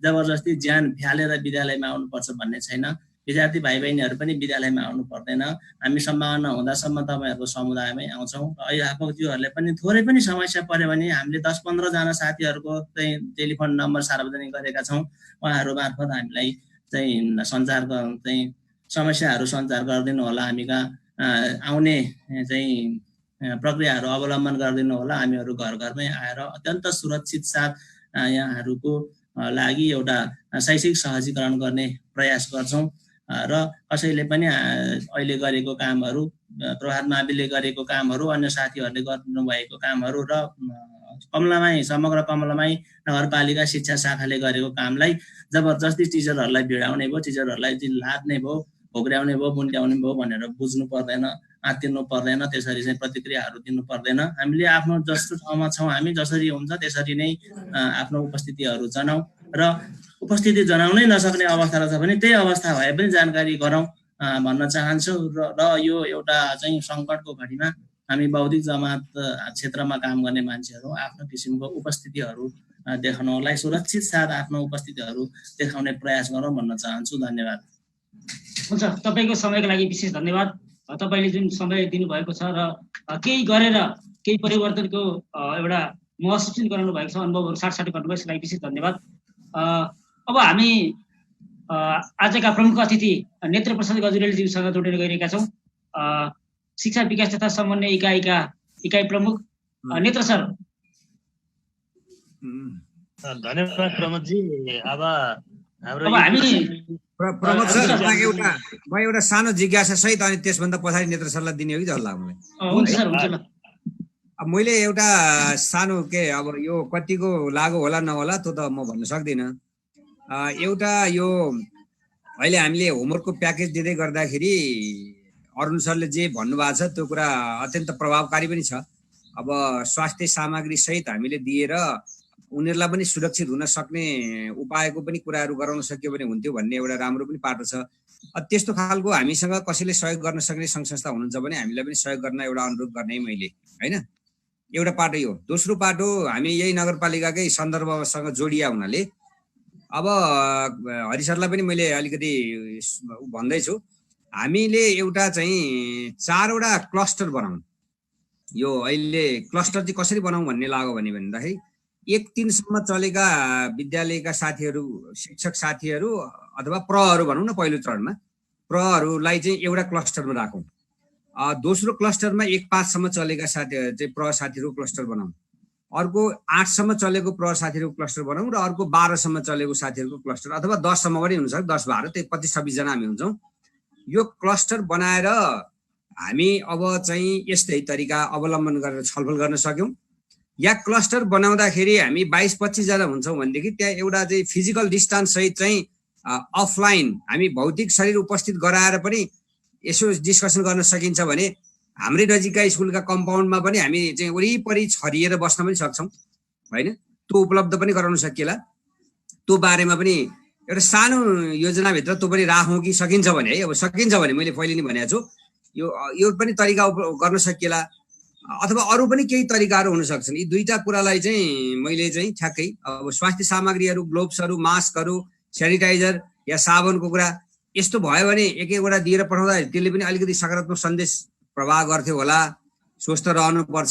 जबरजस्ती ज्यान फ्यालेर विद्यालयमा आउनुपर्छ भन्ने छैन। विद्यार्थी भाइ बहिनीहरू पनि विद्यालयमा आउनु पर्दैन। हामी सम्भावना हुँदासम्म तपाईँहरूको समुदायमै आउँछौँ। अभिभावकज्यूहरूले पनि थोरै पनि समस्या पर्यो भने हामीले 10-15 जना साथीहरूको चाहिँ टेलिफोन नम्बर सार्वजनिक गरेका छौँ। उहाँहरू मार्फत हामीलाई चाहिँ सञ्चार चाहिँ समस्याहरू सञ्चार गरिदिनु होला। हामी कहाँ आउने चाहिँ प्रक्रियाहरू अवलम्बन गरिदिनु होला। हामीहरू घर घरमै आएर अत्यन्त सुरक्षित साथ यहाँहरूको लागि एउटा शैक्षिक सहजीकरण गर्ने प्रयास गर्छौँ र कसैले पनि अहिले गरेको कामहरू, प्रभात माविले गरेको कामहरू, अन्य साथीहरूले गर्नुभएको कामहरू र कमलामाई समग्र कमलामाई नगरपालिका शिक्षा शाखाले गरेको कामलाई जबरजस्ती टिचरहरूलाई भिडाउने भयो, टिचरहरूलाई चाहिँ लाद्ने भयो, घोग्राउने भयो, मुन्ट्याउने भयो भनेर बुझ्नु पर्दैन, आत्तिनु पर्दैन, त्यसरी चाहिँ प्रतिक्रियाहरू दिनु पर्दैन। हामीले आफ्नो जस्तो ठाउँमा छौँ, हामी जसरी हुन्छ त्यसरी नै आफ्नो उपस्थितिहरू जनाउँ र उपस्थिति जनाउनै नसक्ने अवस्था रहेछ भने त्यही अवस्था भए पनि जानकारी गरौँ भन्न चाहन्छु। र यो एउटा चाहिँ सङ्कटको घडीमा हामी बौद्धिक जमात क्षेत्रमा काम गर्ने मान्छेहरू आफ्नो किसिमको उपस्थितिहरू देखाउनलाई सुरक्षित साथ आफ्नो उपस्थितिहरू देखाउने प्रयास गरौँ भन्न चाहन्छु। धन्यवाद।
हुन्छ, तपाईँको समयको लागि विशेष धन्यवाद। तपाईँले जुन समय दिनुभएको छ र केही गरेर केही परिवर्तनको एउटा महसुस गराउनु भएको छ, अनुभवहरू साटसाट गर्नुभयो, यसको लागि विशेष धन्यवाद। अब हामी आजका प्रमुख अतिथि नेत्र प्रसाद गजुरेलज्यूसँग जोडेर गइरहेका छौँ। शिक्षा विकास तथा समन्वय इकाइ प्रमुख नेत्र सर।
धन्यवाद प्रमोदजी। अब
हामी
प्रमोद सर, म एउटा सानो जिज्ञासा सहित अनि त्यसभन्दा पछाडि नेत्र सरलाई दिने हो कि जस्तो लाग्छ मलाई।
हुन्छ सर, हुन्छ ल।
अब मैले एउटा सानो अब यो कतिको लागु होला नहोला त्यो त म भन्न सक्दिनँ। एउटा यो अहिले हामीले होमवर्कको प्याकेज दिँदै गर्दाखेरि अरुण सरले जे भन्नुभएको छ त्यो कुरा अत्यन्त प्रभावकारी पनि छ। अब स्वास्थ्य सामग्री सहित हामीले दिएर उनीहरूलाई पनि सुरक्षित हुन सक्ने उपायको पनि कुराहरू गराउन सक्यो भने हुन्थ्यो भन्ने एउटा राम्रो पनि पाटो छ। त्यस्तो खालको हामीसँग कसैले सहयोग गर्न सक्ने सङ्घ संस्था हुनुहुन्छ भने हामीलाई पनि सहयोग गर्न एउटा अनुरोध गर्ने मैले, होइन? एउटा पाटो यो। दोस्रो पाटो, हामी यही नगरपालिकाकै सन्दर्भसँग जोडिया हुनाले अब हरि सरलाई पनि मैले अलिकति भन्दैछु, हामीले एउटा चाहिँ 4वटा क्लस्टर बनाउँ। यो अहिले क्लस्टर चाहिँ कसरी बनाउँ भन्ने लाग्यो भन्दाखेरि 1-3 सम्म चलेका विद्यालयका साथीहरू, शिक्षक साथीहरू अथवा प्रहरू भनौँ न, पहिलो चरणमा प्रहरूलाई चाहिँ एउटा क्लस्टरमा राखौँ। दोस्रो क्लस्टरमा 1-5 सम्म चलेका साथीहरू चाहिँ प्र साथीहरू क्लस्टर बनाऊँ। अर्को 8 सम्म चलेको प्र साथीहरूको क्लस्टर बनाऊँ र अर्को 12 सम्म चलेको साथीहरूको क्लस्टर, अथवा 10 सम्म पनि हुनसक्छ, 10-12 त्यही 25-26 जना हामी हुन्छौँ। यो क्लस्टर बनाएर हामी अब चाहिँ यस्तै तरिका अवलम्बन गरेर छलफल गर्न सक्यौँ। या क्लस्टर बनाउँदाखेरि हामी 22-25 जना हुन्छौँ भनेदेखि त्यहाँ एउटा चाहिँ फिजिकल डिस्टेन्स सहित चाहिँ अफलाइन हामी भौतिक शरीर उपस्थित गराएर पनि यसो डिस्कसन गर्न सकिन्छ भने हाम्रै नजिकका स्कुलका कम्पाउन्डमा पनि हामी चाहिँ वरिपरि छरिएर बस्न पनि सक्छौँ, होइन? त्यो उपलब्ध पनि गराउन सकिएला। त्यो बारेमा पनि एउटा सानो योजनाभित्र त्यो पनि राखौँ कि सकिन्छ भने, है अब सकिन्छ भने मैले पहिले नै भनेको छु यो पनि तरिका गर्न सकिएला। अथवा अरू पनि केही तरिकाहरू हुन सक्छन्। यी दुईटा कुरालाई चाहिँ मैले चाहिँ ठ्याक्कै अब स्वास्थ्य सामग्रीहरू, ग्लोभ्सहरू, मास्कहरू, सेनिटाइजर या साबुनको कुरा यस्तो भयो भने एक-एकवटा दिएर पठाउँदा त्यसले पनि अलिकति सकारात्मक सन्देश प्रवाह गर्थ्यो होला। स्वस्थ रहनुपर्छ।